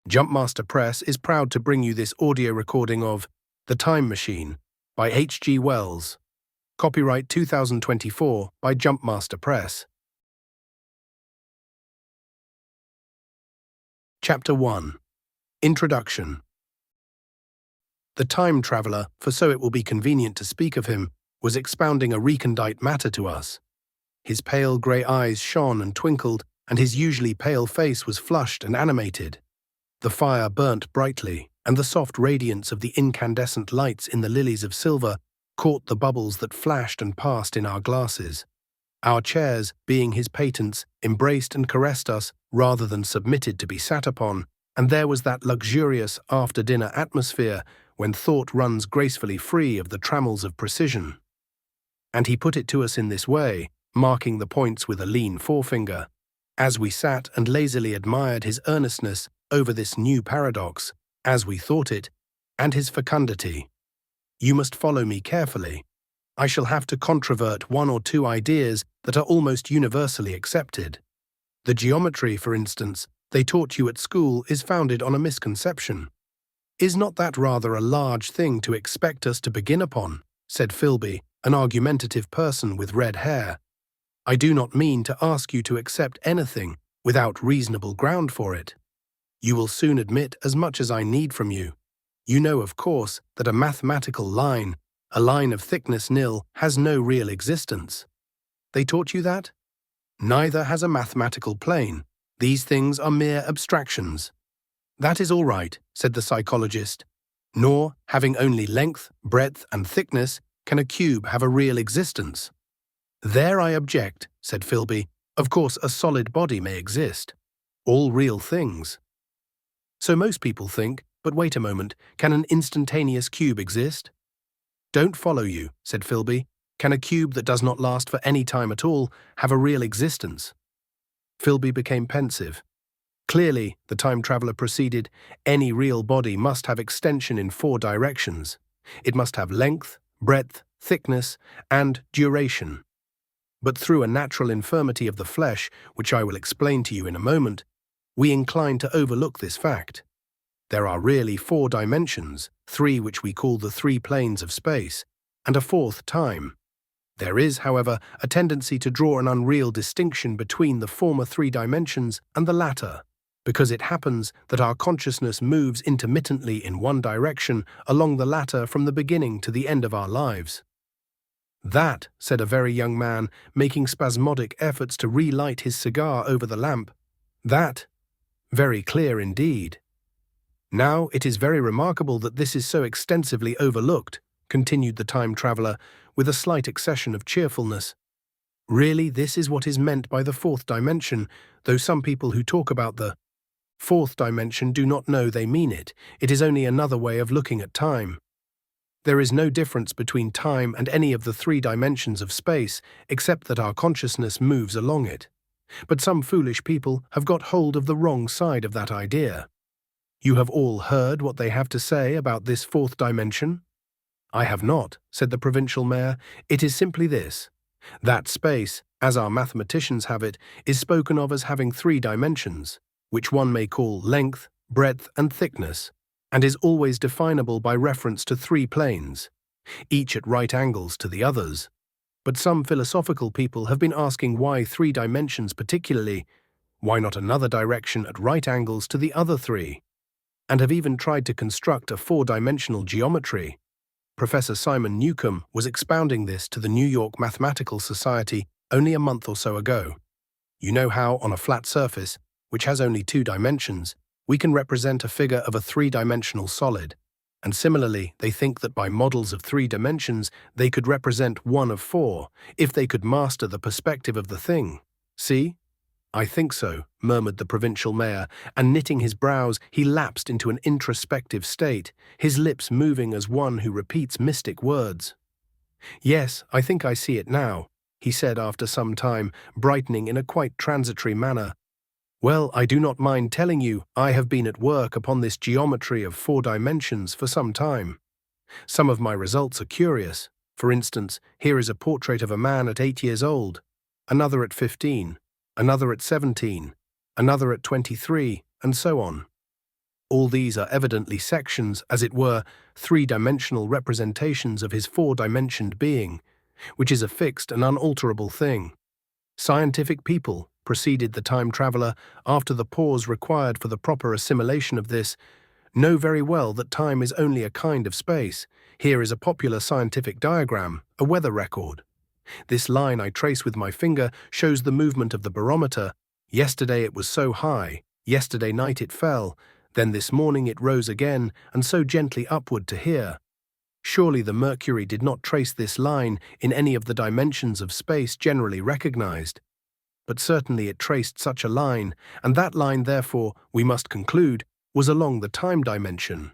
Jumpmaster Press is proud to bring you this audio recording of The Time Machine by H.G. Wells. Copyright 2024 by Jumpmaster Press. Chapter 1. Introduction. The time traveller, for so it will be convenient to speak of him, was expounding a recondite matter to us. His pale grey eyes shone and twinkled, and his usually pale face was flushed and animated. The fire burnt brightly, and the soft radiance of the incandescent lights in the lilies of silver caught the bubbles that flashed and passed in our glasses. Our chairs, being his patents, embraced and caressed us rather than submitted to be sat upon, and there was that luxurious after-dinner atmosphere when thought runs gracefully free of the trammels of precision. And he put it to us in this way, marking the points with a lean forefinger, as we sat and lazily admired his earnestness over this new paradox, as we thought it, and his fecundity. You must follow me carefully. I shall have to controvert one or two ideas that are almost universally accepted. The geometry, for instance, they taught you at school is founded on a misconception. Is not that rather a large thing to expect us to begin upon? Said Philby, an argumentative person with red hair. I do not mean to ask you to accept anything without reasonable ground for it. You will soon admit as much as I need from you. You know, of course, that a mathematical line, a line of thickness nil, has no real existence. They taught you that? Neither has a mathematical plane. These things are mere abstractions. That is all right, said the psychologist. Nor, having only length, breadth, and thickness, can a cube have a real existence. There I object, said Philby. Of course, a solid body may exist. All real things. So most people think, but wait a moment, can an instantaneous cube exist? Don't follow you, said Philby. Can a cube that does not last for any time at all have a real existence? Philby became pensive. Clearly, the time traveller proceeded, any real body must have extension in 4 directions. It must have length, breadth, thickness, and duration. But through a natural infirmity of the flesh, which I will explain to you in a moment, we incline to overlook this fact. There are really 4 dimensions, 3 which we call the 3 planes of space, and a 4th time. There is, however, a tendency to draw an unreal distinction between the former 3 dimensions and the latter, because it happens that our consciousness moves intermittently in one direction along the latter from the beginning to the end of our lives. That, said a very young man, making spasmodic efforts to relight his cigar over the lamp, that, very clear indeed. Now it is very remarkable that this is so extensively overlooked, continued the time traveller, with a slight accession of cheerfulness. Really, this is what is meant by the 4th dimension, though some people who talk about the 4th dimension do not know they mean it. It is only another way of looking at time. There is no difference between time and any of the 3 dimensions of space, except that our consciousness moves along it. But some foolish people have got hold of the wrong side of that idea. You have all heard what they have to say about this 4th dimension? I have not, said the provincial mayor. It is simply this. That space, as our mathematicians have it, is spoken of as having 3 dimensions, which one may call length, breadth, and thickness, and is always definable by reference to 3 planes, each at right angles to the others. But some philosophical people have been asking why 3 dimensions particularly, why not another direction at right angles to the other 3, and have even tried to construct a 4-dimensional geometry. Professor Simon Newcomb was expounding this to the New York Mathematical Society only a month or so ago. You know how, on a flat surface, which has only 2 dimensions, we can represent a figure of a 3-dimensional solid, and similarly they think that by models of 3 dimensions they could represent one of 4, if they could master the perspective of the thing. See? I think so, murmured the provincial mayor, and knitting his brows he lapsed into an introspective state, his lips moving as one who repeats mystic words. Yes, I think I see it now, he said after some time, brightening in a quite transitory manner. Well, I do not mind telling you I have been at work upon this geometry of 4 dimensions for some time. Some of my results are curious. For instance, here is a portrait of a man at 8 years old, another at 15, another at 17, another at 23, and so on. All these are evidently sections, as it were, three-dimensional representations of his four-dimensioned being, which is a fixed and unalterable thing. Scientific people, proceeded the time traveler, after the pause required for the proper assimilation of this, know very well that time is only a kind of space. Here is a popular scientific diagram, a weather record. This line I trace with my finger shows the movement of the barometer. Yesterday it was so high, yesterday night it fell, then this morning it rose again, and so gently upward to here. Surely the mercury did not trace this line in any of the dimensions of space generally recognized. But certainly it traced such a line, and that line, therefore, we must conclude, was along the time dimension.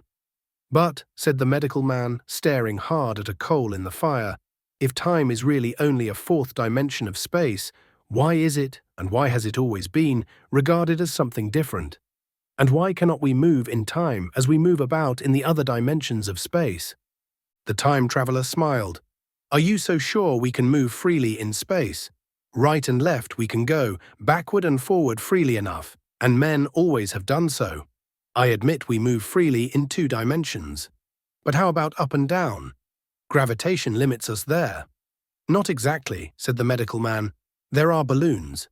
But, said the medical man, staring hard at a coal in the fire, if time is really only a fourth dimension of space, why is it, and why has it always been, regarded as something different? And why cannot we move in time as we move about in the other dimensions of space? The time traveler smiled. Are you so sure we can move freely in space? Right and left we can go, backward and forward freely enough, and men always have done so. I admit we move freely in two dimensions. But how about up and down? Gravitation limits us there. Not exactly, said the medical man. There are balloons.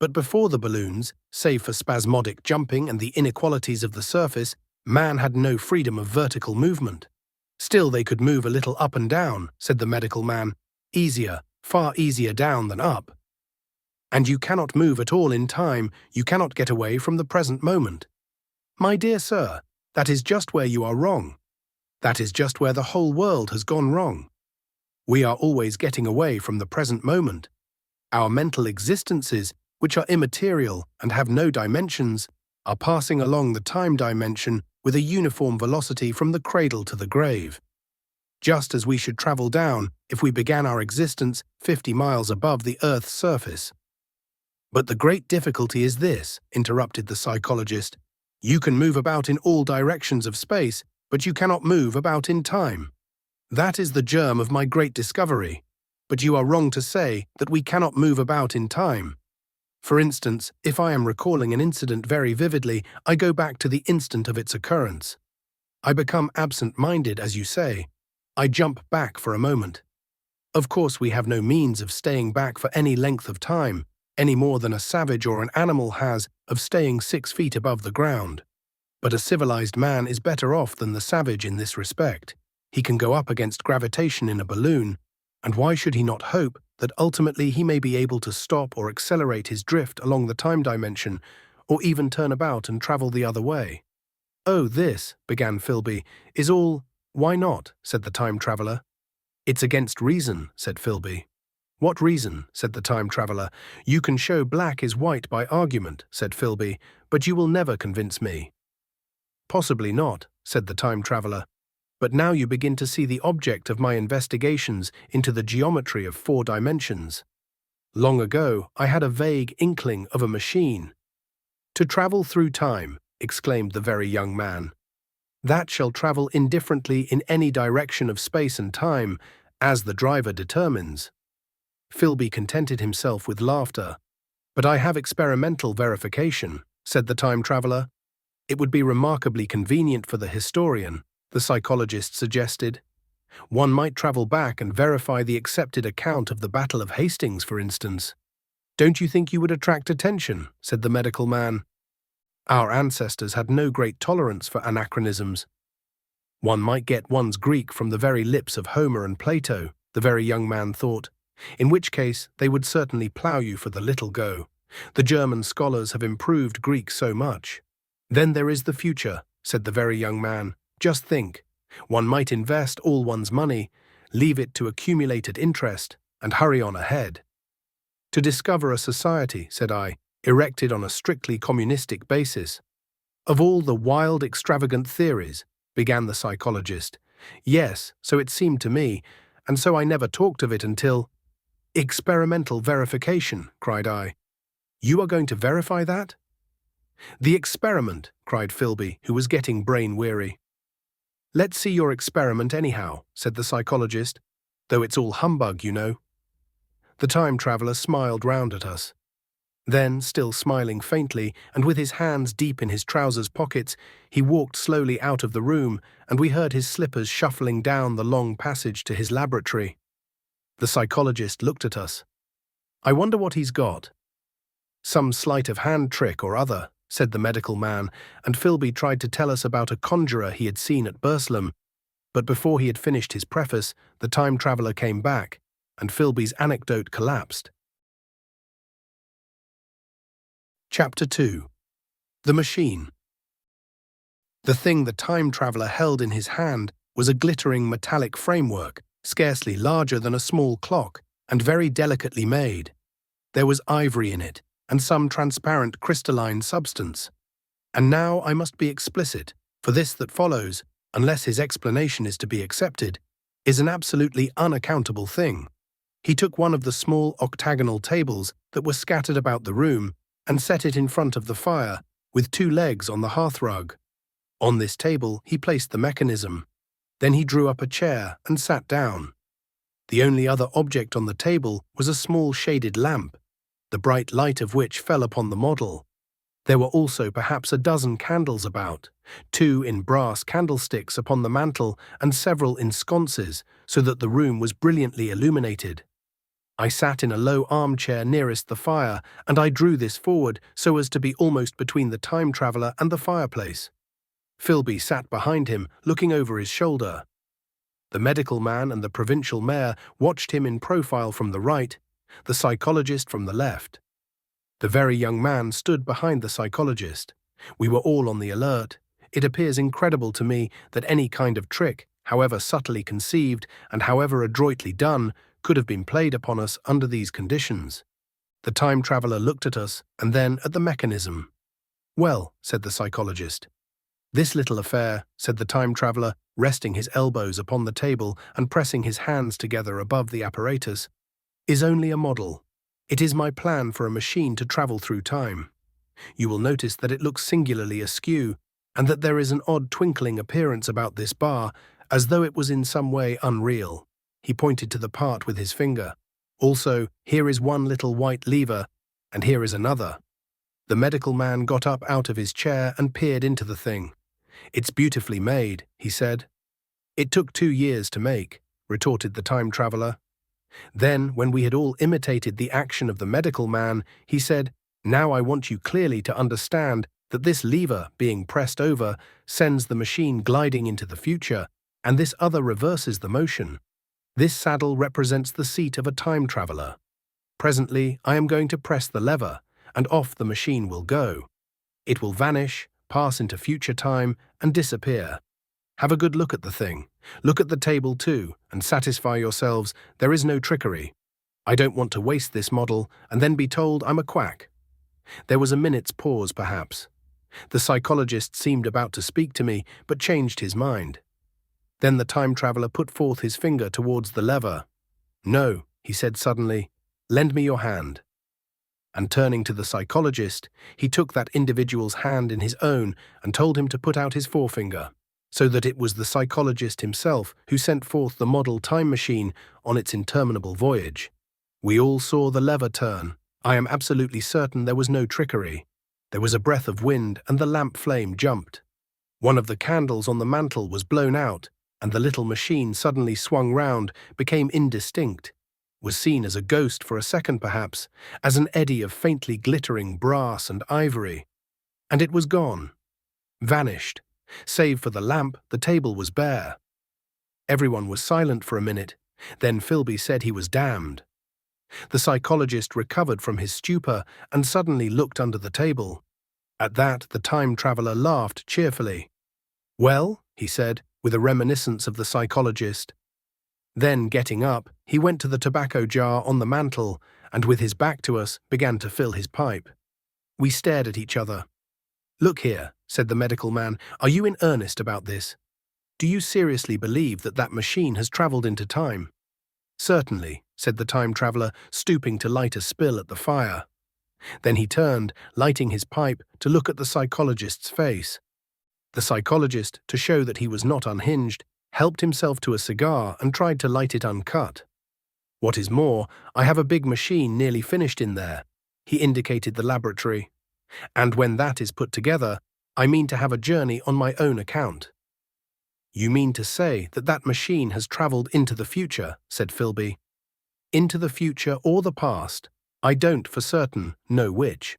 But before the balloons, save for spasmodic jumping and the inequalities of the surface, man had no freedom of vertical movement. Still they could move a little up and down, said the medical man. Easier, far easier down than up. And you cannot move at all in time, you cannot get away from the present moment. My dear sir, that is just where you are wrong. That is just where the whole world has gone wrong. We are always getting away from the present moment. Our mental existences, which are immaterial and have no dimensions, are passing along the time dimension with a uniform velocity from the cradle to the grave. Just as we should travel down if we began our existence 50 miles above the Earth's surface. But the great difficulty is this, interrupted the psychologist. You can move about in all directions of space, but you cannot move about in time. That is the germ of my great discovery. But you are wrong to say that we cannot move about in time. For instance, if I am recalling an incident very vividly, I go back to the instant of its occurrence. I become absent-minded, as you say. I jump back for a moment. Of course, we have no means of staying back for any length of time, any more than a savage or an animal has of staying 6 feet above the ground. But a civilized man is better off than the savage in this respect. He can go up against gravitation in a balloon, and why should he not hope that ultimately he may be able to stop or accelerate his drift along the time dimension, or even turn about and travel the other way? Oh, this, began Philby, is all— Why not? Said the time traveler. It's against reason, said Philby. What reason? Said the time traveler. You can show black is white by argument, said Philby, but you will never convince me. Possibly not, said the time traveler. But now you begin to see the object of my investigations into the geometry of 4 dimensions. Long ago, I had a vague inkling of a machine. To travel through time, exclaimed the very young man. That shall travel indifferently in any direction of space and time, as the driver determines. Philby contented himself with laughter. But I have experimental verification, said the time traveler. It would be remarkably convenient for the historian, the psychologist suggested. One might travel back and verify the accepted account of the Battle of Hastings, for instance. Don't you think you would attract attention? Said the medical man. Our ancestors had no great tolerance for anachronisms. One might get one's Greek from the very lips of Homer and Plato, the very young man thought, in which case they would certainly plough you for the little go. The German scholars have improved Greek so much. Then there is the future, said the very young man. Just think, one might invest all one's money, leave it to accumulated interest, and hurry on ahead. To discover a society, said I, erected on a strictly communistic basis. Of all the wild, extravagant theories, began the psychologist. Yes, so it seemed to me, and so I never talked of it until— Experimental verification, cried I. You are going to verify that? The experiment, cried Philby, who was getting brain-weary. Let's see your experiment anyhow, said the psychologist, though it's all humbug, you know. The time traveler smiled round at us. Then, still smiling faintly, and with his hands deep in his trousers pockets, he walked slowly out of the room, and we heard his slippers shuffling down the long passage to his laboratory. The psychologist looked at us. "I wonder what he's got." "Some sleight of hand trick or other," said the medical man, and Philby tried to tell us about a conjurer he had seen at Burslem, but before he had finished his preface, the time traveller came back, and Philby's anecdote collapsed. Chapter 2. The Machine. The thing the time traveller held in his hand was a glittering metallic framework, scarcely larger than a small clock, and very delicately made. There was ivory in it, and some transparent crystalline substance. And now I must be explicit, for this that follows, unless his explanation is to be accepted, is an absolutely unaccountable thing. He took one of the small octagonal tables that were scattered about the room and set it in front of the fire, with 2 legs on the hearthrug. On this table he placed the mechanism. Then he drew up a chair and sat down. The only other object on the table was a small shaded lamp, the bright light of which fell upon the model. There were also perhaps a dozen candles about, 2 in brass candlesticks upon the mantel and several in sconces, so that the room was brilliantly illuminated. I sat in a low armchair nearest the fire, and I drew this forward so as to be almost between the time traveller and the fireplace. Philby sat behind him, looking over his shoulder. The medical man and the provincial mayor watched him in profile from the right, the psychologist from the left. The very young man stood behind the psychologist. We were all on the alert. It appears incredible to me that any kind of trick, however subtly conceived and however adroitly done, could have been played upon us under these conditions. The time traveller looked at us and then at the mechanism. "Well," said the psychologist. "This little affair," said the time traveller, resting his elbows upon the table and pressing his hands together above the apparatus, "is only a model. It is my plan for a machine to travel through time. You will notice that it looks singularly askew, and that there is an odd twinkling appearance about this bar, as though it was in some way unreal." He pointed to the part with his finger. "Also, here is one little white lever, and here is another." The medical man got up out of his chair and peered into the thing. "It's beautifully made," he said. "It took 2 years to make," retorted the time traveller. Then, when we had all imitated the action of the medical man, he said, "Now I want you clearly to understand that this lever, being pressed over, sends the machine gliding into the future, and this other reverses the motion. This saddle represents the seat of a time traveller. Presently, I am going to press the lever, and off the machine will go. It will vanish, pass into future time, and disappear. Have a good look at the thing. Look at the table too, and satisfy yourselves there is no trickery. I don't want to waste this model and then be told I'm a quack." There was a minute's pause, perhaps. The psychologist seemed about to speak to me, but changed his mind. Then the time traveller put forth his finger towards the lever. "No," he said suddenly, "lend me your hand." And turning to the psychologist, he took that individual's hand in his own and told him to put out his forefinger, so that it was the psychologist himself who sent forth the model time machine on its interminable voyage. We all saw the lever turn. I am absolutely certain there was no trickery. There was a breath of wind and the lamp flame jumped. One of the candles on the mantel was blown out, and the little machine suddenly swung round, became indistinct, was seen as a ghost for a second perhaps, as an eddy of faintly glittering brass and ivory. And it was gone. Vanished. Save for the lamp, the table was bare. Everyone was silent for a minute. Then Philby said he was damned. The psychologist recovered from his stupor and suddenly looked under the table. At that, the time traveller laughed cheerfully. "Well," he said, with a reminiscence of the psychologist. Then, getting up, he went to the tobacco jar on the mantel and, with his back to us, began to fill his pipe. We stared at each other. "Look here," said the medical man, "are you in earnest about this? Do you seriously believe that that machine has travelled into time?" "Certainly," said the time traveller, stooping to light a spill at the fire. Then he turned, lighting his pipe, to look at the psychologist's face. The psychologist, to show that he was not unhinged, helped himself to a cigar and tried to light it uncut. "What is more, I have a big machine nearly finished in there. He indicated the laboratory. And when that is put together, I mean to have a journey on my own account. You mean to say that that machine has travelled into the future, said Philby. Into the future or the past, I don't for certain know which.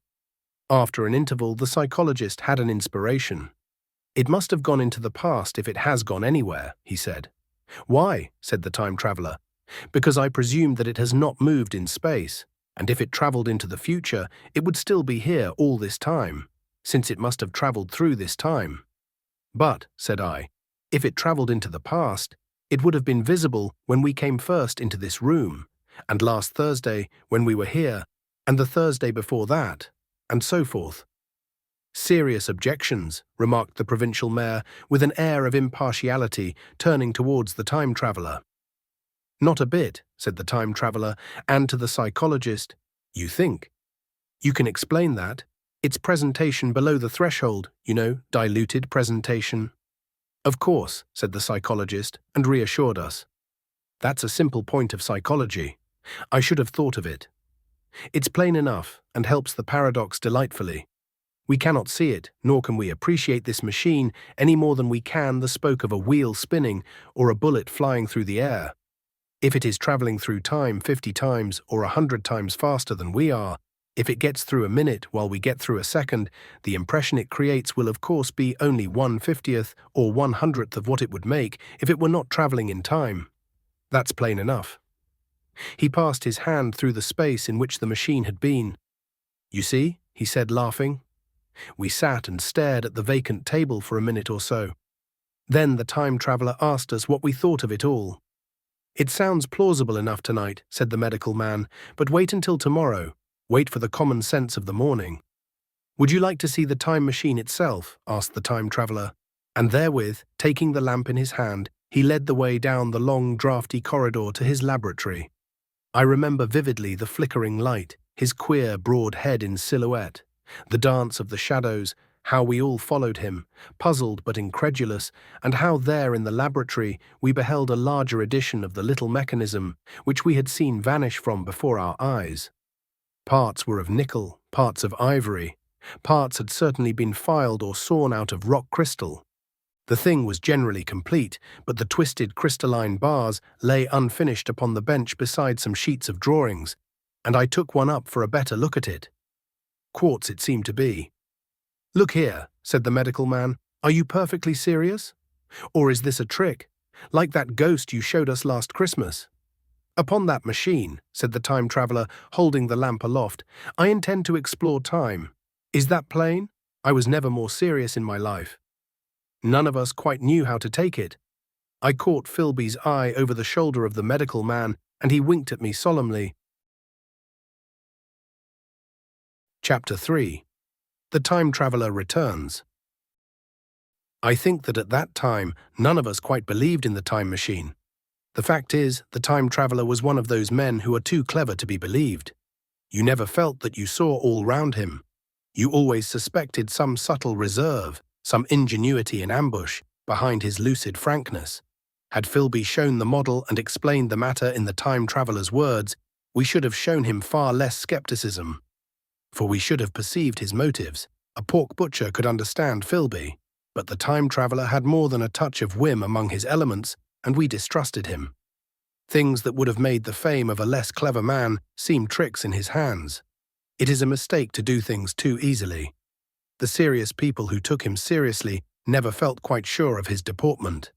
After an interval, the psychologist had an inspiration. It must have gone into the past if it has gone anywhere, he said. Why? Said the time traveller. Because I presume that it has not moved in space, and if it travelled into the future, it would still be here all this time, since it must have travelled through this time. But, said I, if it travelled into the past, it would have been visible when we came first into this room, and last Thursday when we were here, and the Thursday before that, and so forth. Serious objections, remarked the provincial mayor with an air of impartiality, turning towards the time traveller. Not a bit, said the time traveller, and to the psychologist, you think. You can explain that. It's presentation below the threshold, you know, diluted presentation. Of course, said the psychologist, and reassured us. That's a simple point of psychology. I should have thought of it. It's plain enough, and helps the paradox delightfully. We cannot see it, nor can we appreciate this machine any more than we can the spoke of a wheel spinning or a bullet flying through the air. If it is travelling through time 50 times or 100 times faster than we are, if it gets through a minute while we get through a second, the impression it creates will of course be only 1/50th or 100th of what it would make if it were not travelling in time. That's plain enough. He passed his hand through the space in which the machine had been. You see, he said, laughing. We sat and stared at the vacant table for a minute or so. Then the time traveller asked us what we thought of it all. It sounds plausible enough tonight, said the medical man, but wait until tomorrow. Wait for the common sense of the morning. Would you like to see the time machine itself? Asked the time traveller. And therewith, taking the lamp in his hand, he led the way down the long, draughty corridor to his laboratory. I remember vividly the flickering light, his queer, broad head in silhouette, the dance of the shadows, how we all followed him, puzzled but incredulous, and how there in the laboratory we beheld a larger edition of the little mechanism which we had seen vanish from before our eyes. Parts were of nickel, parts of ivory, parts had certainly been filed or sawn out of rock crystal. The thing was generally complete, but the twisted crystalline bars lay unfinished upon the bench beside some sheets of drawings, and I took one up for a better look at it. Quartz it seemed to be. Look here, said the medical man, are you perfectly serious? Or is this a trick, like that ghost you showed us last Christmas? Upon that machine, said the time traveller, holding the lamp aloft, I intend to explore time. Is that plain? I was never more serious in my life. None of us quite knew how to take it. I caught Philby's eye over the shoulder of the medical man, and he winked at me solemnly. Chapter 3. The Time Traveller Returns. I think that at that time, none of us quite believed in the time machine. The fact is, the time traveller was one of those men who are too clever to be believed. You never felt that you saw all round him. You always suspected some subtle reserve, some ingenuity in ambush, behind his lucid frankness. Had Philby shown the model and explained the matter in the time traveller's words, we should have shown him far less skepticism. For we should have perceived his motives. A pork butcher could understand Philby, but the time traveller had more than a touch of whim among his elements, and we distrusted him. Things that would have made the fame of a less clever man seem tricks in his hands. It is a mistake to do things too easily. The serious people who took him seriously never felt quite sure of his deportment.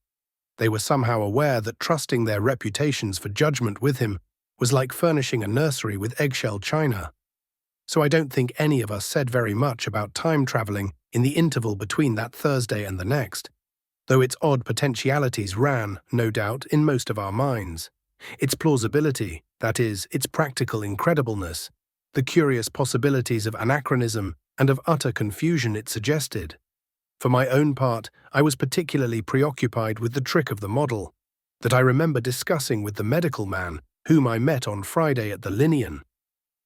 They were somehow aware that trusting their reputations for judgment with him was like furnishing a nursery with eggshell china. So I don't think any of us said very much about time travelling in the interval between that Thursday and the next, though its odd potentialities ran, no doubt, in most of our minds. Its plausibility, that is, its practical incredibleness, the curious possibilities of anachronism and of utter confusion it suggested. For my own part, I was particularly preoccupied with the trick of the model, that I remember discussing with the medical man whom I met on Friday at the Linnean.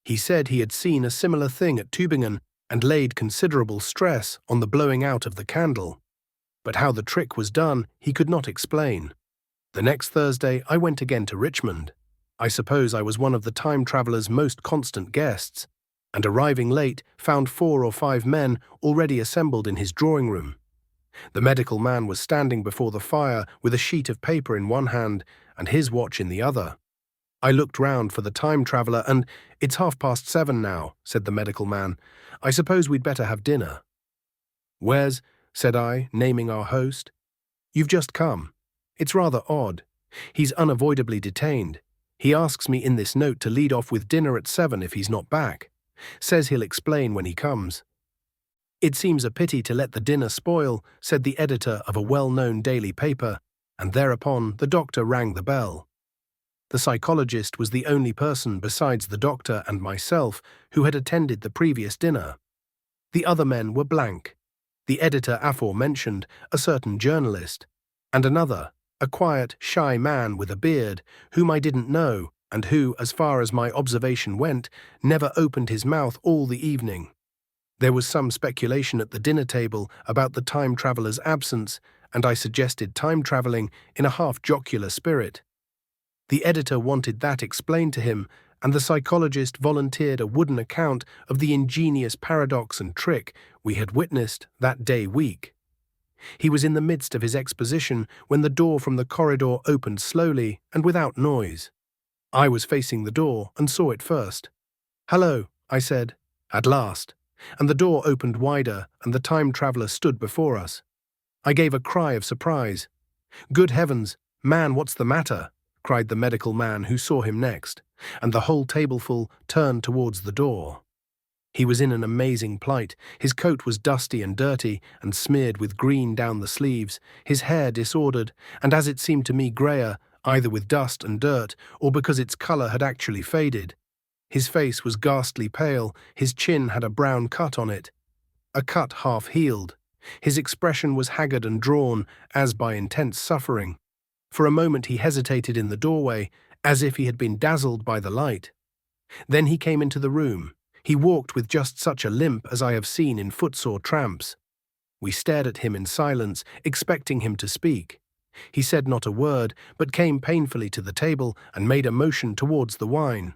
He said he had seen a similar thing at Tübingen and laid considerable stress on the blowing out of the candle. But how the trick was done, he could not explain. The next Thursday I went again to Richmond. I suppose I was one of the time traveller's most constant guests, and arriving late, found 4 or 5 men already assembled in his drawing room. The medical man was standing before the fire with a sheet of paper in one hand and his watch in the other. I looked round for the time traveller and, "It's 7:30 now," said the medical man. "I suppose we'd better have dinner." "Where's?" said I, naming our host. "You've just come. It's rather odd. He's unavoidably detained. He asks me in this note to lead off with dinner at 7 if he's not back. Says he'll explain when he comes." "It seems a pity to let the dinner spoil," said the editor of a well-known daily paper, and thereupon the doctor rang the bell. The psychologist was the only person besides the doctor and myself who had attended the previous dinner. The other men were blank. The editor aforementioned, a certain journalist, and another, a quiet, shy man with a beard, whom I didn't know, and who, as far as my observation went, never opened his mouth all the evening. There was some speculation at the dinner table about the time traveller's absence, and I suggested time travelling in a half-jocular spirit. The editor wanted that explained to him, and the psychologist volunteered a wooden account of the ingenious paradox and trick we had witnessed that day week. He was in the midst of his exposition when the door from the corridor opened slowly and without noise. I was facing the door and saw it first. "Hello," I said, at last, and the door opened wider and the time traveller stood before us. I gave a cry of surprise. "Good heavens, man, what's the matter?" cried the medical man who saw him next, and the whole tableful turned towards the door. He was in an amazing plight. His coat was dusty and dirty and smeared with green down the sleeves, his hair disordered, and as it seemed to me greyer, either with dust and dirt or because its colour had actually faded. His face was ghastly pale, his chin had a brown cut on it, a cut half-healed. His expression was haggard and drawn, as by intense suffering. For a moment he hesitated in the doorway, as if he had been dazzled by the light. Then he came into the room. He walked with just such a limp as I have seen in footsore tramps. We stared at him in silence, expecting him to speak. He said not a word, but came painfully to the table and made a motion towards the wine.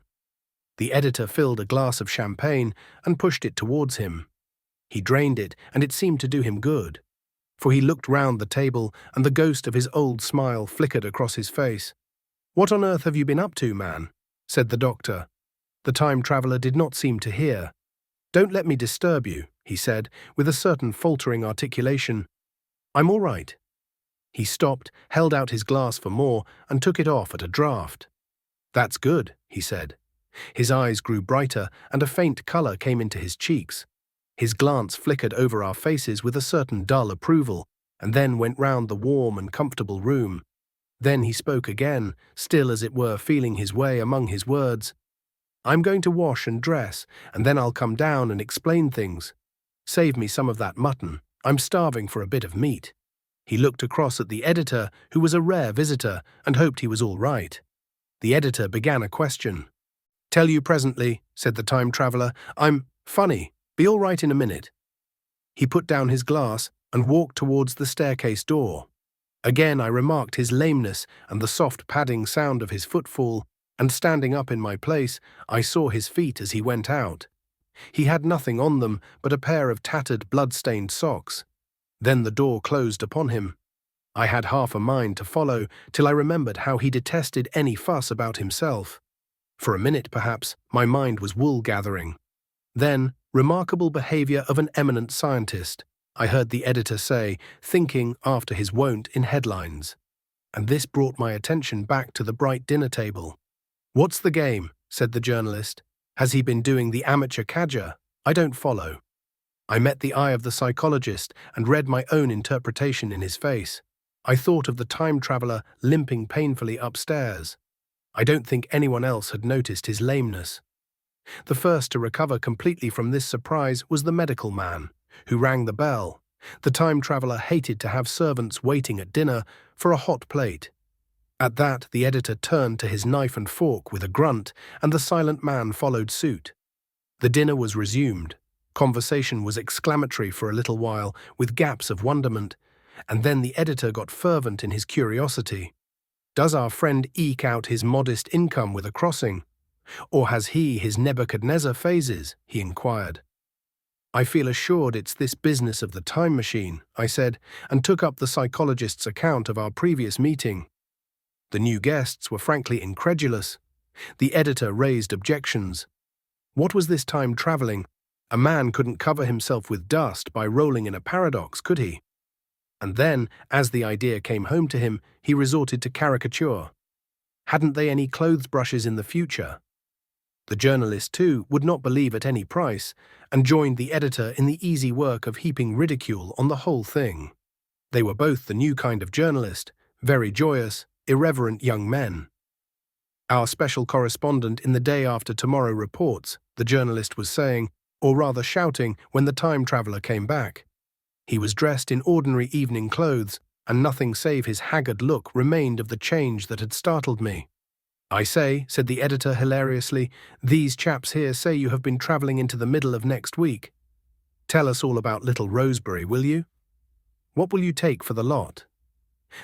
The editor filled a glass of champagne and pushed it towards him. He drained it, and it seemed to do him good, for he looked round the table and the ghost of his old smile flickered across his face. "What on earth have you been up to, man?" said the doctor. The time traveller did not seem to hear. "Don't let me disturb you," he said, with a certain faltering articulation. "I'm all right." He stopped, held out his glass for more, and took it off at a draught. "That's good," he said. His eyes grew brighter, and a faint colour came into his cheeks. His glance flickered over our faces with a certain dull approval, and then went round the warm and comfortable room. Then he spoke again, still as it were feeling his way among his words. "I'm going to wash and dress, and then I'll come down and explain things. Save me some of that mutton. I'm starving for a bit of meat." He looked across at the editor, who was a rare visitor, and hoped he was all right. The editor began a question. "Tell you presently," said the time traveller. "I'm funny. Be all right in a minute." He put down his glass and walked towards the staircase door. Again I remarked his lameness and the soft padding sound of his footfall, and standing up in my place, I saw his feet as he went out. He had nothing on them but a pair of tattered, blood-stained socks. Then the door closed upon him. I had half a mind to follow, till I remembered how he detested any fuss about himself. For a minute, perhaps, my mind was wool-gathering. Then, "Remarkable behaviour of an eminent scientist," I heard the editor say, thinking, after his wont, in headlines. And this brought my attention back to the bright dinner table. "What's the game?" said the journalist. "Has he been doing the amateur cadger? I don't follow." I met the eye of the psychologist and read my own interpretation in his face. I thought of the time traveller limping painfully upstairs. I don't think anyone else had noticed his lameness. The first to recover completely from this surprise was the medical man, who rang the bell. The time traveller hated to have servants waiting at dinner for a hot plate. At that, the editor turned to his knife and fork with a grunt, and the silent man followed suit. The dinner was resumed. Conversation was exclamatory for a little while, with gaps of wonderment, and then the editor got fervent in his curiosity. "Does our friend eke out his modest income with a crossing?" Or has he his Nebuchadnezzar phases? He inquired. I feel assured it's this business of the time machine, I said, and took up the psychologist's account of our previous meeting. The new guests were frankly incredulous. The editor raised objections. What was this time traveling? A man couldn't cover himself with dust by rolling in a paradox, could he? And then, as the idea came home to him, he resorted to caricature. Hadn't they any clothes brushes in the future? The journalist, too, would not believe at any price, and joined the editor in the easy work of heaping ridicule on the whole thing. They were both the new kind of journalist, very joyous, irreverent young men. Our special correspondent in the Day After Tomorrow reports, the journalist was saying, or rather shouting, when the time traveller came back. He was dressed in ordinary evening clothes, and nothing save his haggard look remained of the change that had startled me. I say, said the editor hilariously, these chaps here say you have been travelling into the middle of next week. Tell us all about little Rosebery, will you? What will you take for the lot?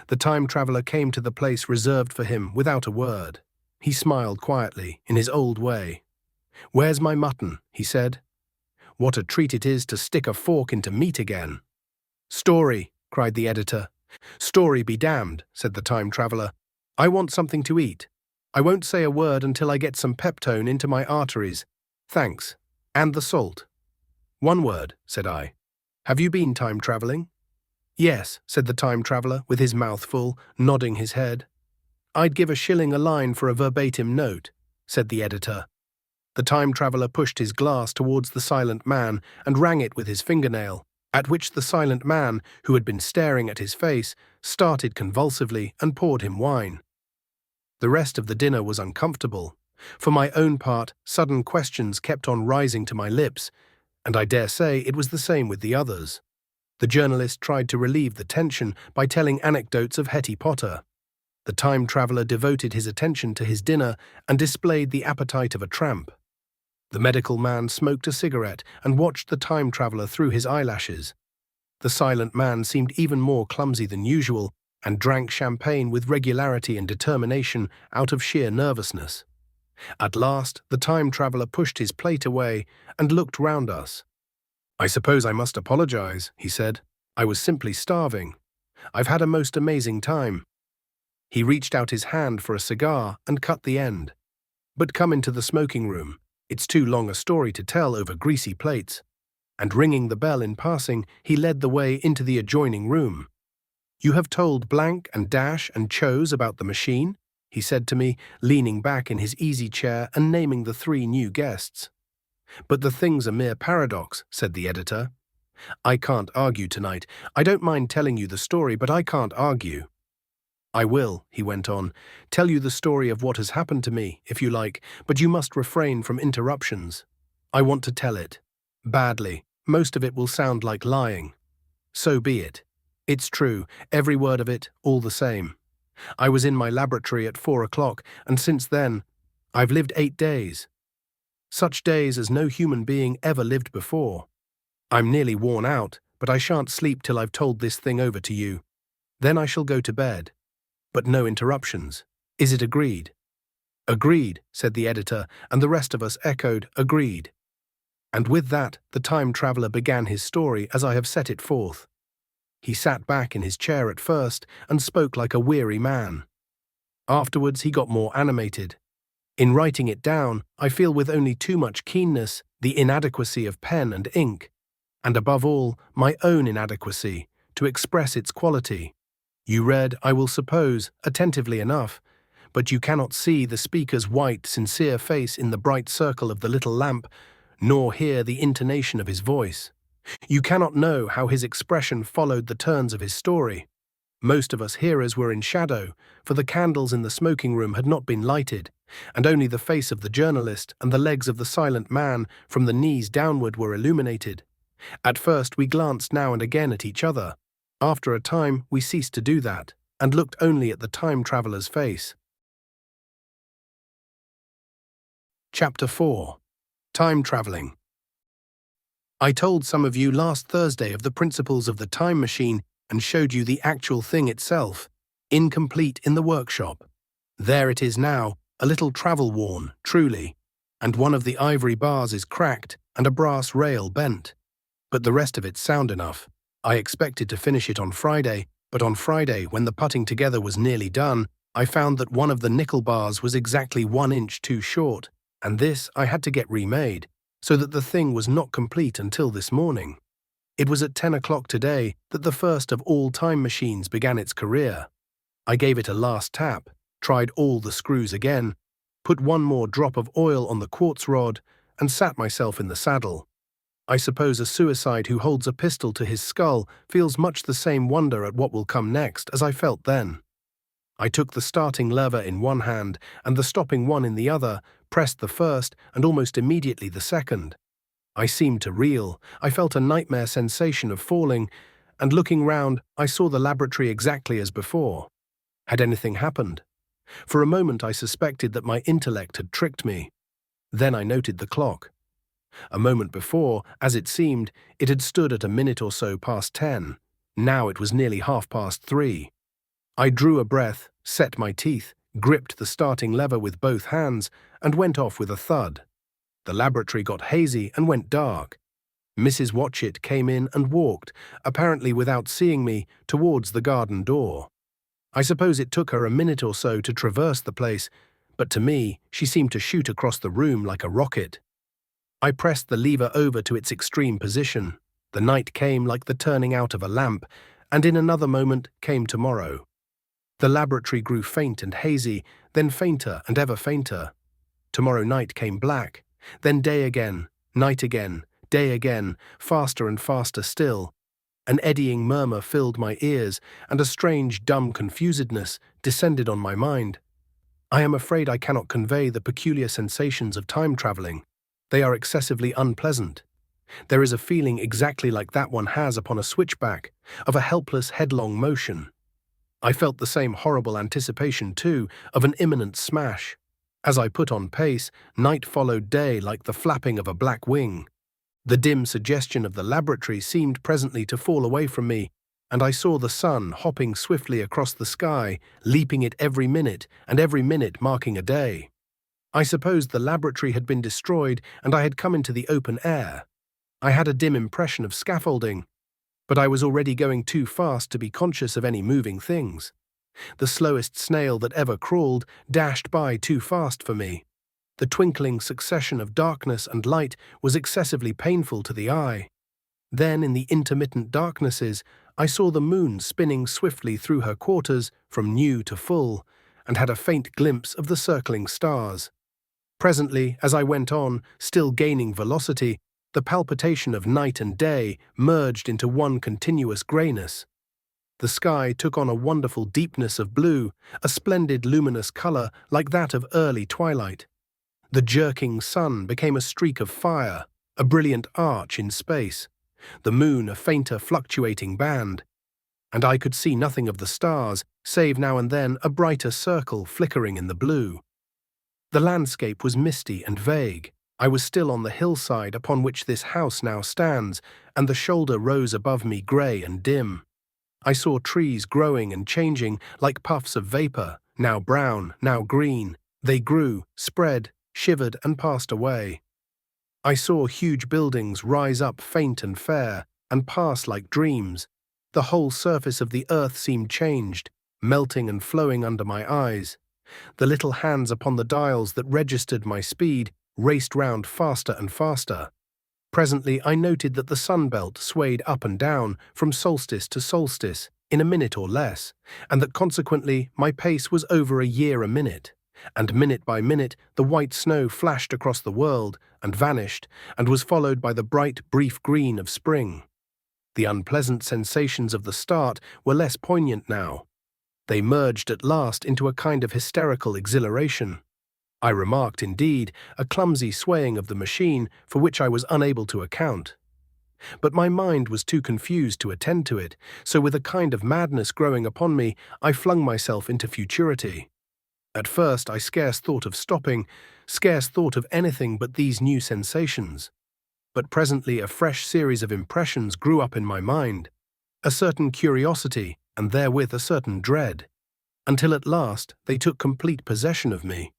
The time traveller came to the place reserved for him without a word. He smiled quietly, in his old way. Where's my mutton? He said. What a treat it is to stick a fork into meat again. Story, cried the editor. Story be damned, said the time traveller. I want something to eat. I won't say a word until I get some peptone into my arteries. Thanks. And the salt. One word, said I. Have you been time travelling? Yes, said the time traveller, with his mouth full, nodding his head. I'd give £1 a line for a verbatim note, said the editor. The time traveller pushed his glass towards the silent man and rang it with his fingernail, at which the silent man, who had been staring at his face, started convulsively and poured him wine. The rest of the dinner was uncomfortable. For my own part, sudden questions kept on rising to my lips, and I dare say it was the same with the others. The journalist tried to relieve the tension by telling anecdotes of Hetty Potter. The time traveller devoted his attention to his dinner and displayed the appetite of a tramp. The medical man smoked a cigarette and watched the time traveller through his eyelashes. The silent man seemed even more clumsy than usual and drank champagne with regularity and determination out of sheer nervousness. At last, the time traveller pushed his plate away and looked round us. I suppose I must apologize, he said. I was simply starving. I've had a most amazing time. He reached out his hand for a cigar and cut the end. But come into the smoking room. It's too long a story to tell over greasy plates. And ringing the bell in passing, he led the way into the adjoining room. You have told blank and dash and chose about the machine, he said to me, leaning back in his easy chair and naming the 3 new guests. But the thing's a mere paradox, said the editor. I can't argue tonight. I don't mind telling you the story, but I can't argue. I will, he went on, tell you the story of what has happened to me, if you like, but you must refrain from interruptions. I want to tell it. Badly. Most of it will sound like lying. So be it. It's true, every word of it, all the same. I was in my laboratory at 4 o'clock, and since then, I've lived 8 days. Such days as no human being ever lived before. I'm nearly worn out, but I shan't sleep till I've told this thing over to you. Then I shall go to bed. But no interruptions. Is it agreed? Agreed, said the editor, and the rest of us echoed, agreed. And with that, the time traveller began his story as I have set it forth. He sat back in his chair at first and spoke like a weary man. Afterwards he got more animated. In writing it down, I feel with only too much keenness the inadequacy of pen and ink, and above all, my own inadequacy, to express its quality. You read, I will suppose, attentively enough, but you cannot see the speaker's white, sincere face in the bright circle of the little lamp, nor hear the intonation of his voice. You cannot know how his expression followed the turns of his story. Most of us hearers were in shadow, for the candles in the smoking room had not been lighted, and only the face of the journalist and the legs of the silent man from the knees downward were illuminated. At first we glanced now and again at each other. After a time we ceased to do that, and looked only at the time traveller's face. Chapter 4. Time Travelling. I told some of you last Thursday of the principles of the time machine and showed you the actual thing itself, incomplete in the workshop. There it is now, a little travel-worn, truly, and one of the ivory bars is cracked and a brass rail bent. But the rest of it's sound enough. I expected to finish it on Friday, but on Friday, when the putting together was nearly done, I found that one of the nickel bars was exactly 1 inch too short, and this I had to get remade, so that the thing was not complete until this morning. It was at 10 o'clock today that the first of all time machines began its career. I gave it a last tap, tried all the screws again, put one more drop of oil on the quartz rod, and sat myself in the saddle. I suppose a suicide who holds a pistol to his skull feels much the same wonder at what will come next as I felt then. I took the starting lever in one hand and the stopping one in the other, pressed the first and almost immediately the second. I seemed to reel, I felt a nightmare sensation of falling, and looking round, I saw the laboratory exactly as before. Had anything happened? For a moment I suspected that my intellect had tricked me. Then I noted the clock. A moment before, as it seemed, it had stood at a minute or so past 10. Now it was nearly 3:30. I drew a breath, set my teeth, gripped the starting lever with both hands, and went off with a thud. The laboratory got hazy and went dark. Mrs. Watchett came in and walked, apparently without seeing me, towards the garden door. I suppose it took her a minute or so to traverse the place, but to me, she seemed to shoot across the room like a rocket. I pressed the lever over to its extreme position. The night came like the turning out of a lamp, and in another moment came tomorrow. The laboratory grew faint and hazy, then fainter and ever fainter. Tomorrow night came black, then day again, night again, day again, faster and faster still. An eddying murmur filled my ears, and a strange, dumb confusedness descended on my mind. I am afraid I cannot convey the peculiar sensations of time traveling. They are excessively unpleasant. There is a feeling exactly like that one has upon a switchback, of a helpless, headlong motion. I felt the same horrible anticipation, too, of an imminent smash. As I put on pace, night followed day like the flapping of a black wing. The dim suggestion of the laboratory seemed presently to fall away from me, and I saw the sun hopping swiftly across the sky, leaping it every minute, and every minute marking a day. I supposed the laboratory had been destroyed and I had come into the open air. I had a dim impression of scaffolding, but I was already going too fast to be conscious of any moving things. The slowest snail that ever crawled dashed by too fast for me. The twinkling succession of darkness and light was excessively painful to the eye. Then, in the intermittent darknesses, I saw the moon spinning swiftly through her quarters from new to full, and had a faint glimpse of the circling stars. Presently, as I went on, still gaining velocity, the palpitation of night and day merged into one continuous greyness. The sky took on a wonderful deepness of blue, a splendid luminous colour like that of early twilight. The jerking sun became a streak of fire, a brilliant arch in space, the moon a fainter fluctuating band, and I could see nothing of the stars, save now and then a brighter circle flickering in the blue. The landscape was misty and vague. I was still on the hillside upon which this house now stands, and the shoulder rose above me grey and dim. I saw trees growing and changing like puffs of vapour, now brown, now green. They grew, spread, shivered and passed away. I saw huge buildings rise up faint and fair, and pass like dreams. The whole surface of the earth seemed changed, melting and flowing under my eyes. The little hands upon the dials that registered my speed raced round faster and faster. Presently I noted that the sunbelt swayed up and down from solstice to solstice in a minute or less, and that consequently my pace was over a year a minute. And minute by minute the white snow flashed across the world and vanished, and was followed by the bright, brief green of spring. The unpleasant sensations of the start were less poignant now. They merged at last into a kind of hysterical exhilaration. I remarked, indeed, a clumsy swaying of the machine for which I was unable to account. But my mind was too confused to attend to it, so with a kind of madness growing upon me, I flung myself into futurity. At first I scarce thought of stopping, scarce thought of anything but these new sensations. But presently a fresh series of impressions grew up in my mind, a certain curiosity, and therewith a certain dread, until at last they took complete possession of me.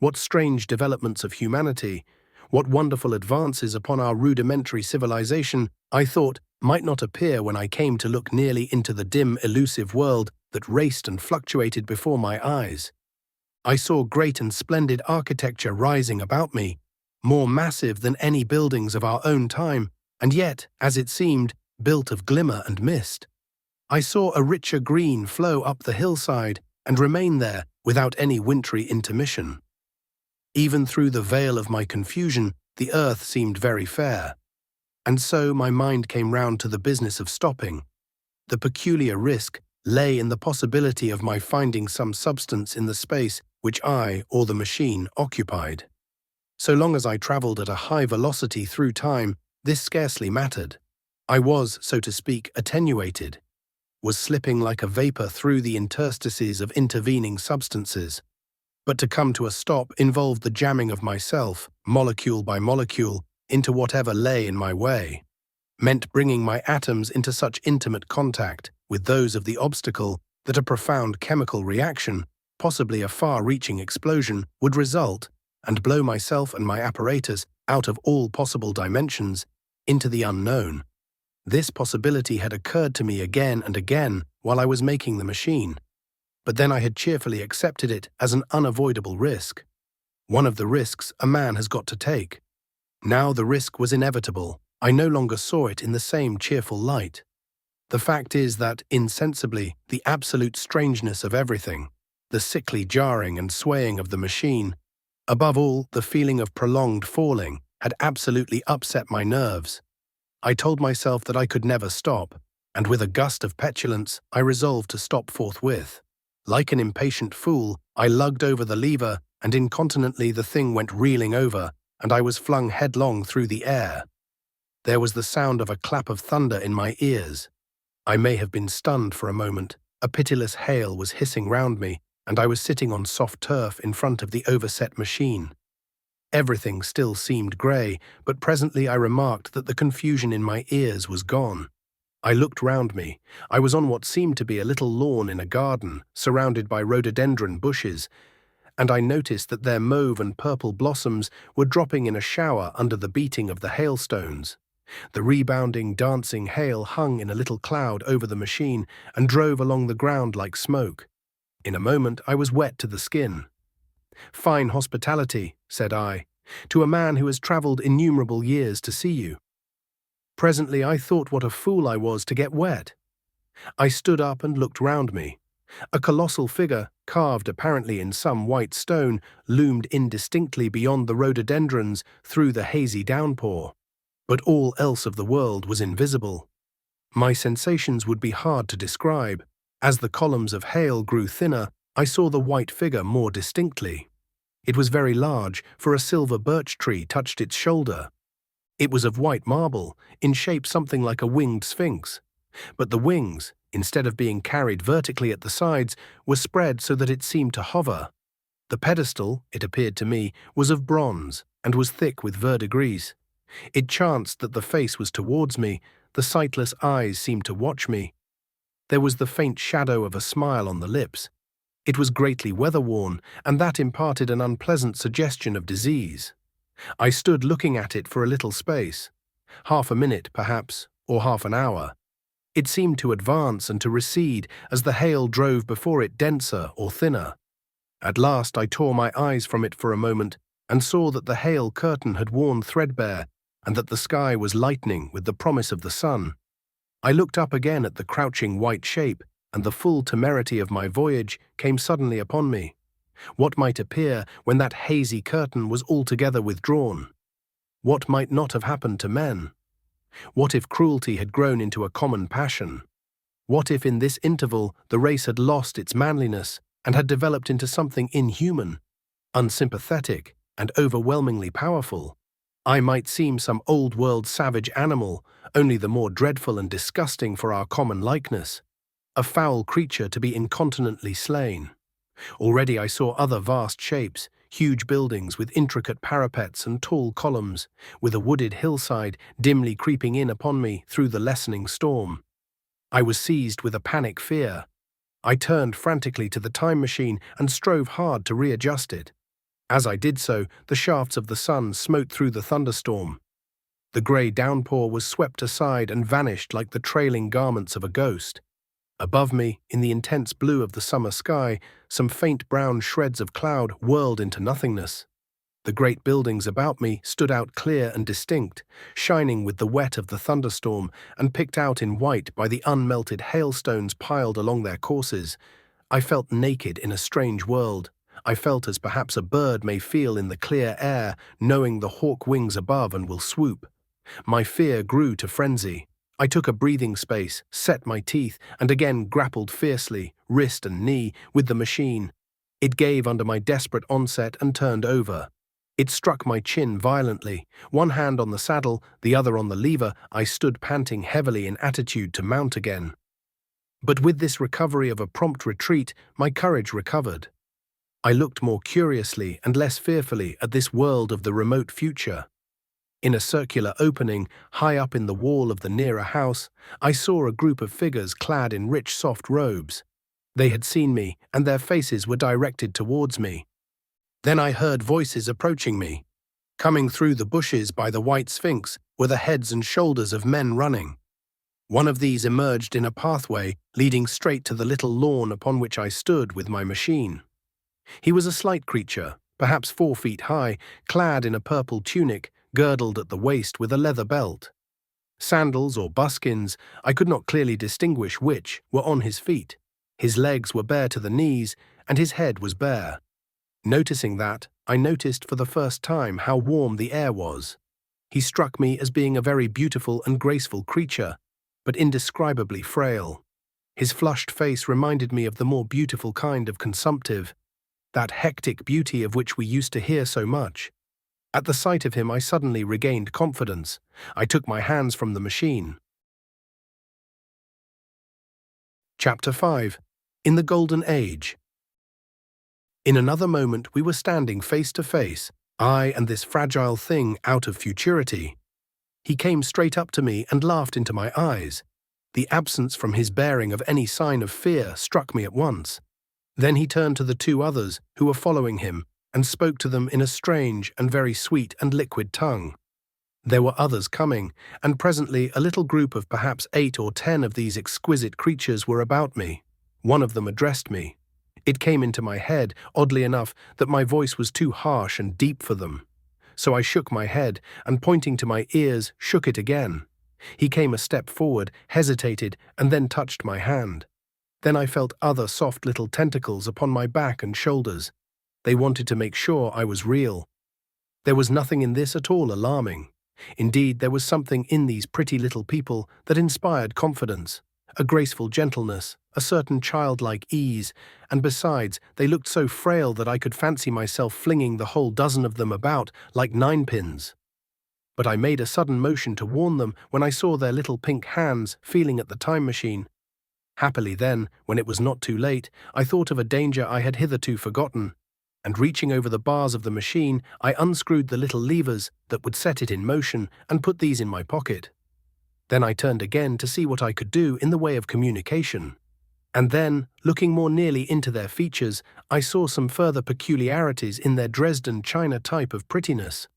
What strange developments of humanity, what wonderful advances upon our rudimentary civilization, I thought, might not appear when I came to look nearly into the dim, elusive world that raced and fluctuated before my eyes. I saw great and splendid architecture rising about me, more massive than any buildings of our own time, and yet, as it seemed, built of glimmer and mist. I saw a richer green flow up the hillside and remain there without any wintry intermission. Even through the veil of my confusion, the earth seemed very fair. And so my mind came round to the business of stopping. The peculiar risk lay in the possibility of my finding some substance in the space which I, or the machine, occupied. So long as I travelled at a high velocity through time, this scarcely mattered. I was, so to speak, attenuated, was slipping like a vapour through the interstices of intervening substances. But to come to a stop involved the jamming of myself, molecule by molecule, into whatever lay in my way, meant bringing my atoms into such intimate contact with those of the obstacle that a profound chemical reaction, possibly a far-reaching explosion, would result and blow myself and my apparatus out of all possible dimensions into the unknown. This possibility had occurred to me again and again while I was making the machine, but then I had cheerfully accepted it as an unavoidable risk. One of the risks a man has got to take. Now the risk was inevitable. I no longer saw it in the same cheerful light. The fact is that, insensibly, the absolute strangeness of everything, the sickly jarring and swaying of the machine, above all, the feeling of prolonged falling, had absolutely upset my nerves. I told myself that I could never stop, and with a gust of petulance, I resolved to stop forthwith. Like an impatient fool, I lugged over the lever, and incontinently the thing went reeling over, and I was flung headlong through the air. There was the sound of a clap of thunder in my ears. I may have been stunned for a moment. A pitiless hail was hissing round me, and I was sitting on soft turf in front of the overset machine. Everything still seemed grey, but presently I remarked that the confusion in my ears was gone. I looked round me. I was on what seemed to be a little lawn in a garden, surrounded by rhododendron bushes, and I noticed that their mauve and purple blossoms were dropping in a shower under the beating of the hailstones. The rebounding, dancing hail hung in a little cloud over the machine and drove along the ground like smoke. In a moment I was wet to the skin. "Fine hospitality," said I, "to a man who has travelled innumerable years to see you." Presently I thought what a fool I was to get wet. I stood up and looked round me. A colossal figure, carved apparently in some white stone, loomed indistinctly beyond the rhododendrons through the hazy downpour. But all else of the world was invisible. My sensations would be hard to describe. As the columns of hail grew thinner, I saw the white figure more distinctly. It was very large, for a silver birch tree touched its shoulder. It was of white marble, in shape something like a winged sphinx. But the wings, instead of being carried vertically at the sides, were spread so that it seemed to hover. The pedestal, it appeared to me, was of bronze, and was thick with verdigris. It chanced that the face was towards me, the sightless eyes seemed to watch me. There was the faint shadow of a smile on the lips. It was greatly weather-worn, and that imparted an unpleasant suggestion of disease. I stood looking at it for a little space, half a minute, perhaps, or half an hour. It seemed to advance and to recede as the hail drove before it denser or thinner. At last I tore my eyes from it for a moment and saw that the hail curtain had worn threadbare and that the sky was lightening with the promise of the sun. I looked up again at the crouching white shape, and the full temerity of my voyage came suddenly upon me. What might appear when that hazy curtain was altogether withdrawn? What might not have happened to men? What if cruelty had grown into a common passion? What if in this interval the race had lost its manliness and had developed into something inhuman, unsympathetic, and overwhelmingly powerful? I might seem some old-world savage animal, only the more dreadful and disgusting for our common likeness, a foul creature to be incontinently slain. Already I saw other vast shapes, huge buildings with intricate parapets and tall columns, with a wooded hillside dimly creeping in upon me through the lessening storm. I was seized with a panic fear. I turned frantically to the time machine and strove hard to readjust it. As I did so, the shafts of the sun smote through the thunderstorm. The grey downpour was swept aside and vanished like the trailing garments of a ghost. Above me, in the intense blue of the summer sky, some faint brown shreds of cloud whirled into nothingness. The great buildings about me stood out clear and distinct, shining with the wet of the thunderstorm and picked out in white by the unmelted hailstones piled along their courses. I felt naked in a strange world. I felt as perhaps a bird may feel in the clear air, knowing the hawk wings above and will swoop. My fear grew to frenzy. I took a breathing space, set my teeth, and again grappled fiercely, wrist and knee, with the machine. It gave under my desperate onset and turned over. It struck my chin violently. One hand on the saddle, the other on the lever, I stood panting heavily in attitude to mount again. But with this recovery of a prompt retreat, my courage recovered. I looked more curiously and less fearfully at this world of the remote future. In a circular opening, high up in the wall of the nearer house, I saw a group of figures clad in rich soft robes. They had seen me, and their faces were directed towards me. Then I heard voices approaching me. Coming through the bushes by the white sphinx were the heads and shoulders of men running. One of these emerged in a pathway leading straight to the little lawn upon which I stood with my machine. He was a slight creature, perhaps 4 feet high, clad in a purple tunic, girdled at the waist with a leather belt. Sandals or buskins, I could not clearly distinguish which, were on his feet. His legs were bare to the knees, and his head was bare. Noticing that, I noticed for the first time how warm the air was. He struck me as being a very beautiful and graceful creature, but indescribably frail. His flushed face reminded me of the more beautiful kind of consumptive, that hectic beauty of which we used to hear so much. At the sight of him, I suddenly regained confidence. I took my hands from the machine. Chapter 5. In the Golden Age. In another moment we were standing face to face, I and this fragile thing out of futurity. He came straight up to me and laughed into my eyes. The absence from his bearing of any sign of fear struck me at once. Then he turned to the 2 others who were following him and spoke to them in a strange and very sweet and liquid tongue. There were others coming, and presently a little group of perhaps 8 or 10 of these exquisite creatures were about me. One of them addressed me. It came into my head, oddly enough, that my voice was too harsh and deep for them. So I shook my head, and pointing to my ears, shook it again. He came a step forward, hesitated, and then touched my hand. Then I felt other soft little tentacles upon my back and shoulders. They wanted to make sure I was real. There was nothing in this at all alarming. Indeed, there was something in these pretty little people that inspired confidence, a graceful gentleness, a certain childlike ease, and besides, they looked so frail that I could fancy myself flinging the whole dozen of them about like ninepins. But I made a sudden motion to warn them when I saw their little pink hands feeling at the time machine. Happily then, when it was not too late, I thought of a danger I had hitherto forgotten, and reaching over the bars of the machine, I unscrewed the little levers that would set it in motion and put these in my pocket. Then I turned again to see what I could do in the way of communication. And then, looking more nearly into their features, I saw some further peculiarities in their Dresden china type of prettiness.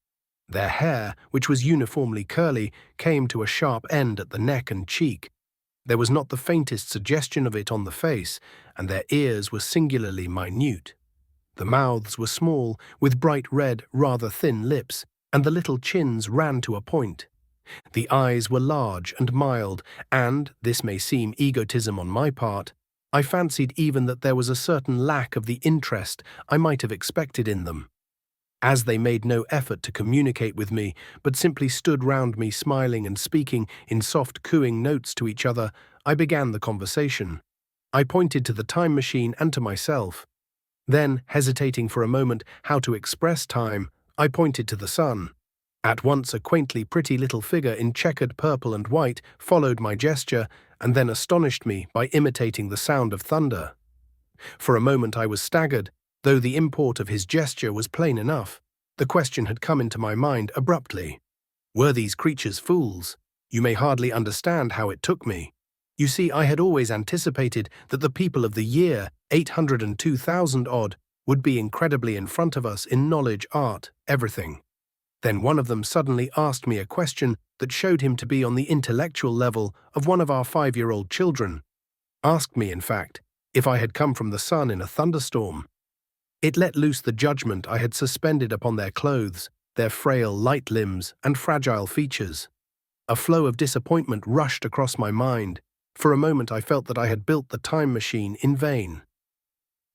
Their hair, which was uniformly curly, came to a sharp end at the neck and cheek. There was not the faintest suggestion of it on the face, and their ears were singularly minute. The mouths were small, with bright red, rather thin lips, and the little chins ran to a point. The eyes were large and mild, and, this may seem egotism on my part, I fancied even that there was a certain lack of the interest I might have expected in them. As they made no effort to communicate with me, but simply stood round me smiling and speaking in soft cooing notes to each other, I began the conversation. I pointed to the time machine and to myself. Then, hesitating for a moment how to express time, I pointed to the sun. At once a quaintly pretty little figure in checkered purple and white followed my gesture and then astonished me by imitating the sound of thunder. For a moment I was staggered, though the import of his gesture was plain enough. The question had come into my mind abruptly. Were these creatures fools? You may hardly understand how it took me. You see, I had always anticipated that the people of the year 802,000 odd would be incredibly in front of us in knowledge, art, everything. Then one of them suddenly asked me a question that showed him to be on the intellectual level of one of our 5-year-old children. Asked me, in fact, if I had come from the sun in a thunderstorm. It let loose the judgment I had suspended upon their clothes, their frail, light limbs, and fragile features. A flow of disappointment rushed across my mind. For a moment I felt that I had built the time machine in vain.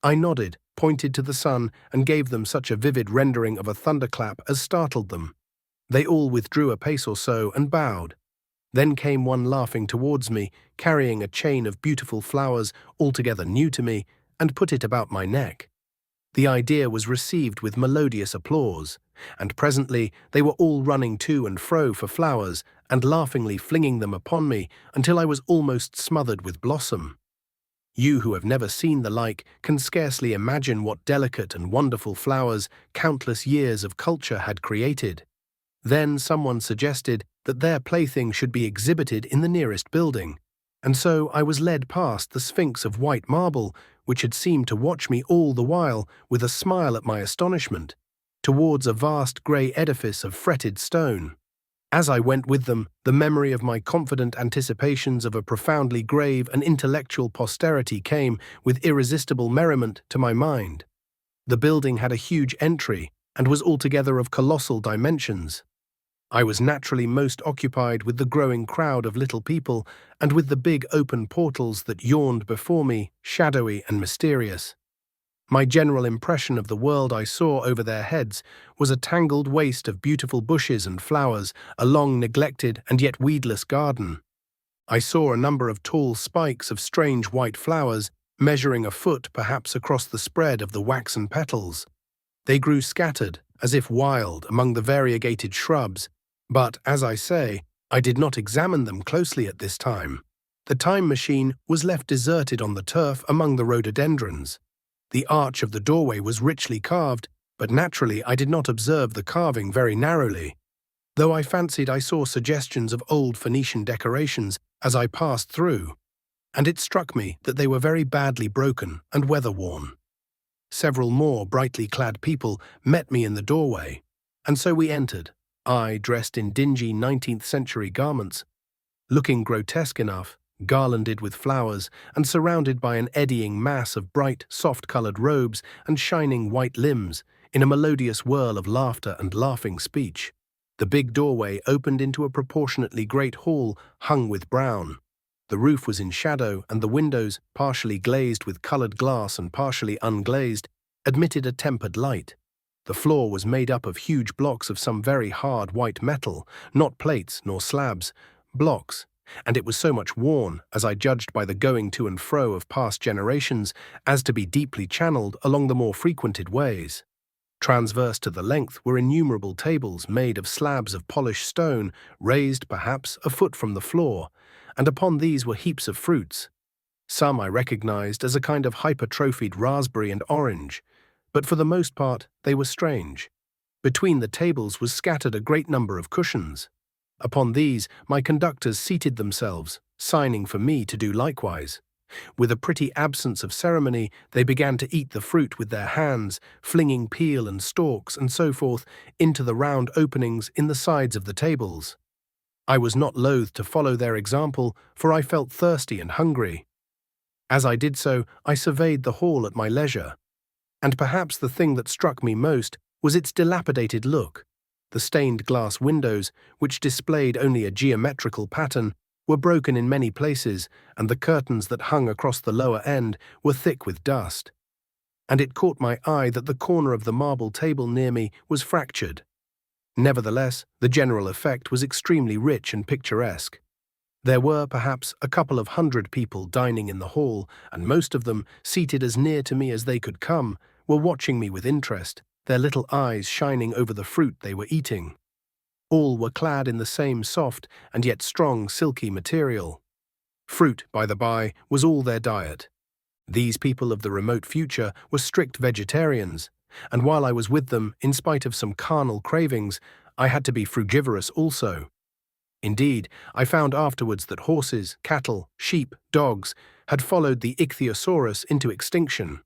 I nodded, pointed to the sun, and gave them such a vivid rendering of a thunderclap as startled them. They all withdrew a pace or so and bowed. Then came one laughing towards me, carrying a chain of beautiful flowers altogether new to me, and put it about my neck. The idea was received with melodious applause, and presently they were all running to and fro for flowers and laughingly flinging them upon me until I was almost smothered with blossom. You who have never seen the like can scarcely imagine what delicate and wonderful flowers countless years of culture had created. Then someone suggested that their plaything should be exhibited in the nearest building, and so I was led past the Sphinx of white marble, which had seemed to watch me all the while with a smile at my astonishment, towards a vast grey edifice of fretted stone. As I went with them, the memory of my confident anticipations of a profoundly grave and intellectual posterity came with irresistible merriment to my mind. The building had a huge entry and was altogether of colossal dimensions. I was naturally most occupied with the growing crowd of little people and with the big open portals that yawned before me, shadowy and mysterious. My general impression of the world I saw over their heads was a tangled waste of beautiful bushes and flowers, a long neglected and yet weedless garden. I saw a number of tall spikes of strange white flowers, measuring a foot perhaps across the spread of the waxen petals. They grew scattered, as if wild, among the variegated shrubs, but, as I say, I did not examine them closely at this time. The time machine was left deserted on the turf among the rhododendrons. The arch of the doorway was richly carved, but naturally I did not observe the carving very narrowly, though I fancied I saw suggestions of old Phoenician decorations as I passed through, and it struck me that they were very badly broken and weather-worn. Several more brightly clad people met me in the doorway, and so we entered, I dressed in dingy 19th-century garments, looking grotesque enough, garlanded with flowers and surrounded by an eddying mass of bright, soft-colored robes and shining white limbs, in a melodious whirl of laughter and laughing speech. The big doorway opened into a proportionately great hall hung with brown. The roof was in shadow, and the windows, partially glazed with colored glass and partially unglazed, admitted a tempered light. The floor was made up of huge blocks of some very hard white metal, not plates nor slabs, blocks, and it was so much worn, as I judged by the going to and fro of past generations, as to be deeply channeled along the more frequented ways. Transverse to the length were innumerable tables made of slabs of polished stone, raised, perhaps, a foot from the floor, and upon these were heaps of fruits. Some I recognized as a kind of hypertrophied raspberry and orange, but for the most part they were strange. Between the tables was scattered a great number of cushions. Upon these my conductors seated themselves, signing for me to do likewise. With a pretty absence of ceremony, they began to eat the fruit with their hands, flinging peel and stalks and so forth into the round openings in the sides of the tables. I was not loath to follow their example, for I felt thirsty and hungry. As I did so, I surveyed the hall at my leisure, and perhaps the thing that struck me most was its dilapidated look. The stained glass windows, which displayed only a geometrical pattern, were broken in many places, and the curtains that hung across the lower end were thick with dust. And it caught my eye that the corner of the marble table near me was fractured. Nevertheless, the general effect was extremely rich and picturesque. There were, perhaps, a couple of 100 people dining in the hall, and most of them, seated as near to me as they could come, were watching me with interest, their little eyes shining over the fruit they were eating. All were clad in the same soft and yet strong silky material. Fruit, by the by, was all their diet. These people of the remote future were strict vegetarians, and while I was with them, in spite of some carnal cravings, I had to be frugivorous also. Indeed, I found afterwards that horses, cattle, sheep, dogs had followed the ichthyosaurus into extinction.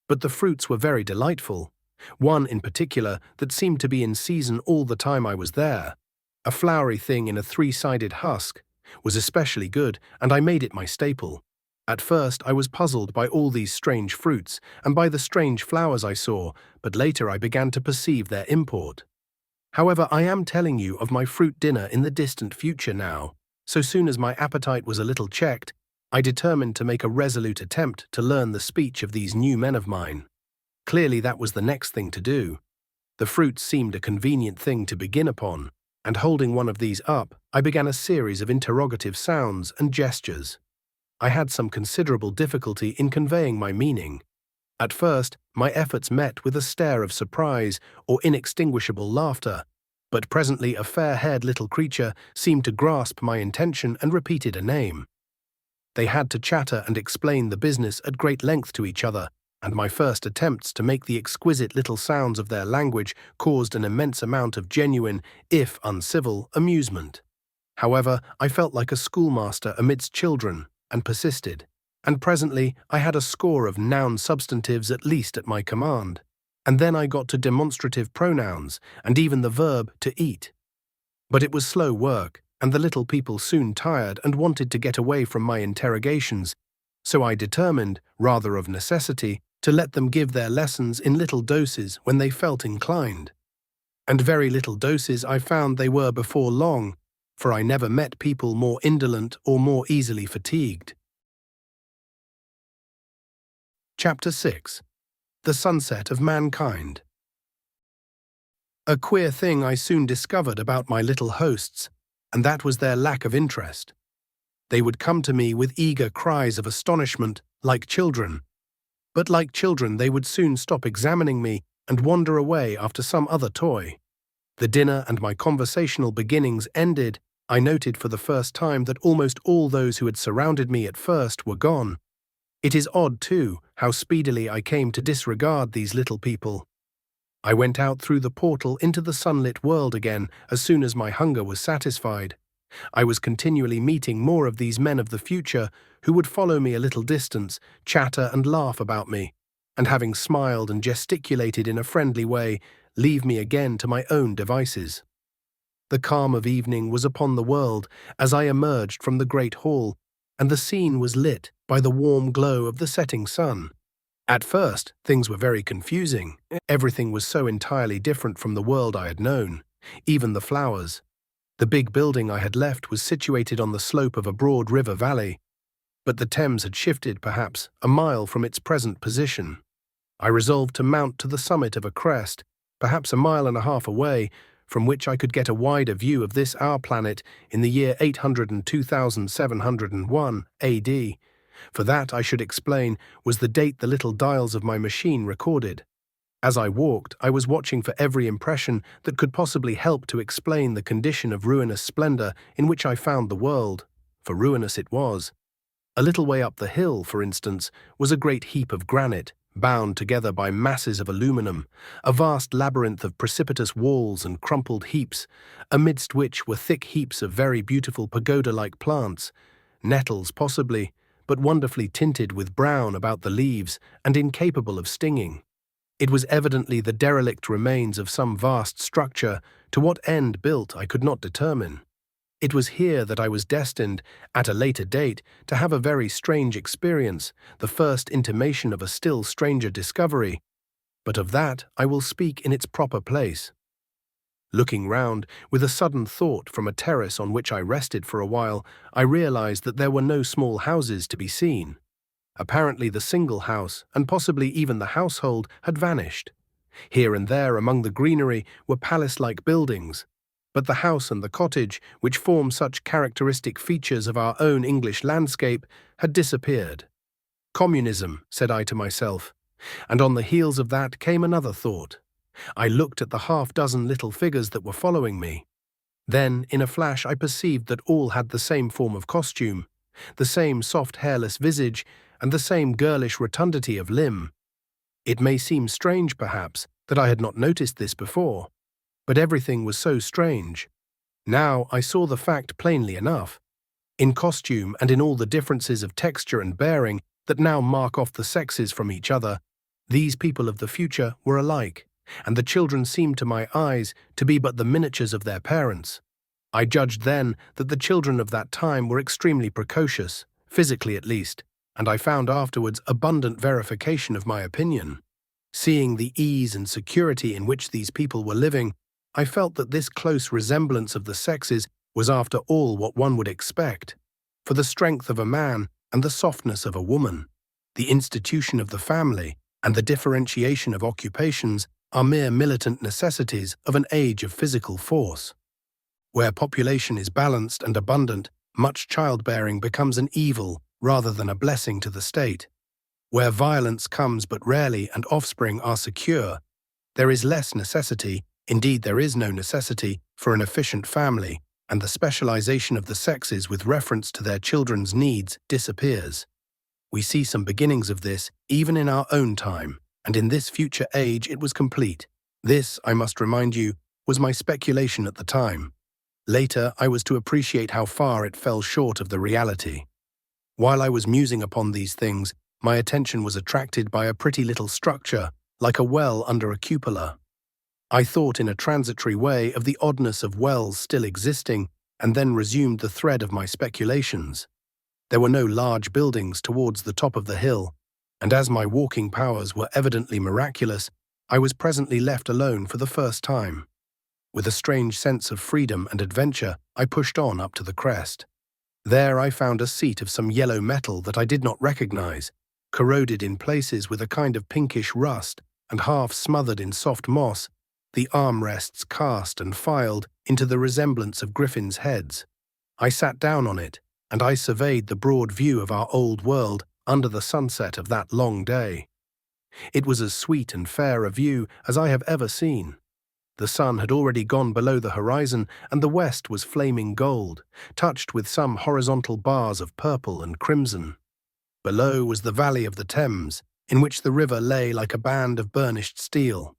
But the fruits were very delightful. One in particular that seemed to be in season all the time I was there, a flowery thing in a three-sided husk, was especially good, and I made it my staple. At first I was puzzled by all these strange fruits and by the strange flowers I saw, but later I began to perceive their import. However, I am telling you of my fruit dinner in the distant future now. So soon as my appetite was a little checked, I determined to make a resolute attempt to learn the speech of these new men of mine. Clearly that was the next thing to do. The fruits seemed a convenient thing to begin upon, and holding one of these up, I began a series of interrogative sounds and gestures. I had some considerable difficulty in conveying my meaning. At first, my efforts met with a stare of surprise or inextinguishable laughter, but presently a fair-haired little creature seemed to grasp my intention and repeated a name. They had to chatter and explain the business at great length to each other, and my first attempts to make the exquisite little sounds of their language caused an immense amount of genuine, if uncivil, amusement. However, I felt like a schoolmaster amidst children, and persisted, and presently I had a score of noun substantives at least at my command, and then I got to demonstrative pronouns, and even the verb to eat. But it was slow work, and the little people soon tired and wanted to get away from my interrogations, so I determined, rather of necessity, to let them give their lessons in little doses when they felt inclined. And very little doses I found they were before long, for I never met people more indolent or more easily fatigued. Chapter 6. The Sunset of Mankind. A queer thing I soon discovered about my little hosts, and that was their lack of interest. They would come to me with eager cries of astonishment, like children. But like children they would soon stop examining me and wander away after some other toy. The dinner and my conversational beginnings ended, I noted for the first time that almost all those who had surrounded me at first were gone. It is odd, too, how speedily I came to disregard these little people. I went out through the portal into the sunlit world again as soon as my hunger was satisfied. I was continually meeting more of these men of the future who would follow me a little distance, chatter and laugh about me, and having smiled and gesticulated in a friendly way, leave me again to my own devices. The calm of evening was upon the world as I emerged from the great hall, and the scene was lit by the warm glow of the setting sun. At first, things were very confusing. Everything was so entirely different from the world I had known, even the flowers. The big building I had left was situated on the slope of a broad river valley, but the Thames had shifted, perhaps, a mile from its present position. I resolved to mount to the summit of a crest, perhaps a mile and a half away, from which I could get a wider view of this our planet in the year 802,701 AD. For that, I should explain, was the date the little dials of my machine recorded. As I walked, I was watching for every impression that could possibly help to explain the condition of ruinous splendor in which I found the world, for ruinous it was. A little way up the hill, for instance, was a great heap of granite, bound together by masses of aluminum, a vast labyrinth of precipitous walls and crumpled heaps, amidst which were thick heaps of very beautiful pagoda-like plants, nettles possibly, but wonderfully tinted with brown about the leaves and incapable of stinging. It was evidently the derelict remains of some vast structure, to what end built I could not determine. It was here that I was destined, at a later date, to have a very strange experience, the first intimation of a still stranger discovery, but of that I will speak in its proper place. Looking round, with a sudden thought from a terrace on which I rested for a while, I realized that there were no small houses to be seen. Apparently the single house, and possibly even the household, had vanished. Here and there among the greenery were palace-like buildings, but the house and the cottage, which form such characteristic features of our own English landscape, had disappeared. Communism, said I to myself, and on the heels of that came another thought. I looked at the half-dozen little figures that were following me. Then, in a flash, I perceived that all had the same form of costume, the same soft hairless visage, and the same girlish rotundity of limb. It may seem strange, perhaps, that I had not noticed this before, but everything was so strange. Now I saw the fact plainly enough. In costume and in all the differences of texture and bearing that now mark off the sexes from each other, These people of the future were alike, and the children seemed to my eyes to be but the miniatures of their parents. I judged then that the children of that time were extremely precocious, physically at least, and I found afterwards abundant verification of my opinion. Seeing the ease and security in which these people were living, I felt that this close resemblance of the sexes was after all what one would expect. For the strength of a man and the softness of a woman, the institution of the family, and the differentiation of occupations are mere militant necessities of an age of physical force. Where population is balanced and abundant, much childbearing becomes an evil rather than a blessing to the state. Where violence comes but rarely and offspring are secure, there is less necessity, indeed there is no necessity, for an efficient family, and the specialization of the sexes with reference to their children's needs disappears. We see some beginnings of this even in our own time, and in this future age it was complete. This, I must remind you, was my speculation at the time. Later, I was to appreciate how far it fell short of the reality. While I was musing upon these things, my attention was attracted by a pretty little structure, like a well under a cupola. I thought in a transitory way of the oddness of wells still existing, and then resumed the thread of my speculations. There were no large buildings towards the top of the hill, and as my walking powers were evidently miraculous, I was presently left alone for the first time. With a strange sense of freedom and adventure, I pushed on up to the crest. There I found a seat of some yellow metal that I did not recognize, corroded in places with a kind of pinkish rust, and half smothered in soft moss, the armrests cast and filed into the resemblance of griffins' heads. I sat down on it, and I surveyed the broad view of our old world under the sunset of that long day. It was as sweet and fair a view as I have ever seen. The sun had already gone below the horizon, and the west was flaming gold, touched with some horizontal bars of purple and crimson. Below was the valley of the Thames, in which the river lay like a band of burnished steel.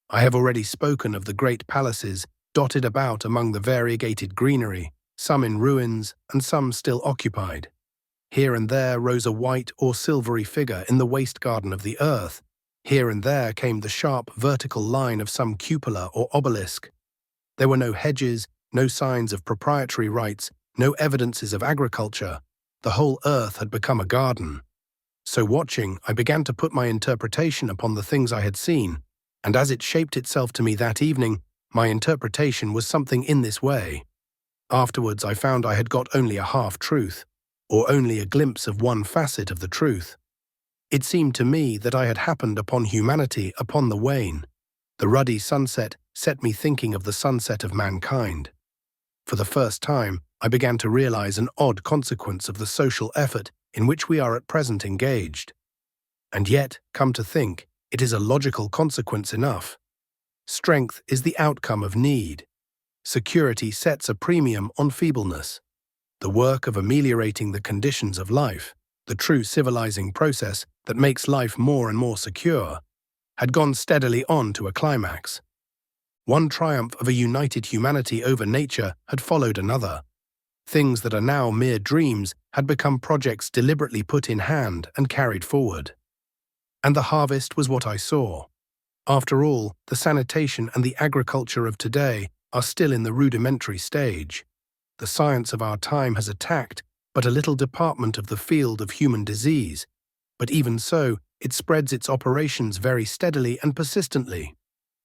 I have already spoken of the great palaces dotted about among the variegated greenery, some in ruins and some still occupied. Here and there rose a white or silvery figure in the waste garden of the earth. Here and there came the sharp vertical line of some cupola or obelisk. There were no hedges, no signs of proprietary rights, no evidences of agriculture. The whole earth had become a garden. So watching, I began to put my interpretation upon the things I had seen, and as it shaped itself to me that evening, my interpretation was something in this way. Afterwards I found I had got only a half-truth, or only a glimpse of one facet of the truth. It seemed to me that I had happened upon humanity upon the wane. The ruddy sunset set me thinking of the sunset of mankind. For the first time, I began to realize an odd consequence of the social effort in which we are at present engaged. And yet, come to think, it is a logical consequence enough. Strength is the outcome of need. Security sets a premium on feebleness. The work of ameliorating the conditions of life, the true civilizing process that makes life more and more secure, had gone steadily on to a climax. One triumph of a united humanity over nature had followed another. Things that are now mere dreams had become projects deliberately put in hand and carried forward. And the harvest was what I saw. After all, the sanitation and the agriculture of today are still in the rudimentary stage. The science of our time has attacked but a little department of the field of human disease, but even so, it spreads its operations very steadily and persistently.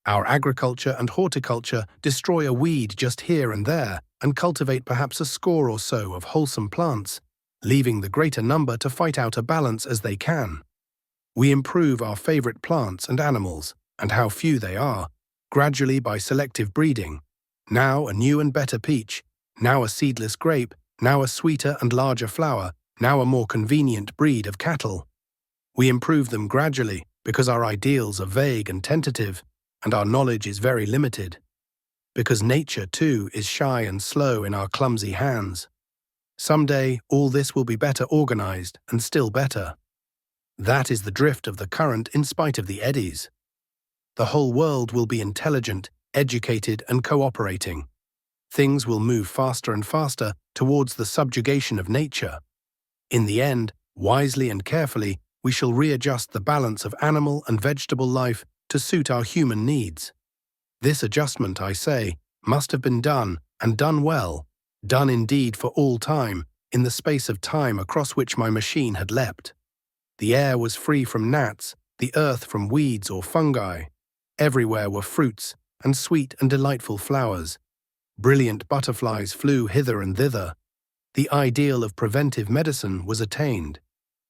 Our agriculture and horticulture destroy a weed just here and there and cultivate perhaps a score or so of wholesome plants, leaving the greater number to fight out a balance as they can. We improve our favorite plants and animals, and how few they are, gradually by selective breeding. Now a new and better peach, now a seedless grape, now a sweeter and larger flower, now a more convenient breed of cattle. We improve them gradually because our ideals are vague and tentative, and our knowledge is very limited. Because nature, too, is shy and slow in our clumsy hands. Someday, all this will be better organized and still better. That is the drift of the current in spite of the eddies. The whole world will be intelligent, educated, and cooperating. Things will move faster and faster towards the subjugation of nature. In the end, wisely and carefully, We shall readjust the balance of animal and vegetable life to suit our human needs. This adjustment, I say, must have been done, and done well, done indeed for all time, in the space of time across which my machine had leapt. The air was free from gnats, the earth from weeds or fungi. Everywhere were fruits, and sweet and delightful flowers. Brilliant butterflies flew hither and thither. The ideal of preventive medicine was attained.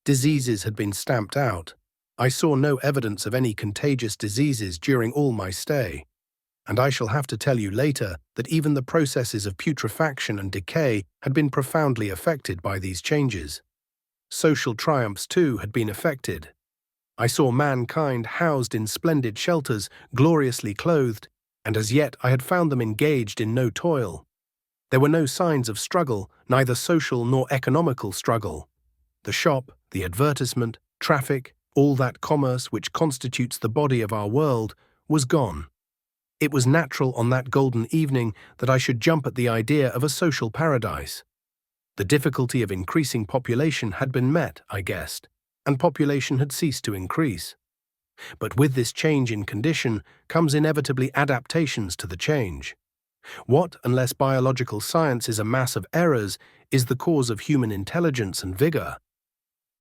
Diseases had been stamped out. I saw no evidence of any contagious diseases during all my stay. And I shall have to tell you later that even the processes of putrefaction and decay had been profoundly affected by these changes. Social triumphs, too, had been effected. I saw mankind housed in splendid shelters, gloriously clothed, and as yet I had found them engaged in no toil. There were no signs of struggle, neither social nor economical struggle. The shop, the advertisement, traffic, all that commerce which constitutes the body of our world, was gone. It was natural on that golden evening that I should jump at the idea of a social paradise. The difficulty of increasing population had been met, I guessed, and population had ceased to increase. But with this change in condition comes inevitably adaptations to the change. What, unless biological science is a mass of errors, is the cause of human intelligence and vigor?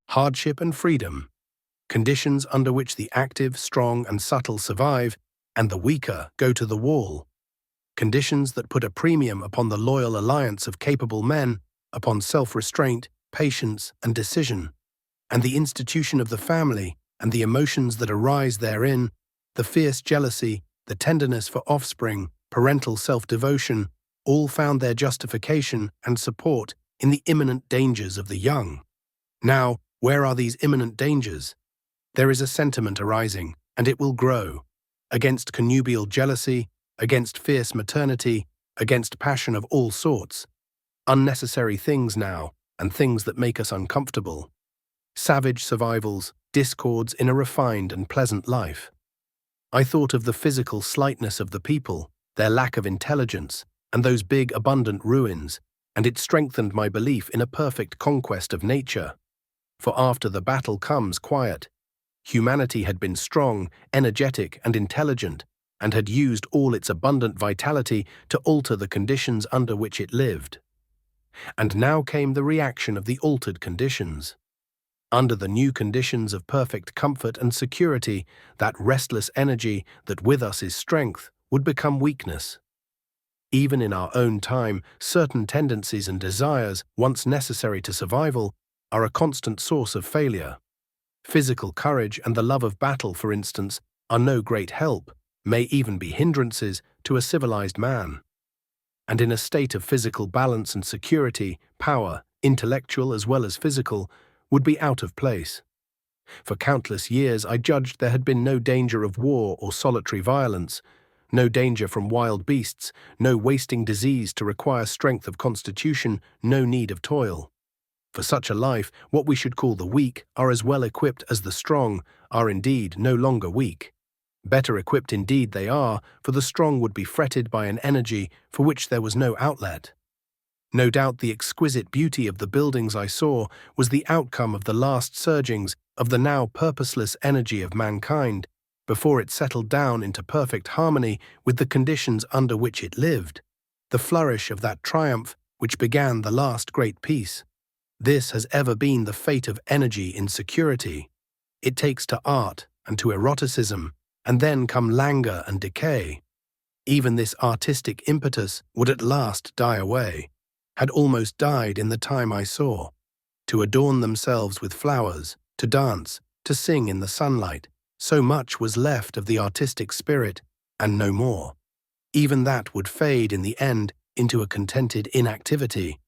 Hardship and freedom. Conditions under which the active, strong, and subtle survive, and the weaker go to the wall. Conditions that put a premium upon the loyal alliance of capable men, upon self-restraint, patience, and decision, and the institution of the family, and the emotions that arise therein, the fierce jealousy, the tenderness for offspring, parental self-devotion, all found their justification and support in the imminent dangers of the young. Now, where are these imminent dangers? There is a sentiment arising, and it will grow, against connubial jealousy, against fierce maternity, against passion of all sorts. Unnecessary things now, and things that make us uncomfortable. Savage survivals, discords in a refined and pleasant life. I thought of the physical slightness of the people, their lack of intelligence, and those big, abundant ruins, and it strengthened my belief in a perfect conquest of nature. For after the battle comes quiet. Humanity had been strong, energetic, and intelligent, and had used all its abundant vitality to alter the conditions under which it lived. And now came the reaction of the altered conditions. Under the new conditions of perfect comfort and security, that restless energy that with us is strength would become weakness. Even in our own time, certain tendencies and desires, once necessary to survival, are a constant source of failure. Physical courage and the love of battle, for instance, are no great help, may even be hindrances to a civilized man. And in a state of physical balance and security, power, intellectual as well as physical, would be out of place. For countless years I judged there had been no danger of war or solitary violence, no danger from wild beasts, no wasting disease to require strength of constitution, no need of toil. For such a life, what we should call the weak are as well equipped as the strong, are indeed no longer weak. Better equipped indeed they are, for the strong would be fretted by an energy for which there was no outlet. No doubt the exquisite beauty of the buildings I saw was the outcome of the last surgings of the now purposeless energy of mankind, before it settled down into perfect harmony with the conditions under which it lived, the flourish of that triumph which began the last great peace. This has ever been the fate of energy in security. It takes to art and to eroticism, and then come languor and decay. Even this artistic impetus would at last die away, had almost died in the time I saw. To adorn themselves with flowers, to dance, to sing in the sunlight, so much was left of the artistic spirit, and no more. Even that would fade in the end into a contented inactivity.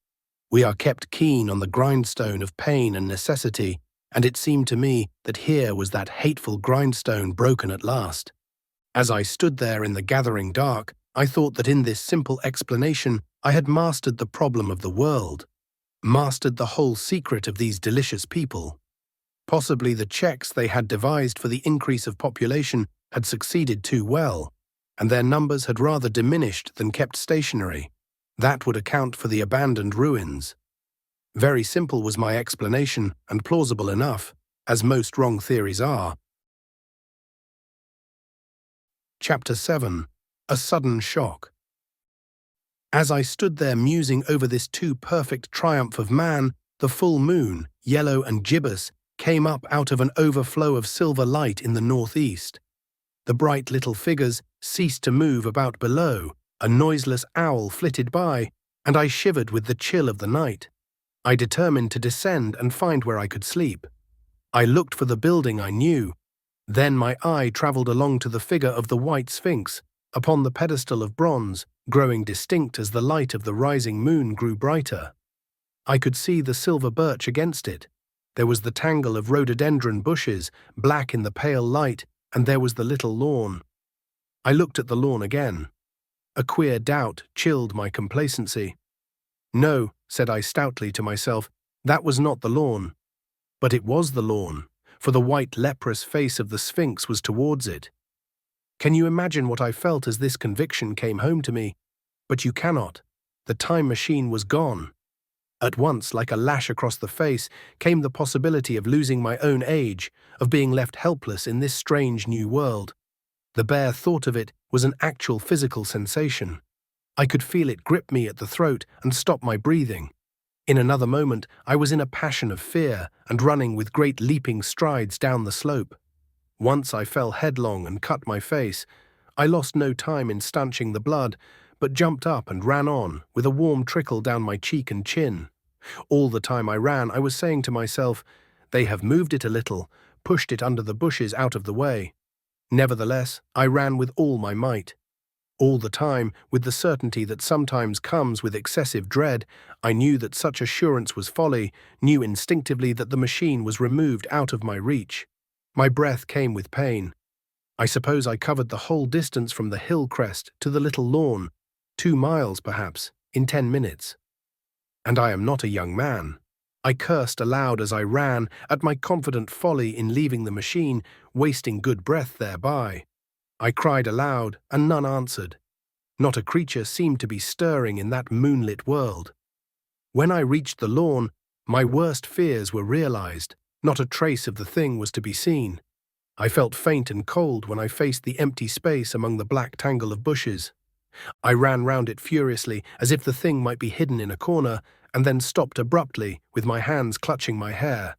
We are kept keen on the grindstone of pain and necessity, and it seemed to me that here was that hateful grindstone broken at last. As I stood there in the gathering dark, I thought that in this simple explanation I had mastered the problem of the world, mastered the whole secret of these delicious people. Possibly the checks they had devised for the increase of population had succeeded too well, and their numbers had rather diminished than kept stationary. That would account for the abandoned ruins. Very simple was my explanation, and plausible enough, as most wrong theories are. Chapter 7. A Sudden Shock. As I stood there musing over this too perfect triumph of man, the full moon, yellow and gibbous, came up out of an overflow of silver light in the northeast. The bright little figures ceased to move about below, a noiseless owl flitted by, and I shivered with the chill of the night. I determined to descend and find where I could sleep. I looked for the building I knew. Then my eye travelled along to the figure of the white sphinx, upon the pedestal of bronze, growing distinct as the light of the rising moon grew brighter. I could see the silver birch against it. There was the tangle of rhododendron bushes, black in the pale light, and there was the little lawn. I looked at the lawn again. A queer doubt chilled my complacency. No, said I stoutly to myself, that was not the lawn. But it was the lawn, for the white leprous face of the Sphinx was towards it. Can you imagine what I felt as this conviction came home to me? But you cannot. The time machine was gone. At once, like a lash across the face, came the possibility of losing my own age, of being left helpless in this strange new world. The bare thought of it was an actual physical sensation. I could feel it grip me at the throat and stop my breathing. In another moment, I was in a passion of fear and running with great leaping strides down the slope. Once I fell headlong and cut my face. I lost no time in stanching the blood, but jumped up and ran on, with a warm trickle down my cheek and chin. All the time I ran, I was saying to myself, they have moved it a little, pushed it under the bushes out of the way. Nevertheless, I ran with all my might. All the time, with the certainty that sometimes comes with excessive dread, I knew that such assurance was folly, knew instinctively that the machine was removed out of my reach. My breath came with pain. I suppose I covered the whole distance from the hill crest to the little lawn, 2 miles perhaps, in 10 minutes. And I am not a young man. I cursed aloud as I ran at my confident folly in leaving the machine, wasting good breath thereby. I cried aloud, and none answered. Not a creature seemed to be stirring in that moonlit world. When I reached the lawn, my worst fears were realized. Not a trace of the thing was to be seen. I felt faint and cold when I faced the empty space among the black tangle of bushes. I ran round it furiously, as if the thing might be hidden in a corner, and then stopped abruptly, with my hands clutching my hair.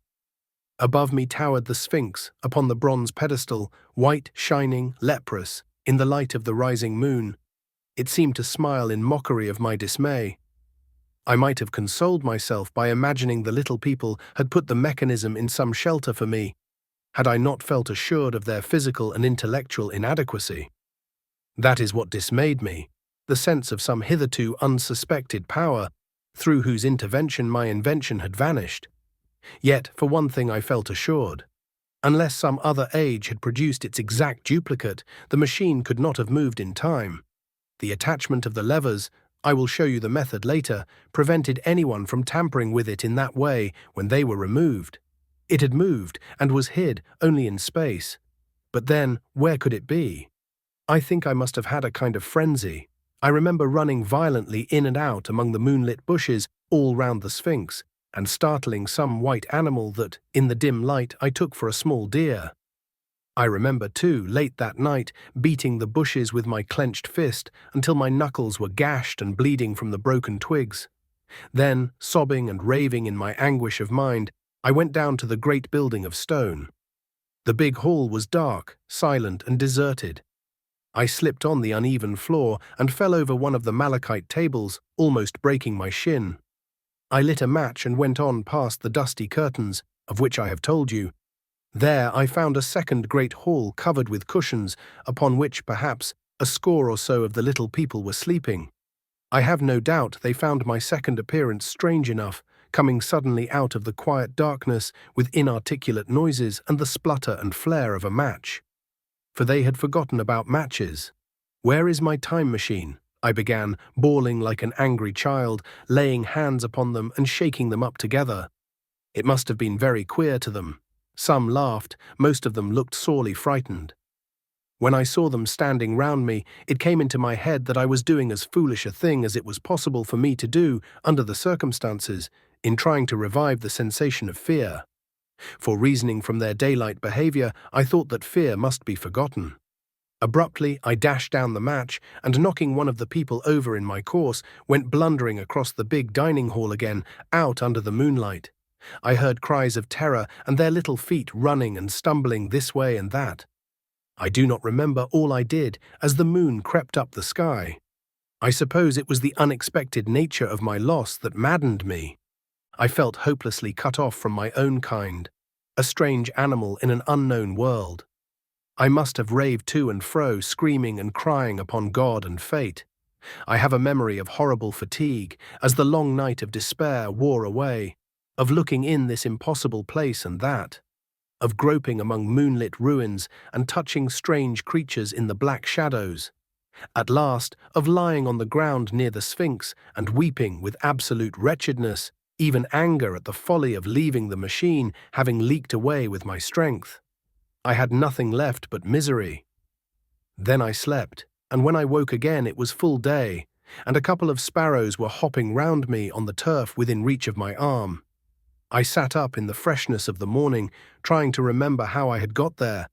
Above me towered the Sphinx, upon the bronze pedestal, white, shining, leprous, in the light of the rising moon. It seemed to smile in mockery of my dismay. I might have consoled myself by imagining the little people had put the mechanism in some shelter for me, had I not felt assured of their physical and intellectual inadequacy. That is what dismayed me, the sense of some hitherto unsuspected power, through whose intervention my invention had vanished. Yet, for one thing I felt assured. Unless some other age had produced its exact duplicate, the machine could not have moved in time. The attachment of the levers, I will show you the method later, prevented anyone from tampering with it in that way when they were removed. It had moved and was hid only in space. But then, where could it be? I think I must have had a kind of frenzy. I remember running violently in and out among the moonlit bushes all round the Sphinx, and startling some white animal that, in the dim light, I took for a small deer. I remember, too, late that night, beating the bushes with my clenched fist until my knuckles were gashed and bleeding from the broken twigs. Then, sobbing and raving in my anguish of mind, I went down to the great building of stone. The big hall was dark, silent, and deserted. I slipped on the uneven floor and fell over one of the malachite tables, almost breaking my shin. I lit a match and went on past the dusty curtains, of which I have told you. There I found a second great hall covered with cushions, upon which, perhaps, a score or so of the little people were sleeping. I have no doubt they found my second appearance strange enough, coming suddenly out of the quiet darkness with inarticulate noises and the splutter and flare of a match. For they had forgotten about matches. "Where is my time machine?" I began, bawling like an angry child, laying hands upon them and shaking them up together. It must have been very queer to them. Some laughed, most of them looked sorely frightened. When I saw them standing round me, it came into my head that I was doing as foolish a thing as it was possible for me to do, under the circumstances, in trying to revive the sensation of fear. For reasoning from their daylight behavior, I thought that fear must be forgotten. Abruptly, I dashed down the match and, knocking one of the people over in my course, went blundering across the big dining hall again, out under the moonlight. I heard cries of terror and their little feet running and stumbling this way and that. I do not remember all I did as the moon crept up the sky. I suppose it was the unexpected nature of my loss that maddened me. I felt hopelessly cut off from my own kind, a strange animal in an unknown world. I must have raved to and fro, screaming and crying upon God and fate. I have a memory of horrible fatigue as the long night of despair wore away, of looking in this impossible place and that, of groping among moonlit ruins and touching strange creatures in the black shadows. At last, of lying on the ground near the Sphinx and weeping with absolute wretchedness, even anger at the folly of leaving the machine, having leaked away with my strength. I had nothing left but misery. Then I slept, and when I woke again it was full day, and a couple of sparrows were hopping round me on the turf within reach of my arm. I sat up in the freshness of the morning, trying to remember how I had got there,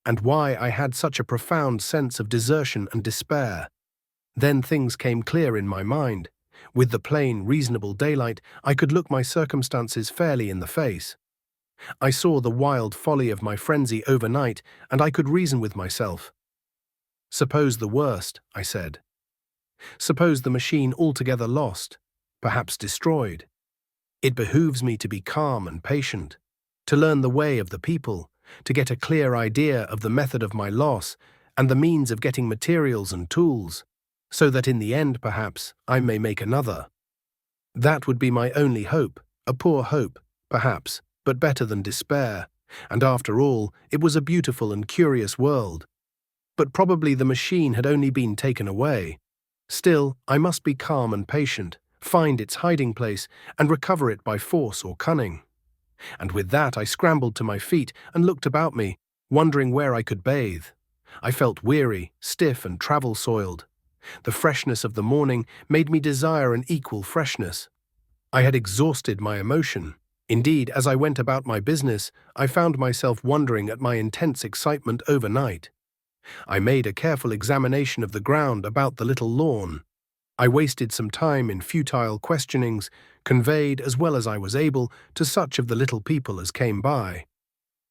and why I had such a profound sense of desertion and despair. Then things came clear in my mind. With the plain, reasonable daylight, I could look my circumstances fairly in the face. I saw the wild folly of my frenzy overnight, and I could reason with myself. Suppose the worst, I said. Suppose the machine altogether lost, perhaps destroyed. It behooves me to be calm and patient, to learn the way of the people, to get a clear idea of the method of my loss and the means of getting materials and tools, so that in the end, perhaps, I may make another. That would be my only hope, a poor hope, perhaps, but better than despair, and after all, it was a beautiful and curious world. But probably the machine had only been taken away. Still, I must be calm and patient, find its hiding place, and recover it by force or cunning. And with that I scrambled to my feet and looked about me, wondering where I could bathe. I felt weary, stiff, and travel-soiled. The freshness of the morning made me desire an equal freshness. I had exhausted my emotion. Indeed, as I went about my business, I found myself wondering at my intense excitement overnight. I made a careful examination of the ground about the little lawn. I wasted some time in futile questionings, conveyed as well as I was able to such of the little people as came by.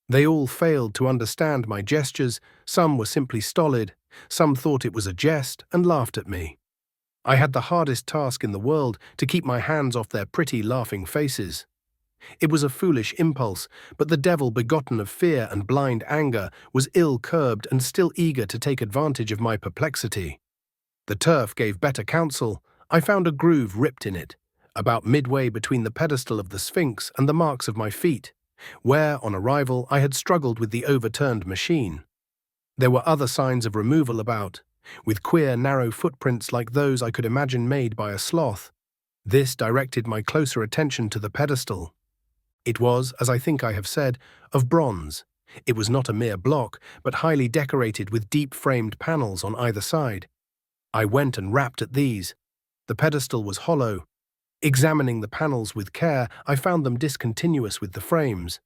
They all failed to understand my gestures, some were simply stolid, some thought it was a jest and laughed at me. I had the hardest task in the world to keep my hands off their pretty laughing faces. It was a foolish impulse, but the devil begotten of fear and blind anger was ill-curbed and still eager to take advantage of my perplexity. The turf gave better counsel. I found a groove ripped in it, about midway between the pedestal of the Sphinx and the marks of my feet, where, on arrival, I had struggled with the overturned machine. There were other signs of removal about, with queer narrow footprints like those I could imagine made by a sloth. This directed my closer attention to the pedestal. It was, as I think I have said, of bronze. It was not a mere block, but highly decorated with deep-framed panels on either side. I went and rapped at these. The pedestal was hollow. Examining the panels with care, I found them discontinuous with the frames.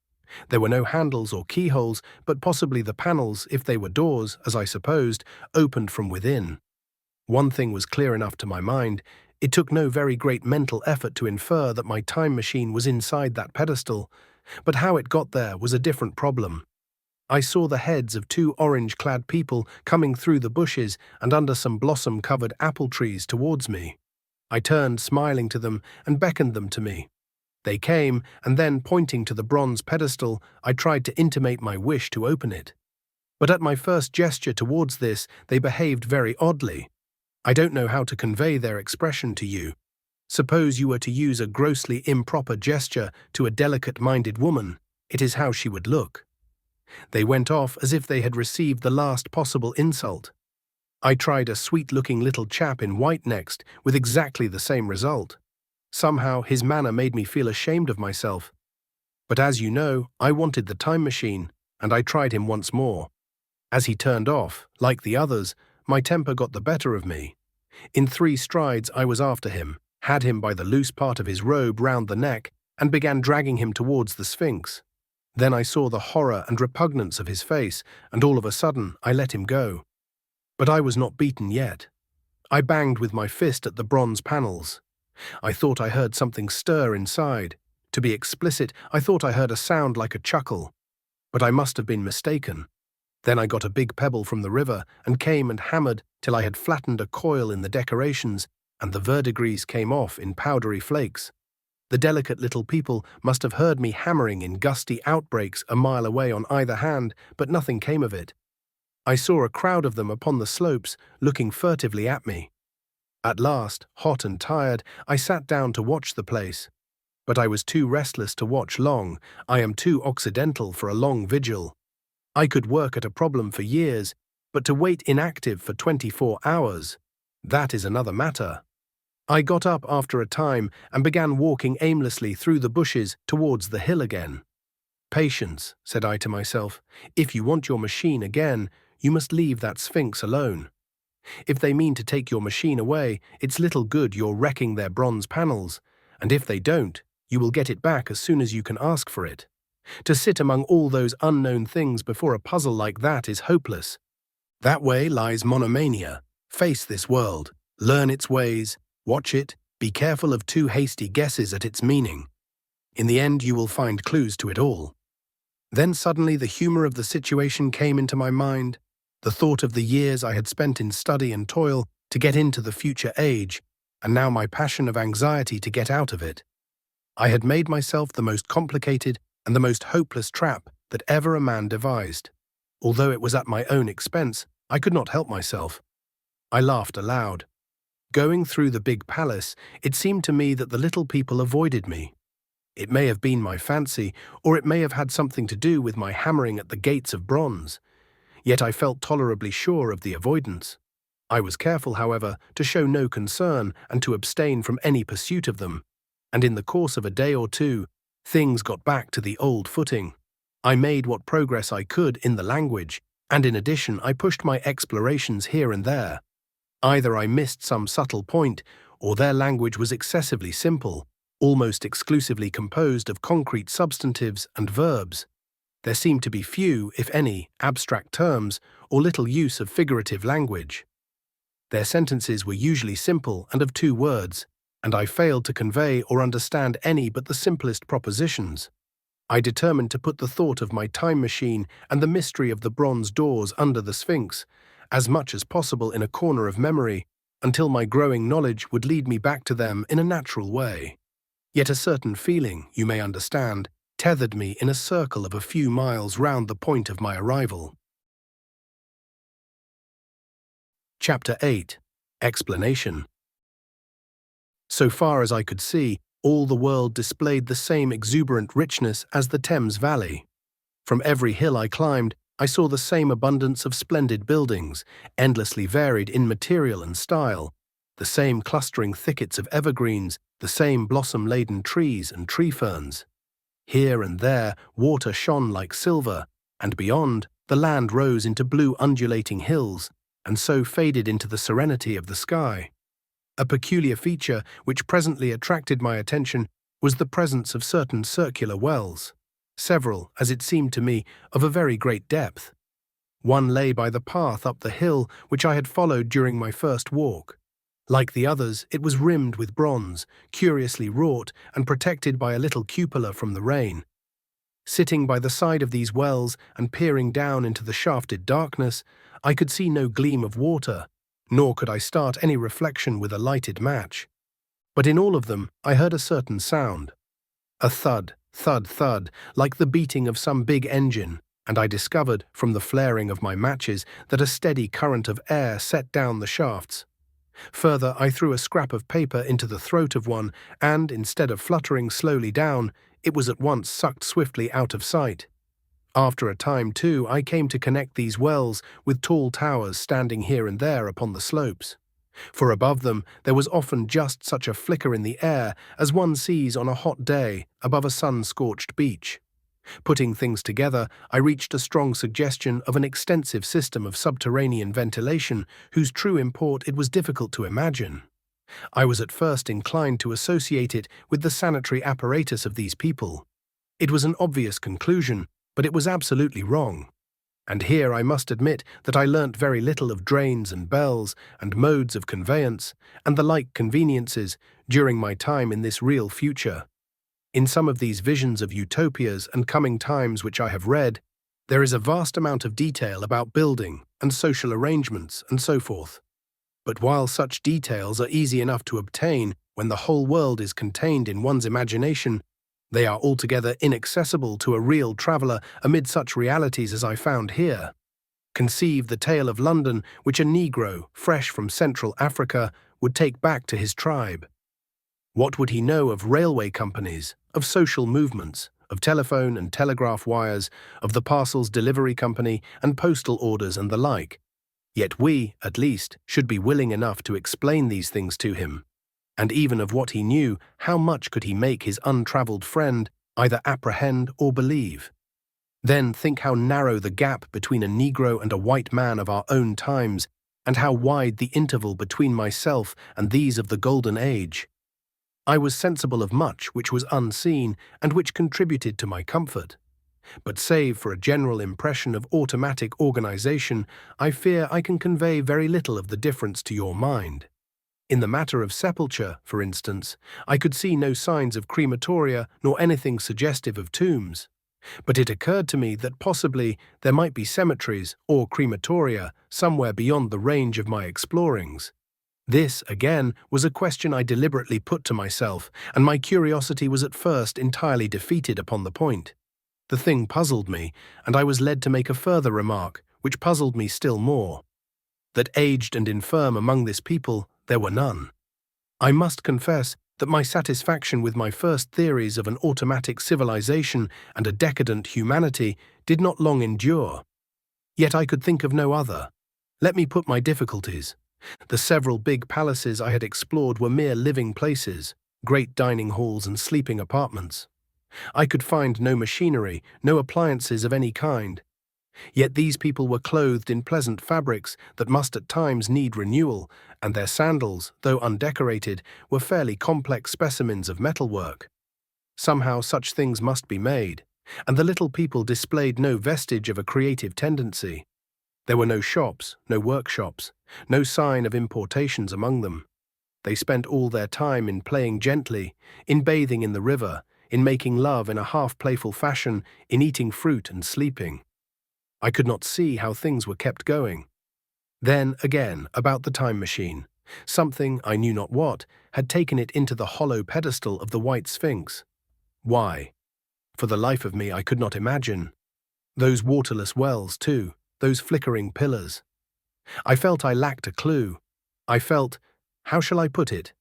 There were no handles or keyholes, but possibly the panels, if they were doors, as I supposed, opened from within. One thing was clear enough to my mind. It took no very great mental effort to infer that my time machine was inside that pedestal, but how it got there was a different problem. I saw the heads of two orange-clad people coming through the bushes and under some blossom-covered apple trees towards me. I turned smiling to them and beckoned them to me. They came, and then, pointing to the bronze pedestal, I tried to intimate my wish to open it. But at my first gesture towards this, they behaved very oddly. I don't know how to convey their expression to you. Suppose you were to use a grossly improper gesture to a delicate-minded woman, it is how she would look. They went off as if they had received the last possible insult. I tried a sweet-looking little chap in white next, with exactly the same result. Somehow his manner made me feel ashamed of myself. But as you know, I wanted the time machine, and I tried him once more. As he turned off, like the others, my temper got the better of me. In 3 strides I was after him, had him by the loose part of his robe round the neck, and began dragging him towards the Sphinx. Then I saw the horror and repugnance of his face, and all of a sudden I let him go. But I was not beaten yet. I banged with my fist at the bronze panels. I thought I heard something stir inside. To be explicit, I thought I heard a sound like a chuckle. But I must have been mistaken. Then I got a big pebble from the river and came and hammered till I had flattened a coil in the decorations, and the verdigris came off in powdery flakes. The delicate little people must have heard me hammering in gusty outbreaks a mile away on either hand, but nothing came of it. I saw a crowd of them upon the slopes, looking furtively at me. At last, hot and tired, I sat down to watch the place. But I was too restless to watch long. I am too occidental for a long vigil. I could work at a problem for years, but to wait inactive for 24 hours, that is another matter. I got up after a time and began walking aimlessly through the bushes towards the hill again. "Patience," said I to myself. "If you want your machine again, you must leave that Sphinx alone. If they mean to take your machine away, it's little good you're wrecking their bronze panels, and if they don't, you will get it back as soon as you can ask for it. To sit among all those unknown things before a puzzle like that is hopeless. That way lies monomania. Face this world, learn its ways, watch it, be careful of too hasty guesses at its meaning. In the end you will find clues to it all." Then suddenly the humor of the situation came into my mind, the thought of the years I had spent in study and toil to get into the future age, and now my passion of anxiety to get out of it. I had made myself the most complicated and the most hopeless trap that ever a man devised. Although it was at my own expense, I could not help myself. I laughed aloud. Going through the big palace, it seemed to me that the little people avoided me. It may have been my fancy, or it may have had something to do with my hammering at the gates of bronze. Yet I felt tolerably sure of the avoidance. I was careful, however, to show no concern and to abstain from any pursuit of them. And in the course of a day or two, things got back to the old footing. I made what progress I could in the language, and in addition I pushed my explorations here and there. Either I missed some subtle point, or their language was excessively simple, almost exclusively composed of concrete substantives and verbs. There seemed to be few, if any, abstract terms, or little use of figurative language. Their sentences were usually simple and of 2 words, and I failed to convey or understand any but the simplest propositions. I determined to put the thought of my time machine and the mystery of the bronze doors under the Sphinx, as much as possible in a corner of memory, until my growing knowledge would lead me back to them in a natural way. Yet a certain feeling, you may understand, tethered me in a circle of a few miles round the point of my arrival. Chapter 8. Explanation. So far as I could see, all the world displayed the same exuberant richness as the Thames Valley. From every hill I climbed, I saw the same abundance of splendid buildings, endlessly varied in material and style, the same clustering thickets of evergreens, the same blossom-laden trees and tree ferns. Here and there water shone like silver, and beyond, the land rose into blue undulating hills, and so faded into the serenity of the sky. A peculiar feature which presently attracted my attention was the presence of certain circular wells, several, as it seemed to me, of a very great depth. One lay by the path up the hill which I had followed during my first walk. Like the others, it was rimmed with bronze, curiously wrought and protected by a little cupola from the rain. Sitting by the side of these wells and peering down into the shafted darkness, I could see no gleam of water, nor could I start any reflection with a lighted match. But in all of them I heard a certain sound. A thud, thud, thud, like the beating of some big engine, and I discovered, from the flaring of my matches, that a steady current of air set down the shafts. Further, I threw a scrap of paper into the throat of one, and, instead of fluttering slowly down, it was at once sucked swiftly out of sight. After a time, too, I came to connect these wells with tall towers standing here and there upon the slopes. For above them there was often just such a flicker in the air as one sees on a hot day above a sun-scorched beach. Putting things together, I reached a strong suggestion of an extensive system of subterranean ventilation whose true import it was difficult to imagine. I was at first inclined to associate it with the sanitary apparatus of these people. It was an obvious conclusion, but it was absolutely wrong. And here I must admit that I learnt very little of drains and bells and modes of conveyance and the like conveniences during my time in this real future. In some of these visions of utopias and coming times which I have read, there is a vast amount of detail about building and social arrangements and so forth. But while such details are easy enough to obtain when the whole world is contained in one's imagination, they are altogether inaccessible to a real traveller amid such realities as I found here. Conceive the tale of London which a Negro, fresh from Central Africa, would take back to his tribe. What would he know of railway companies, of social movements, of telephone and telegraph wires, of the parcels delivery company and postal orders and the like? Yet we, at least, should be willing enough to explain these things to him. And even of what he knew, how much could he make his untravelled friend either apprehend or believe? Then think how narrow the gap between a Negro and a white man of our own times, and how wide the interval between myself and these of the Golden Age. I was sensible of much which was unseen and which contributed to my comfort. But save for a general impression of automatic organization, I fear I can convey very little of the difference to your mind. In the matter of sepulture, for instance, I could see no signs of crematoria nor anything suggestive of tombs. But it occurred to me that possibly there might be cemeteries or crematoria somewhere beyond the range of my explorings. This, again, was a question I deliberately put to myself, and my curiosity was at first entirely defeated upon the point. The thing puzzled me, and I was led to make a further remark, which puzzled me still more. That aged and infirm among this people there were none. I must confess that my satisfaction with my first theories of an automatic civilization and a decadent humanity did not long endure. Yet I could think of no other. Let me put my difficulties. The several big palaces I had explored were mere living places, great dining halls and sleeping apartments. I could find no machinery, no appliances of any kind. Yet these people were clothed in pleasant fabrics that must at times need renewal, and their sandals, though undecorated, were fairly complex specimens of metalwork. Somehow such things must be made, and the little people displayed no vestige of a creative tendency. There were no shops, no workshops, no sign of importations among them. They spent all their time in playing gently, in bathing in the river, in making love in a half-playful fashion, in eating fruit and sleeping. I could not see how things were kept going. Then, again, about the time machine. Something, I knew not what, had taken it into the hollow pedestal of the White Sphinx. Why? For the life of me I could not imagine. Those waterless wells, too, those flickering pillars. I felt I lacked a clue. I felt, how shall I put it?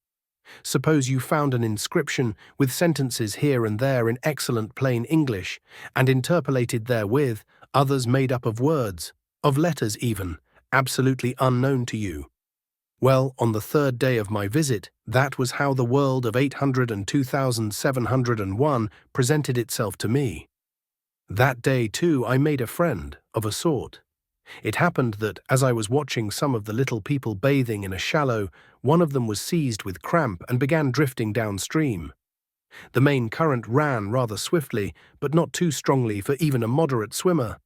Suppose you found an inscription with sentences here and there in excellent plain English, and interpolated therewith others made up of words, of letters even, absolutely unknown to you. Well, on the third day of my visit, that was how the world of 802,701 presented itself to me. That day, too, I made a friend, of a sort. It happened that, as I was watching some of the little people bathing in a shallow, one of them was seized with cramp and began drifting downstream. The main current ran rather swiftly, but not too strongly for even a moderate swimmer.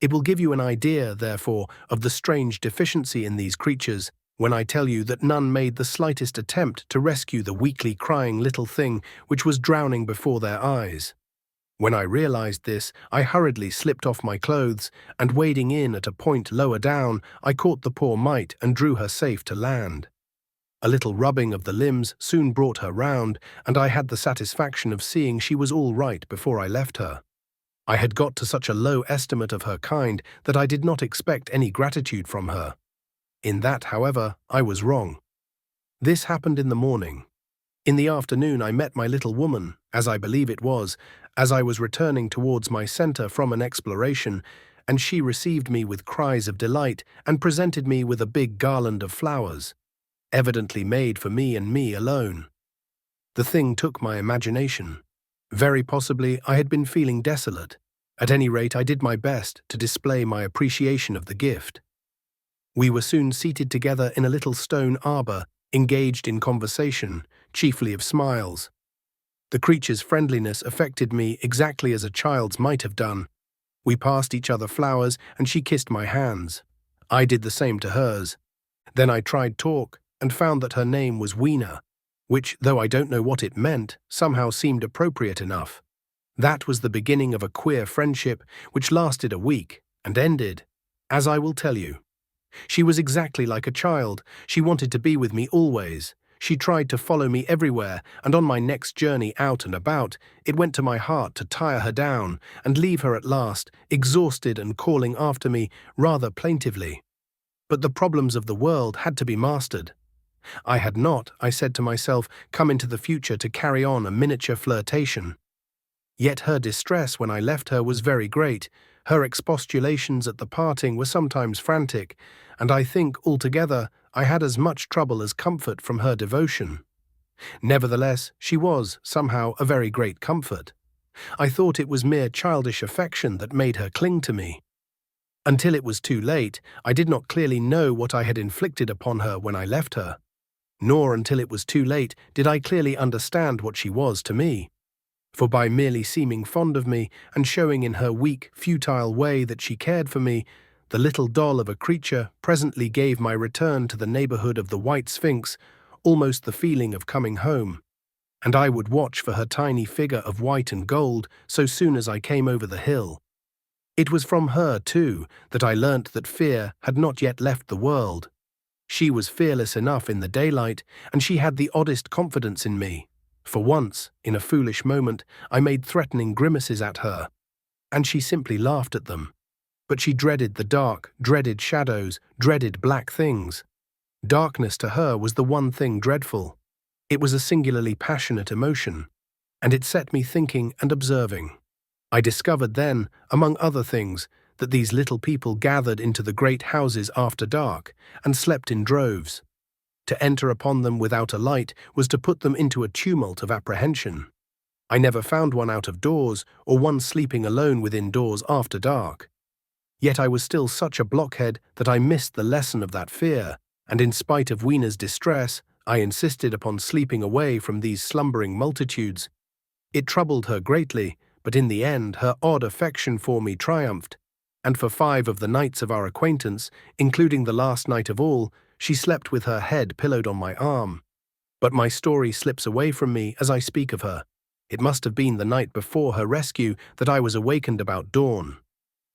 It will give you an idea, therefore, of the strange deficiency in these creatures when I tell you that none made the slightest attempt to rescue the weakly crying little thing which was drowning before their eyes. When I realized this, I hurriedly slipped off my clothes, and wading in at a point lower down, I caught the poor mite and drew her safe to land. A little rubbing of the limbs soon brought her round, and I had the satisfaction of seeing she was all right before I left her. I had got to such a low estimate of her kind that I did not expect any gratitude from her. In that, however, I was wrong. This happened in the morning. In the afternoon I met my little woman, as I believe it was, as I was returning towards my centre from an exploration, and she received me with cries of delight and presented me with a big garland of flowers, evidently made for me and me alone. The thing took my imagination. Very possibly I had been feeling desolate. At any rate, I did my best to display my appreciation of the gift. We were soon seated together in a little stone arbour, engaged in conversation, chiefly of smiles. The creature's friendliness affected me exactly as a child's might have done. We passed each other flowers, and she kissed my hands. I did the same to hers. Then I tried talk, and found that her name was Weena, which, though I don't know what it meant, somehow seemed appropriate enough. That was the beginning of a queer friendship which lasted a week, and ended, as I will tell you. She was exactly like a child. She wanted to be with me always. She tried to follow me everywhere, and on my next journey out and about, it went to my heart to tire her down and leave her at last, exhausted and calling after me rather plaintively. But the problems of the world had to be mastered. I had not, I said to myself, come into the future to carry on a miniature flirtation. Yet her distress when I left her was very great. Her expostulations at the parting were sometimes frantic, and I think, altogether, I had as much trouble as comfort from her devotion. Nevertheless, she was, somehow, a very great comfort. I thought it was mere childish affection that made her cling to me. Until it was too late, I did not clearly know what I had inflicted upon her when I left her. Nor until it was too late did I clearly understand what she was to me. For by merely seeming fond of me and showing in her weak, futile way that she cared for me, the little doll of a creature presently gave my return to the neighborhood of the White Sphinx almost the feeling of coming home, and I would watch for her tiny figure of white and gold so soon as I came over the hill. It was from her, too, that I learnt that fear had not yet left the world. She was fearless enough in the daylight, and she had the oddest confidence in me. For once, in a foolish moment, I made threatening grimaces at her, and she simply laughed at them. But she dreaded the dark, dreaded shadows, dreaded black things. Darkness to her was the one thing dreadful. It was a singularly passionate emotion, and it set me thinking and observing. I discovered then, among other things, that these little people gathered into the great houses after dark and slept in droves. To enter upon them without a light was to put them into a tumult of apprehension. I never found one out of doors or one sleeping alone within doors after dark. Yet I was still such a blockhead that I missed the lesson of that fear, and in spite of Weena's distress, I insisted upon sleeping away from these slumbering multitudes. It troubled her greatly, but in the end her odd affection for me triumphed, and for 5 of the nights of our acquaintance, including the last night of all, she slept with her head pillowed on my arm. But my story slips away from me as I speak of her. It must have been the night before her rescue that I was awakened about dawn.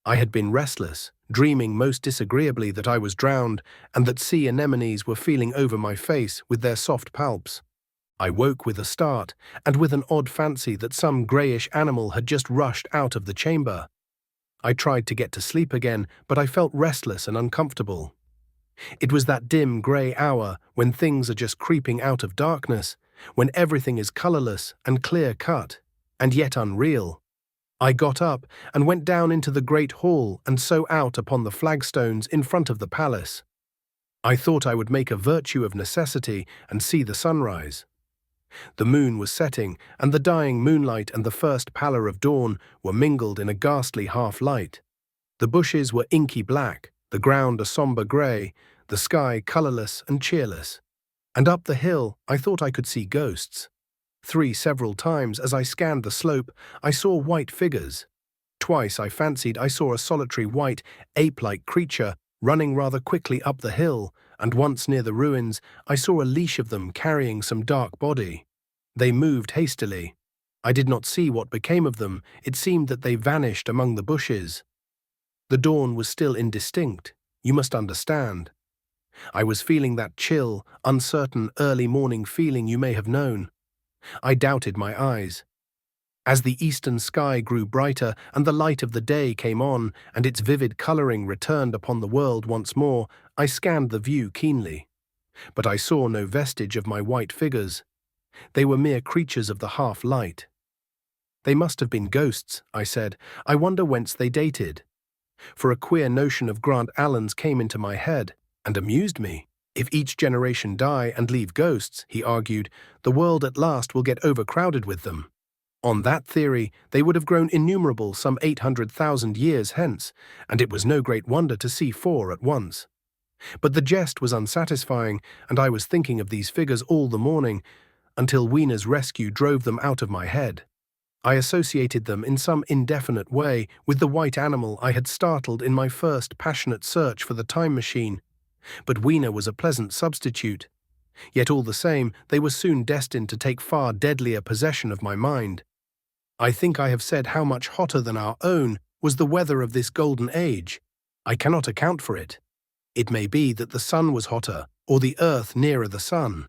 I had been restless, dreaming most disagreeably that I was drowned and that sea anemones were feeling over my face with their soft palps. I woke with a start and with an odd fancy that some greyish animal had just rushed out of the chamber. I tried to get to sleep again, but I felt restless and uncomfortable. It was that dim grey hour when things are just creeping out of darkness, when everything is colourless and clear-cut, and yet unreal. I got up and went down into the great hall and so out upon the flagstones in front of the palace. I thought I would make a virtue of necessity and see the sunrise. The moon was setting, and the dying moonlight and the first pallor of dawn were mingled in a ghastly half-light. The bushes were inky black, the ground a sombre grey, the sky colourless and cheerless. And up the hill I thought I could see ghosts. Several times as I scanned the slope, I saw white figures. Twice I fancied I saw a solitary white, ape-like creature running rather quickly up the hill, and once near the ruins I saw a leash of them carrying some dark body. They moved hastily. I did not see what became of them. It seemed that they vanished among the bushes. The dawn was still indistinct, you must understand. I was feeling that chill, uncertain, early morning feeling you may have known. I doubted my eyes. As the eastern sky grew brighter and the light of the day came on and its vivid colouring returned upon the world once more, I scanned the view keenly. But I saw no vestige of my white figures. They were mere creatures of the half-light. They must have been ghosts, I said. I wonder whence they dated. For a queer notion of Grant Allen's came into my head and amused me. If each generation die and leave ghosts, he argued, the world at last will get overcrowded with them. On that theory, they would have grown innumerable some 800,000 years hence, and it was no great wonder to see 4 at once. But the jest was unsatisfying, and I was thinking of these figures all the morning. until Wiener's rescue drove them out of my head. I associated them in some indefinite way with the white animal I had startled in my first passionate search for the time machine, but Wiener was a pleasant substitute. Yet all the same, they were soon destined to take far deadlier possession of my mind. I think I have said how much hotter than our own was the weather of this golden age. I cannot account for it. It may be that the sun was hotter, or the earth nearer the sun.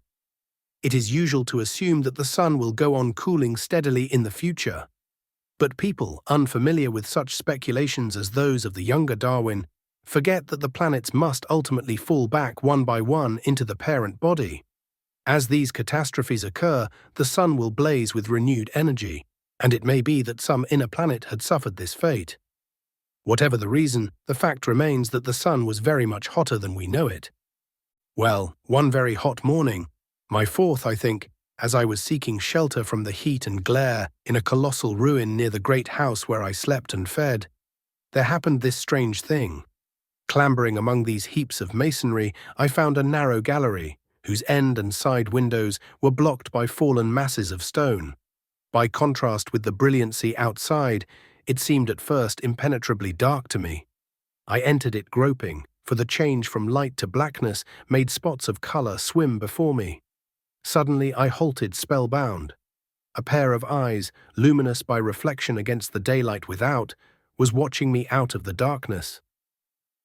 It is usual to assume that the sun will go on cooling steadily in the future. But people, unfamiliar with such speculations as those of the younger Darwin, forget that the planets must ultimately fall back one by one into the parent body. As these catastrophes occur, the sun will blaze with renewed energy, and it may be that some inner planet had suffered this fate. Whatever the reason, the fact remains that the sun was very much hotter than we know it. Well, one very hot morning, my fourth, I think, as I was seeking shelter from the heat and glare in a colossal ruin near the great house where I slept and fed, there happened this strange thing. Clambering among these heaps of masonry, I found a narrow gallery, whose end and side windows were blocked by fallen masses of stone. By contrast with the brilliancy outside, it seemed at first impenetrably dark to me. I entered it groping, for the change from light to blackness made spots of color swim before me. Suddenly I halted spellbound. A pair of eyes, luminous by reflection against the daylight without, was watching me out of the darkness.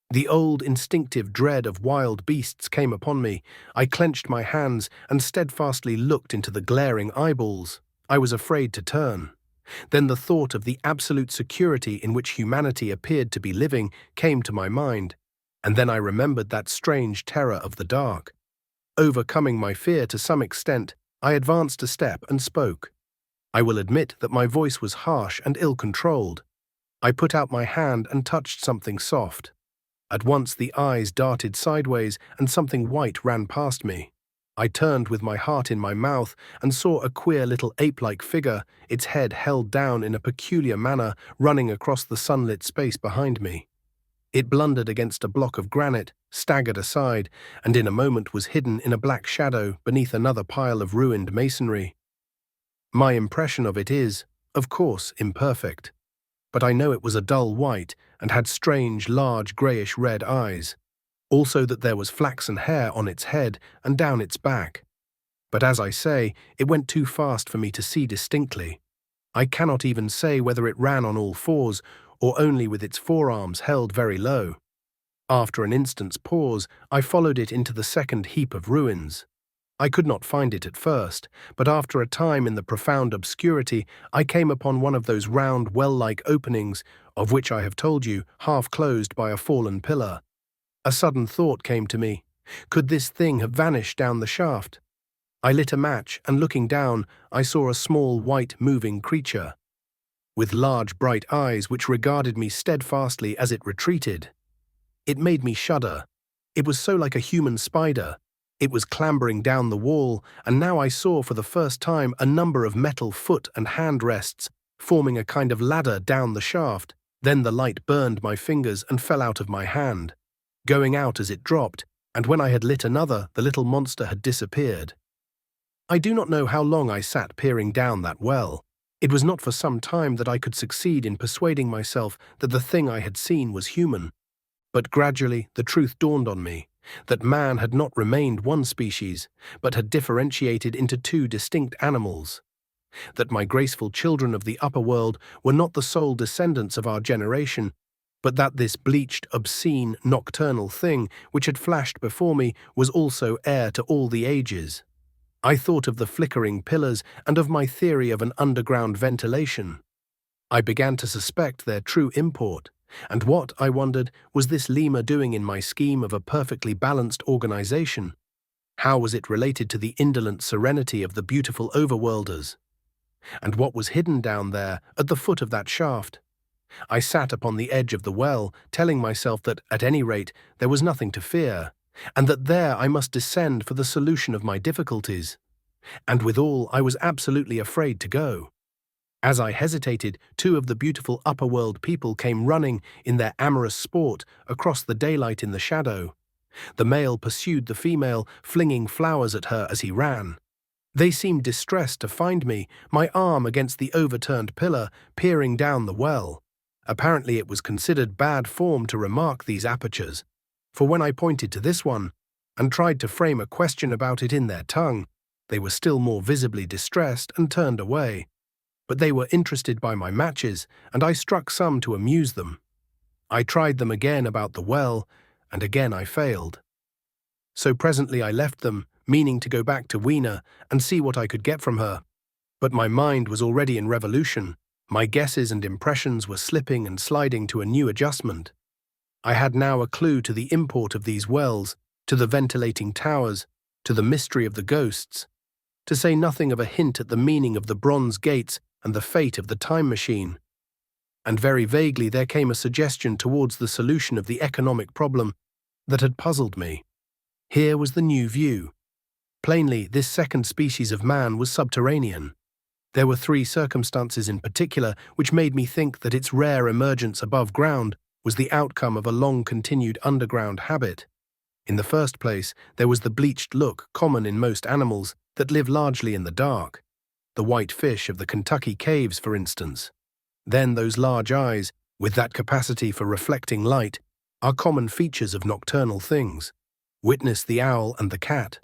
The old instinctive dread of wild beasts came upon me. I clenched my hands and steadfastly looked into the glaring eyeballs. I was afraid to turn. Then the thought of the absolute security in which humanity appeared to be living came to my mind, and then I remembered that strange terror of the dark. Overcoming my fear to some extent, I advanced a step and spoke. I will admit that my voice was harsh and ill-controlled. I put out my hand and touched something soft. At once the eyes darted sideways and something white ran past me. I turned with my heart in my mouth and saw a queer little ape-like figure, its head held down in a peculiar manner, running across the sunlit space behind me. It blundered against a block of granite, staggered aside, and in a moment was hidden in a black shadow beneath another pile of ruined masonry. My impression of it is, of course, imperfect, but I know it was a dull white and had strange, large, greyish-red eyes. Also that there was flaxen hair on its head and down its back. But as I say, it went too fast for me to see distinctly. I cannot even say whether it ran on all fours or only with its forearms held very low. After an instant's pause, I followed it into the second heap of ruins. I could not find it at first, but after a time in the profound obscurity, I came upon one of those round well-like openings, of which I have told you, half closed by a fallen pillar. A sudden thought came to me. Could this thing have vanished down the shaft? I lit a match, and looking down, I saw a small white moving creature, with large bright eyes which regarded me steadfastly as it retreated. It made me shudder. It was so like a human spider. It was clambering down the wall, and now I saw for the first time a number of metal foot and hand rests, forming a kind of ladder down the shaft. Then the light burned my fingers and fell out of my hand, going out as it dropped, and when I had lit another, the little monster had disappeared. I do not know how long I sat peering down that well. It was not for some time that I could succeed in persuading myself that the thing I had seen was human. But gradually the truth dawned on me, that man had not remained one species, but had differentiated into two distinct animals. That my graceful children of the upper world were not the sole descendants of our generation, but that this bleached, obscene, nocturnal thing which had flashed before me was also heir to all the ages. I thought of the flickering pillars and of my theory of an underground ventilation. I began to suspect their true import, and what, I wondered, was this lemur doing in my scheme of a perfectly balanced organization? How was it related to the indolent serenity of the beautiful overworlders? And what was hidden down there, at the foot of that shaft? I sat upon the edge of the well, telling myself that, at any rate, there was nothing to fear, and that there I must descend for the solution of my difficulties. And withal, I was absolutely afraid to go. As I hesitated, two of the beautiful upper-world people came running in their amorous sport across the daylight in the shadow. The male pursued the female, flinging flowers at her as he ran. They seemed distressed to find me, my arm against the overturned pillar, peering down the well. Apparently it was considered bad form to remark these apertures, for when I pointed to this one and tried to frame a question about it in their tongue, they were still more visibly distressed and turned away. But they were interested by my matches, and I struck some to amuse them. I tried them again about the well, and again I failed. So presently I left them, meaning to go back to Weena and see what I could get from her. But my mind was already in revolution. My guesses and impressions were slipping and sliding to a new adjustment. I had now a clue to the import of these wells, to the ventilating towers, to the mystery of the ghosts, to say nothing of a hint at the meaning of the bronze gates and the fate of the time machine. And very vaguely there came a suggestion towards the solution of the economic problem that had puzzled me. Here was the new view. Plainly, this second species of man was subterranean. There were three circumstances in particular which made me think that its rare emergence above ground was the outcome of a long-continued underground habit. In the first place, there was the bleached look common in most animals that live largely in the dark. The white fish of the Kentucky caves, for instance. Then those large eyes, with that capacity for reflecting light, are common features of nocturnal things. Witness the owl and the cat.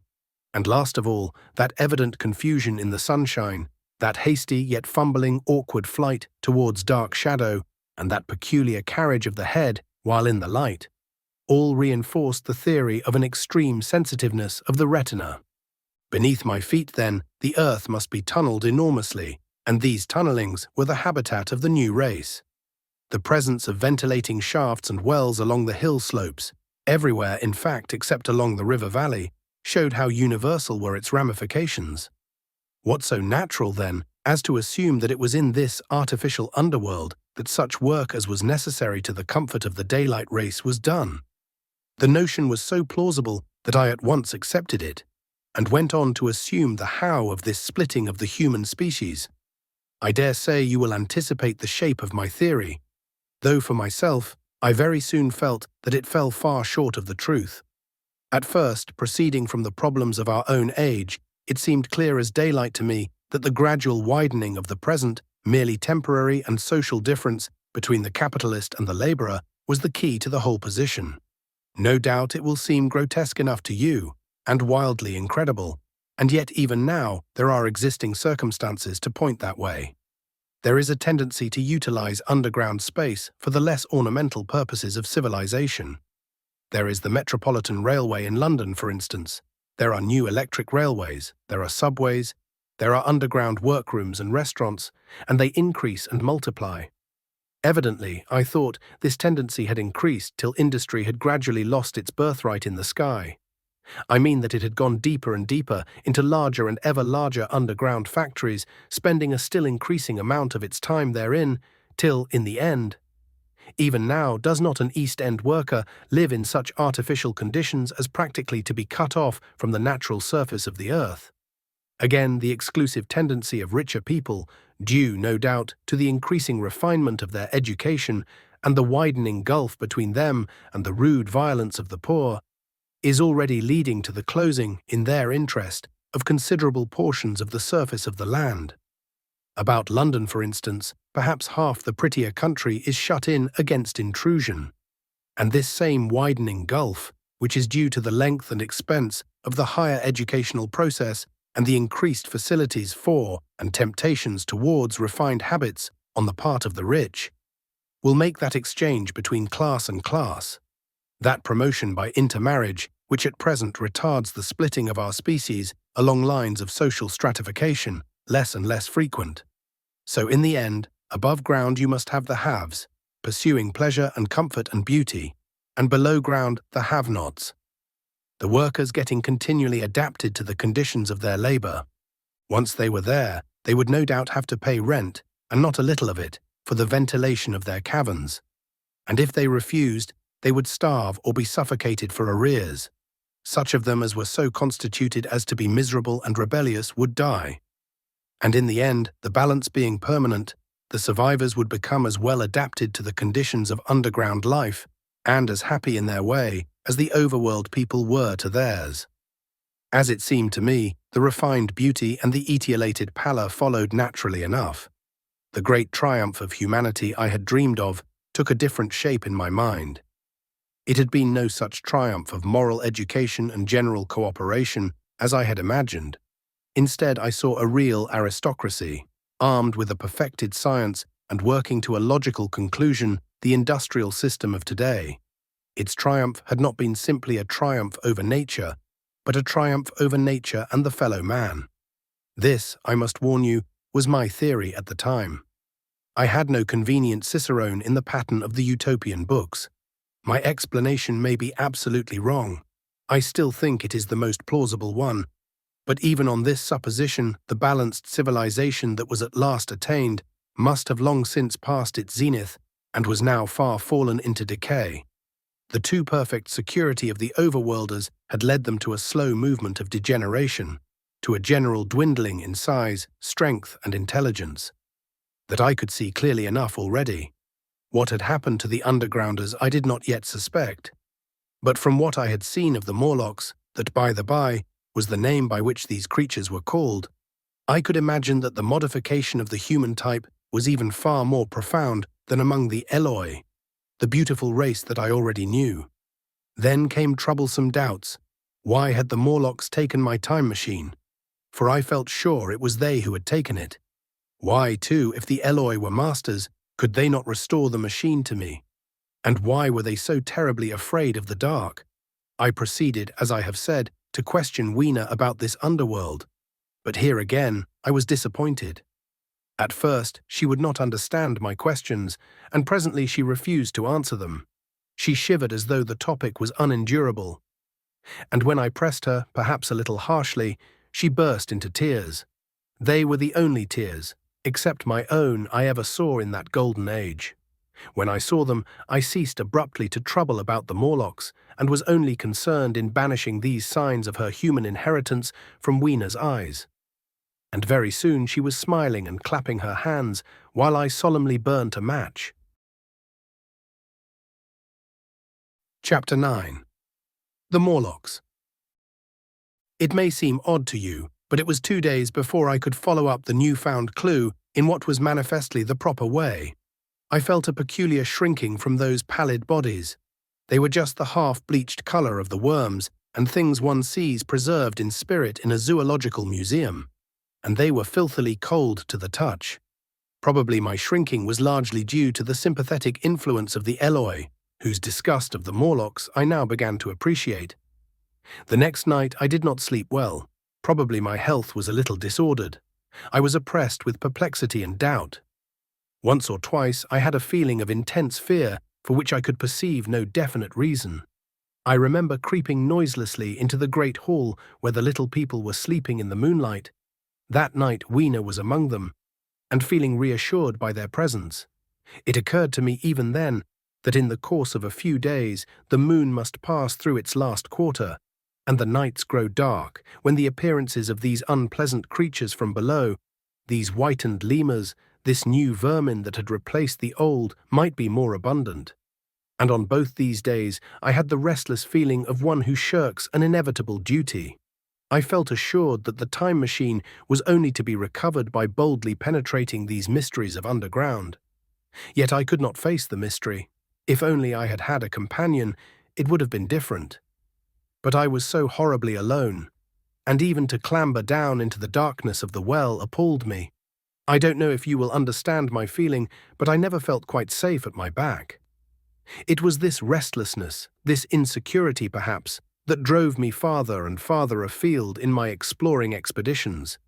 And last of all, that evident confusion in the sunshine, that hasty yet fumbling awkward flight towards dark shadow, and that peculiar carriage of the head while in the light, all reinforced the theory of an extreme sensitiveness of the retina. Beneath my feet, then, the earth must be tunneled enormously, and these tunnelings were the habitat of the new race. The presence of ventilating shafts and wells along the hill slopes, everywhere in fact except along the river valley, showed how universal were its ramifications. What so natural, then, as to assume that it was in this artificial underworld that such work as was necessary to the comfort of the daylight race was done? The notion was so plausible that I at once accepted it, and went on to assume the how of this splitting of the human species. I dare say you will anticipate the shape of my theory, though for myself, I very soon felt that it fell far short of the truth. At first, proceeding from the problems of our own age, it seemed clear as daylight to me that the gradual widening of the present, merely temporary and social difference between the capitalist and the laborer was the key to the whole position. No doubt it will seem grotesque enough to you, and wildly incredible, and yet even now there are existing circumstances to point that way. There is a tendency to utilize underground space for the less ornamental purposes of civilization. There is the Metropolitan Railway in London, for instance. There are new electric railways, there are subways, there are underground workrooms and restaurants, and they increase and multiply. Evidently, I thought, this tendency had increased till industry had gradually lost its birthright in the sky. I mean that it had gone deeper and deeper into larger and ever larger underground factories, spending a still increasing amount of its time therein, till, in the end, even now, does not an East End worker live in such artificial conditions as practically to be cut off from the natural surface of the earth? Again, the exclusive tendency of richer people, due, no doubt, to the increasing refinement of their education and the widening gulf between them and the rude violence of the poor, is already leading to the closing, in their interest, of considerable portions of the surface of the land. About London, for instance, perhaps half the prettier country is shut in against intrusion. And this same widening gulf, which is due to the length and expense of the higher educational process and the increased facilities for and temptations towards refined habits on the part of the rich, will make that exchange between class and class, that promotion by intermarriage which at present retards the splitting of our species along lines of social stratification, less and less frequent. So in the end, above ground you must have the haves, pursuing pleasure and comfort and beauty, and below ground the have-nots, the workers getting continually adapted to the conditions of their labor. Once they were there, they would no doubt have to pay rent, and not a little of it, for the ventilation of their caverns. And if they refused, they would starve or be suffocated for arrears. Such of them as were so constituted as to be miserable and rebellious would die. And in the end, the balance being permanent, the survivors would become as well adapted to the conditions of underground life, and as happy in their way, as the overworld people were to theirs. As it seemed to me, The refined beauty and the etiolated pallor followed naturally enough. The great triumph of humanity I had dreamed of took a different shape in my mind. It had been no such triumph of moral education and general cooperation as I had imagined. Instead, I saw a real aristocracy, armed with a perfected science and working to a logical conclusion, the industrial system of today. Its triumph had not been simply a triumph over nature, but a triumph over nature and the fellow man. This, I must warn you, was my theory at the time. I had no convenient cicerone in the pattern of the utopian books. My explanation may be absolutely wrong. I still think it is the most plausible one, but even on this supposition, the balanced civilization that was at last attained must have long since passed its zenith and was now far fallen into decay. The too perfect security of the overworlders had led them to a slow movement of degeneration, to a general dwindling in size, strength, and intelligence. That I could see clearly enough already. What had happened to the undergrounders I did not yet suspect. But from what I had seen of the Morlocks, that by the by was the name by which these creatures were called, I could imagine that the modification of the human type was even far more profound than among the Eloi, the beautiful race that I already knew. Then came troublesome doubts. Why had the Morlocks taken my time machine? For I felt sure it was they who had taken it. Why, too, if the Eloi were masters, could they not restore the machine to me? And why were they so terribly afraid of the dark? I proceeded, as I have said, to question Weena about this underworld. But here again, I was disappointed. At first, she would not understand my questions, and presently she refused to answer them. She shivered as though the topic was unendurable. And when I pressed her, perhaps a little harshly, she burst into tears. They were the only tears, except my own, I ever saw in that golden age. When I saw them, I ceased abruptly to trouble about the Morlocks, and was only concerned in banishing these signs of her human inheritance from Weena's eyes. And very soon she was smiling and clapping her hands, while I solemnly burnt a match. Chapter 9. The Morlocks. It may seem odd to you, but it was 2 days before I could follow up the newfound clue in what was manifestly the proper way. I felt a peculiar shrinking from those pallid bodies. They were just the half-bleached color of the worms and things one sees preserved in spirit in a zoological museum, and they were filthily cold to the touch. Probably my shrinking was largely due to the sympathetic influence of the Eloi, whose disgust of the Morlocks I now began to appreciate. The next night I did not sleep well. Probably my health was a little disordered. I was oppressed with perplexity and doubt. Once or twice I had a feeling of intense fear for which I could perceive no definite reason. I remember creeping noiselessly into the great hall where the little people were sleeping in the moonlight. That night Weena was among them, and feeling reassured by their presence. It occurred to me even then that in the course of a few days the moon must pass through its last quarter, and the nights grow dark when the appearances of these unpleasant creatures from below, these whitened lemurs, this new vermin that had replaced the old, might be more abundant. And on both these days I had the restless feeling of one who shirks an inevitable duty. I felt assured that the time machine was only to be recovered by boldly penetrating these mysteries of underground. Yet I could not face the mystery. If only I had had a companion, it would have been different. But I was so horribly alone, and even to clamber down into the darkness of the well appalled me. I don't know if you will understand my feeling, but I never felt quite safe at my back. It was this restlessness, this insecurity perhaps, that drove me farther and farther afield in my exploring expeditions.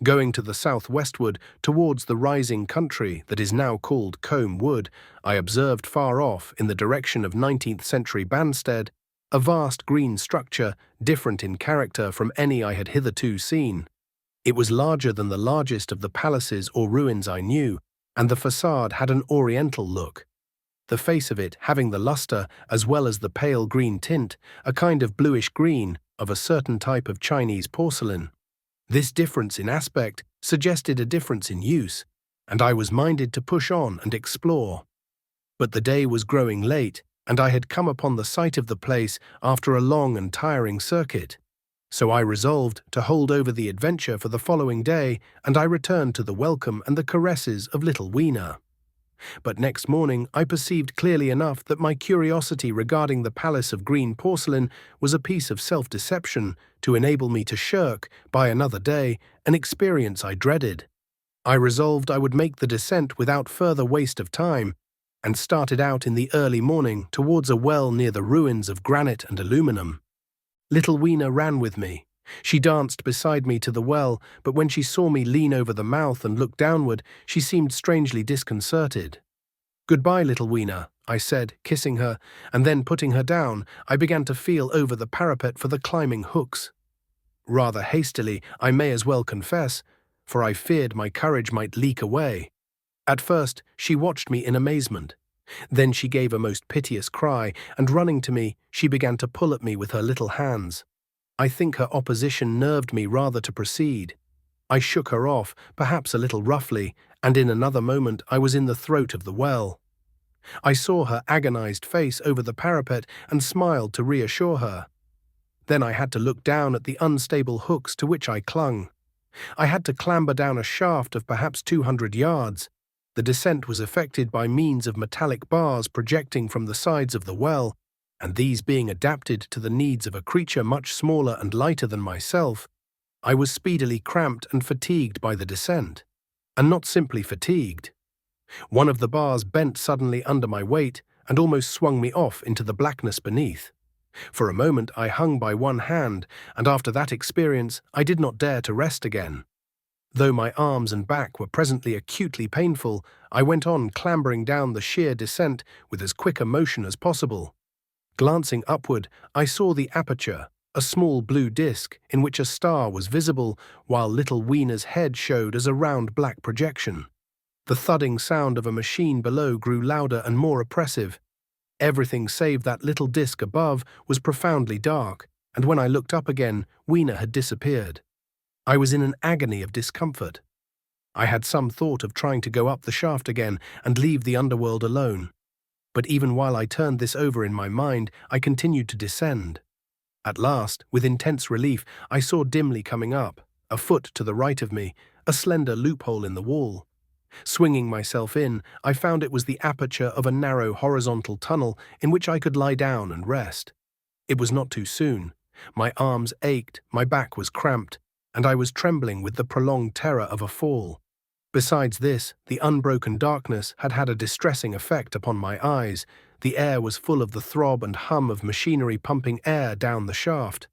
Going to the southwestward towards the rising country that is now called Combe Wood, I observed far off in the direction of 19th century Banstead a vast green structure different in character from any I had hitherto seen. It was larger than the largest of the palaces or ruins I knew, and the facade had an oriental look. The face of it having the luster as well as the pale green tint, a kind of bluish green of a certain type of Chinese porcelain. This difference in aspect suggested a difference in use, and I was minded to push on and explore. But the day was growing late, and I had come upon the site of the place after a long and tiring circuit. So I resolved to hold over the adventure for the following day, and I returned to the welcome and the caresses of little Weena. But next morning I perceived clearly enough that my curiosity regarding the palace of green porcelain was a piece of self-deception to enable me to shirk, by another day, an experience I dreaded. I resolved I would make the descent without further waste of time, and started out in the early morning towards a well near the ruins of granite and aluminum. Little Weena ran with me. She danced beside me to the well, but when she saw me lean over the mouth and look downward, she seemed strangely disconcerted. "Goodbye, little Weena," I said, kissing her, and then putting her down, I began to feel over the parapet for the climbing hooks. Rather hastily, I may as well confess, for I feared my courage might leak away. At first, she watched me in amazement. Then she gave a most piteous cry, and running to me, she began to pull at me with her little hands. I think her opposition nerved me rather to proceed. I shook her off, perhaps a little roughly, and in another moment I was in the throat of the well. I saw her agonized face over the parapet and smiled to reassure her. Then I had to look down at the unstable hooks to which I clung. I had to clamber down a shaft of perhaps 200 yards. The descent was effected by means of metallic bars projecting from the sides of the well, and these being adapted to the needs of a creature much smaller and lighter than myself, I was speedily cramped and fatigued by the descent. And not simply fatigued. One of the bars bent suddenly under my weight and almost swung me off into the blackness beneath. For a moment I hung by one hand, and after that experience I did not dare to rest again. Though my arms and back were presently acutely painful, I went on clambering down the sheer descent with as quick a motion as possible. Glancing upward, I saw the aperture, a small blue disc in which a star was visible, while little Weena's head showed as a round black projection. The thudding sound of a machine below grew louder and more oppressive. Everything save that little disc above was profoundly dark, and when I looked up again, Weena had disappeared. I was in an agony of discomfort. I had some thought of trying to go up the shaft again and leave the underworld alone. But even while I turned this over in my mind, I continued to descend. At last, with intense relief, I saw dimly coming up, a foot to the right of me, a slender loophole in the wall. Swinging myself in, I found it was the aperture of a narrow horizontal tunnel in which I could lie down and rest. It was not too soon. My arms ached, my back was cramped, and I was trembling with the prolonged terror of a fall. Besides this, the unbroken darkness had had a distressing effect upon my eyes. The air was full of the throb and hum of machinery pumping air down the shaft.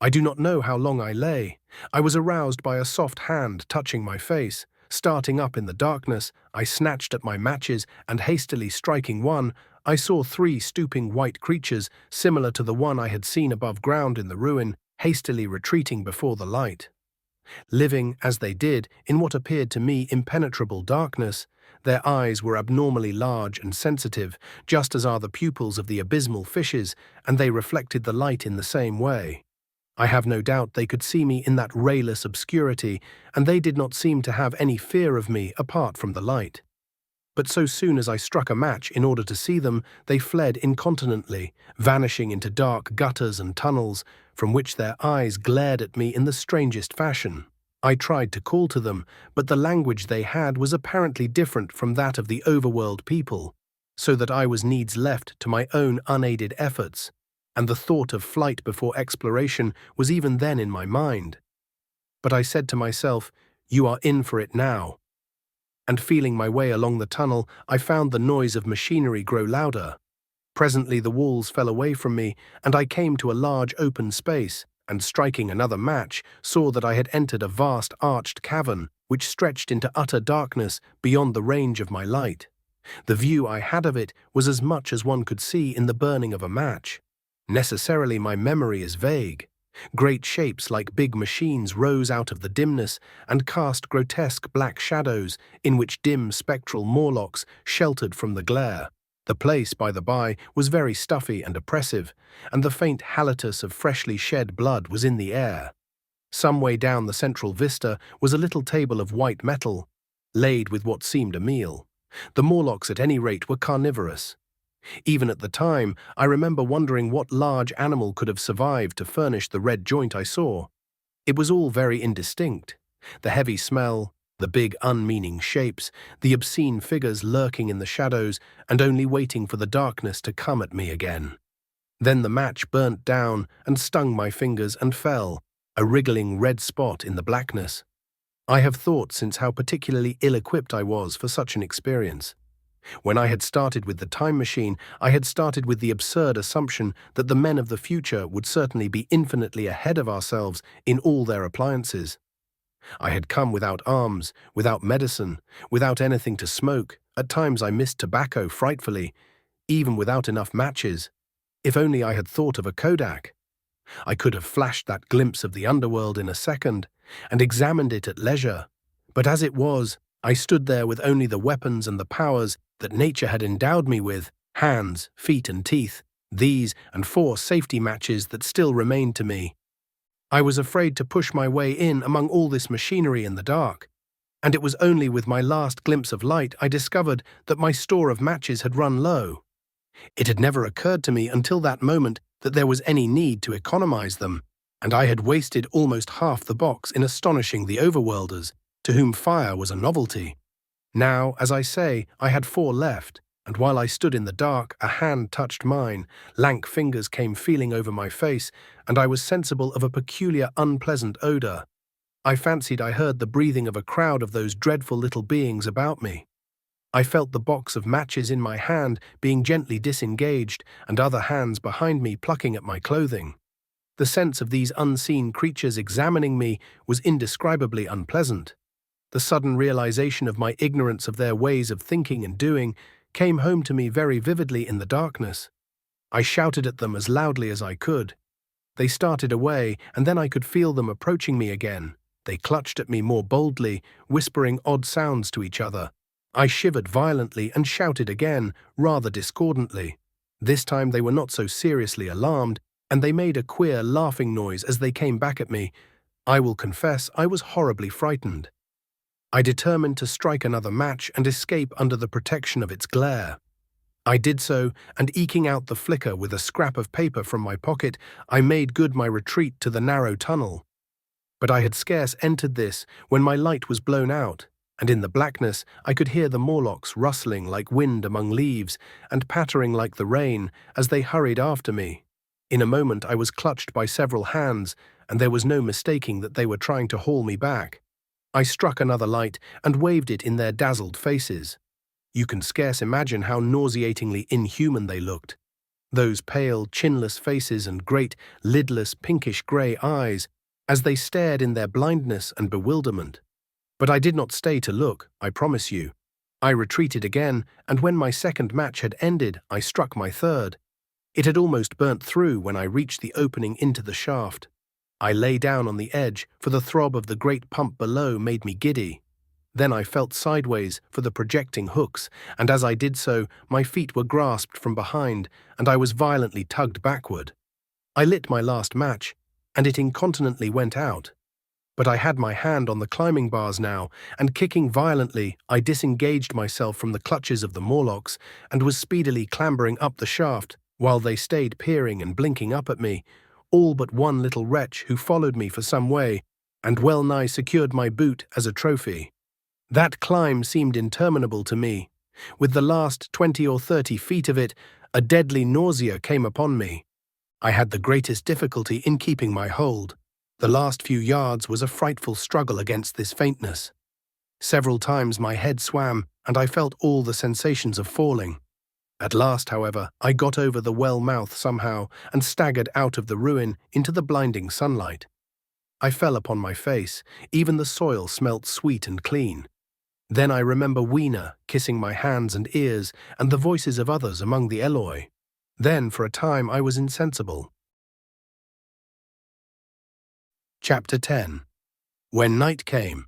I do not know how long I lay. I was aroused by a soft hand touching my face. Starting up in the darkness, I snatched at my matches and hastily striking one, I saw 3 stooping white creatures, similar to the one I had seen above ground in the ruin, hastily retreating before the light. Living, as they did, in what appeared to me impenetrable darkness, their eyes were abnormally large and sensitive, just as are the pupils of the abysmal fishes, and they reflected the light in the same way. I have no doubt they could see me in that rayless obscurity, and they did not seem to have any fear of me apart from the light. But so soon as I struck a match in order to see them, they fled incontinently, vanishing into dark gutters and tunnels, from which their eyes glared at me in the strangest fashion. I tried to call to them, but the language they had was apparently different from that of the overworld people, so that I was needs left to my own unaided efforts, and the thought of flight before exploration was even then in my mind. But I said to myself, "You are in for it now." And feeling my way along the tunnel, I found the noise of machinery grow louder. Presently the walls fell away from me, and I came to a large open space, and striking another match, saw that I had entered a vast arched cavern, which stretched into utter darkness beyond the range of my light. The view I had of it was as much as one could see in the burning of a match. Necessarily my memory is vague. Great shapes like big machines rose out of the dimness and cast grotesque black shadows in which dim spectral Morlocks sheltered from the glare. The place, by the by, was very stuffy and oppressive, and the faint halitus of freshly shed blood was in the air. Some way down the central vista was a little table of white metal, laid with what seemed a meal. The Morlocks at any rate were carnivorous. Even at the time, I remember wondering what large animal could have survived to furnish the red joint I saw. It was all very indistinct. The heavy smell, the big unmeaning shapes, the obscene figures lurking in the shadows and only waiting for the darkness to come at me again. Then the match burnt down and stung my fingers and fell, a wriggling red spot in the blackness. I have thought since how particularly ill-equipped I was for such an experience. When I had started with the time machine, I had started with the absurd assumption that the men of the future would certainly be infinitely ahead of ourselves in all their appliances. I had come without arms, without medicine, without anything to smoke. At times I missed tobacco frightfully, even without enough matches. If only I had thought of a Kodak. I could have flashed that glimpse of the underworld in a second and examined it at leisure. But as it was, I stood there with only the weapons and the powers that nature had endowed me with, hands, feet and teeth, these and 4 safety matches that still remained to me. I was afraid to push my way in among all this machinery in the dark, and it was only with my last glimpse of light I discovered that my store of matches had run low. It had never occurred to me until that moment that there was any need to economize them, and I had wasted almost half the box in astonishing the overworlders, to whom fire was a novelty. Now, as I say, I had 4 left, and while I stood in the dark, a hand touched mine, lank fingers came feeling over my face, and I was sensible of a peculiar unpleasant odor. I fancied I heard the breathing of a crowd of those dreadful little beings about me. I felt the box of matches in my hand being gently disengaged, and other hands behind me plucking at my clothing. The sense of these unseen creatures examining me was indescribably unpleasant. The sudden realization of my ignorance of their ways of thinking and doing came home to me very vividly in the darkness. I shouted at them as loudly as I could. They started away, and then I could feel them approaching me again. They clutched at me more boldly, whispering odd sounds to each other. I shivered violently and shouted again, rather discordantly. This time they were not so seriously alarmed, and they made a queer laughing noise as they came back at me. I will confess I was horribly frightened. I determined to strike another match and escape under the protection of its glare. I did so, and eking out the flicker with a scrap of paper from my pocket, I made good my retreat to the narrow tunnel. But I had scarce entered this when my light was blown out, and in the blackness I could hear the Morlocks rustling like wind among leaves and pattering like the rain as they hurried after me. In a moment I was clutched by several hands, and there was no mistaking that they were trying to haul me back. I struck another light and waved it in their dazzled faces. You can scarce imagine how nauseatingly inhuman they looked. Those pale, chinless faces and great, lidless, pinkish-grey eyes, as they stared in their blindness and bewilderment. But I did not stay to look, I promise you. I retreated again, and when my second match had ended, I struck my third. It had almost burnt through when I reached the opening into the shaft. I lay down on the edge, for the throb of the great pump below made me giddy. Then I felt sideways for the projecting hooks, and as I did so, my feet were grasped from behind, and I was violently tugged backward. I lit my last match, and it incontinently went out. But I had my hand on the climbing bars now, and kicking violently, I disengaged myself from the clutches of the Morlocks, and was speedily clambering up the shaft, while they stayed peering and blinking up at me, all but one little wretch who followed me for some way, and well-nigh secured my boot as a trophy. That climb seemed interminable to me. With the last 20 or 30 feet of it, a deadly nausea came upon me. I had the greatest difficulty in keeping my hold. The last few yards was a frightful struggle against this faintness. Several times my head swam, and I felt all the sensations of falling. At last, however, I got over the well mouth somehow and staggered out of the ruin into the blinding sunlight. I fell upon my face. Even the soil smelt sweet and clean. Then I remember Weena kissing my hands and ears and the voices of others among the Eloi. Then, for a time, I was insensible. Chapter 10. When night came.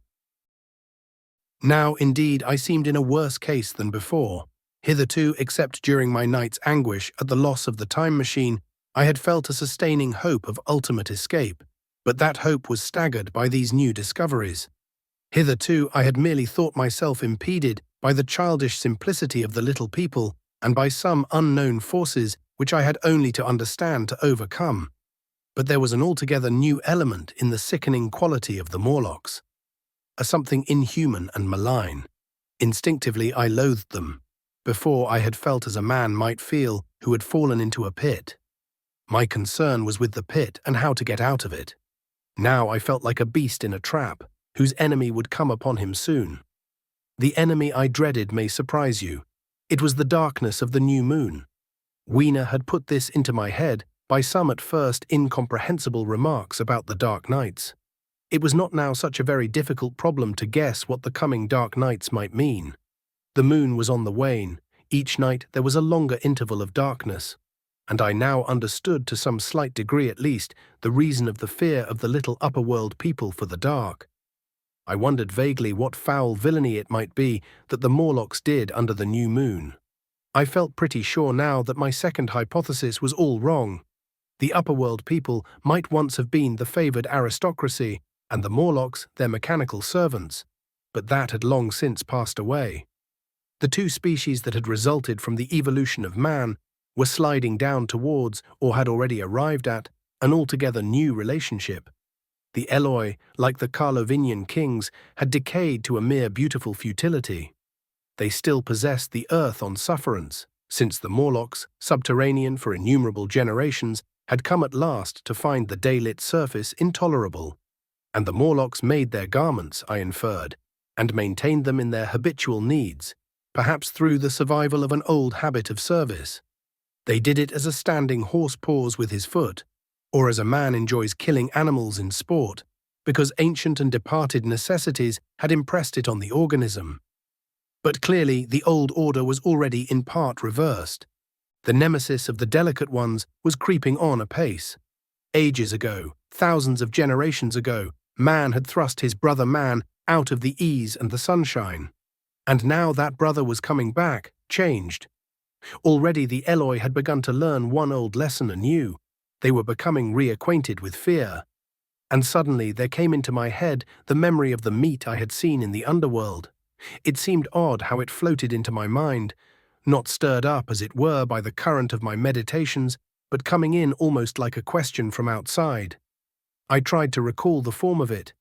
Now, indeed, I seemed in a worse case than before. Hitherto, except during my night's anguish at the loss of the time machine, I had felt a sustaining hope of ultimate escape, but that hope was staggered by these new discoveries. Hitherto, I had merely thought myself impeded by the childish simplicity of the little people and by some unknown forces which I had only to understand to overcome. But there was an altogether new element in the sickening quality of the Morlocks, a something inhuman and malign. Instinctively I loathed them. Before I had felt as a man might feel who had fallen into a pit. My concern was with the pit and how to get out of it. Now I felt like a beast in a trap, whose enemy would come upon him soon. The enemy I dreaded may surprise you. It was the darkness of the new moon. Weena had put this into my head by some at first incomprehensible remarks about the dark nights. It was not now such a very difficult problem to guess what the coming dark nights might mean. The moon was on the wane. Each night there was a longer interval of darkness, and I now understood to some slight degree at least the reason of the fear of the little upper-world people for the dark. I wondered vaguely what foul villainy it might be that the Morlocks did under the new moon. I felt pretty sure now that my second hypothesis was all wrong. The upper-world people might once have been the favoured aristocracy, and the Morlocks their mechanical servants, but that had long since passed away. The two species that had resulted from the evolution of man were sliding down towards, or had already arrived at, an altogether new relationship. The Eloi, like the Carlovinian kings, had decayed to a mere beautiful futility. They still possessed the earth on sufferance, since the Morlocks, subterranean for innumerable generations, had come at last to find the daylit surface intolerable. And the Morlocks made their garments, I inferred, and maintained them in their habitual needs, perhaps through the survival of an old habit of service. They did it as a standing horse paws with his foot, or as a man enjoys killing animals in sport, because ancient and departed necessities had impressed it on the organism. But clearly the old order was already in part reversed. The nemesis of the delicate ones was creeping on apace. Ages ago, thousands of generations ago, man had thrust his brother man out of the ease and the sunshine. And now that brother was coming back, changed. Already the Eloi had begun to learn one old lesson anew. They were becoming reacquainted with fear. And suddenly there came into my head the memory of the meat I had seen in the underworld. It seemed odd how it floated into my mind, not stirred up, as it were, by the current of my meditations, but coming in almost like a question from outside. I tried to recall the form of it.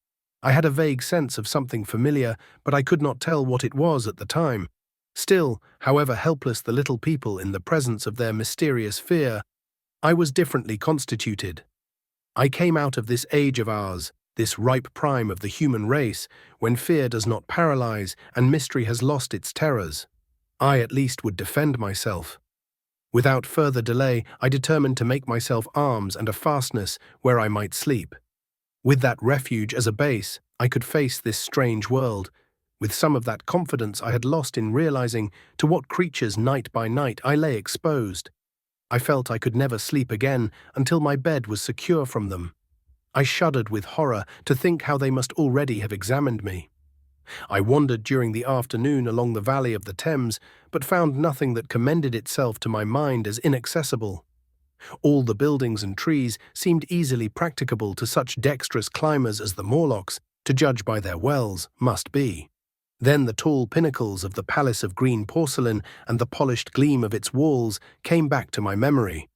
I had a vague sense of something familiar, but I could not tell what it was at the time. Still, however helpless the little people in the presence of their mysterious fear, I was differently constituted. I came out of this age of ours, this ripe prime of the human race, when fear does not paralyze and mystery has lost its terrors. I at least would defend myself. Without further delay, I determined to make myself arms and a fastness where I might sleep. With that refuge as a base, I could face this strange world, with some of that confidence I had lost in realizing to what creatures night by night I lay exposed. I felt I could never sleep again until my bed was secure from them. I shuddered with horror to think how they must already have examined me. I wandered during the afternoon along the valley of the Thames, but found nothing that commended itself to my mind as inaccessible. All the buildings and trees seemed easily practicable to such dexterous climbers as the Morlocks, to judge by their wells, must be. Then the tall pinnacles of the palace of green porcelain and the polished gleam of its walls came back to my memory.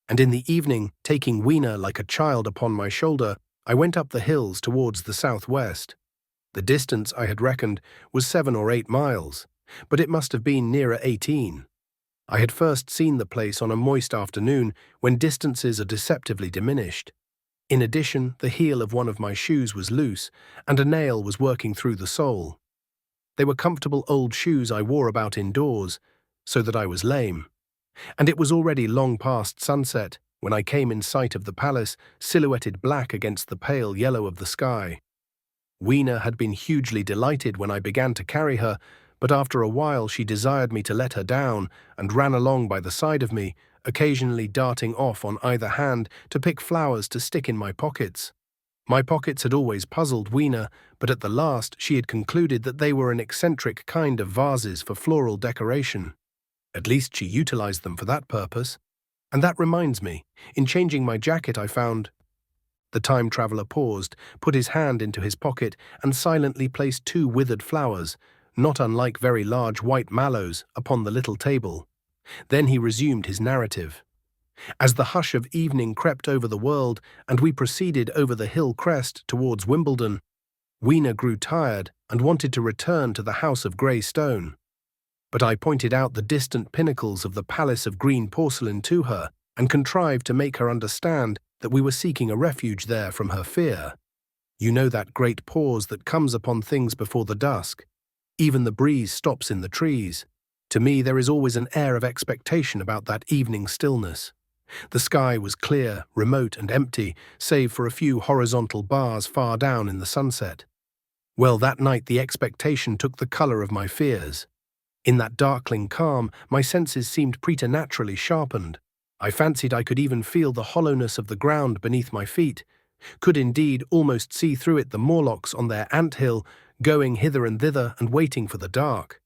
And in the evening, taking Weena like a child upon my shoulder, I went up the hills towards the southwest. The distance, I had reckoned, was 7 or 8 miles, but it must have been nearer 18. I had first seen the place on a moist afternoon when distances are deceptively diminished. In addition, the heel of one of my shoes was loose, and a nail was working through the sole. They were comfortable old shoes I wore about indoors, so that I was lame. And it was already long past sunset when I came in sight of the palace, silhouetted black against the pale yellow of the sky. Weena had been hugely delighted when I began to carry her, but after a while she desired me to let her down and ran along by the side of me, occasionally darting off on either hand to pick flowers to stick in my pockets. My pockets had always puzzled Weena, but at the last she had concluded that they were an eccentric kind of vases for floral decoration. At least she utilized them for that purpose. And that reminds me, in changing my jacket I found... The time traveler paused, put his hand into his pocket, and silently placed 2 withered flowers, not unlike very large white mallows, upon the little table. Then he resumed his narrative. As the hush of evening crept over the world and we proceeded over the hill crest towards Wimbledon, Weena grew tired and wanted to return to the house of grey stone. But I pointed out the distant pinnacles of the palace of green porcelain to her and contrived to make her understand that we were seeking a refuge there from her fear. You know that great pause that comes upon things before the dusk. Even the breeze stops in the trees. To me, there is always an air of expectation about that evening stillness. The sky was clear, remote, and empty, save for a few horizontal bars far down in the sunset. Well, that night the expectation took the colour of my fears. In that darkling calm, my senses seemed preternaturally sharpened. I fancied I could even feel the hollowness of the ground beneath my feet, could indeed almost see through it the Morlocks on their ant-hill, going hither and thither and waiting for the dark.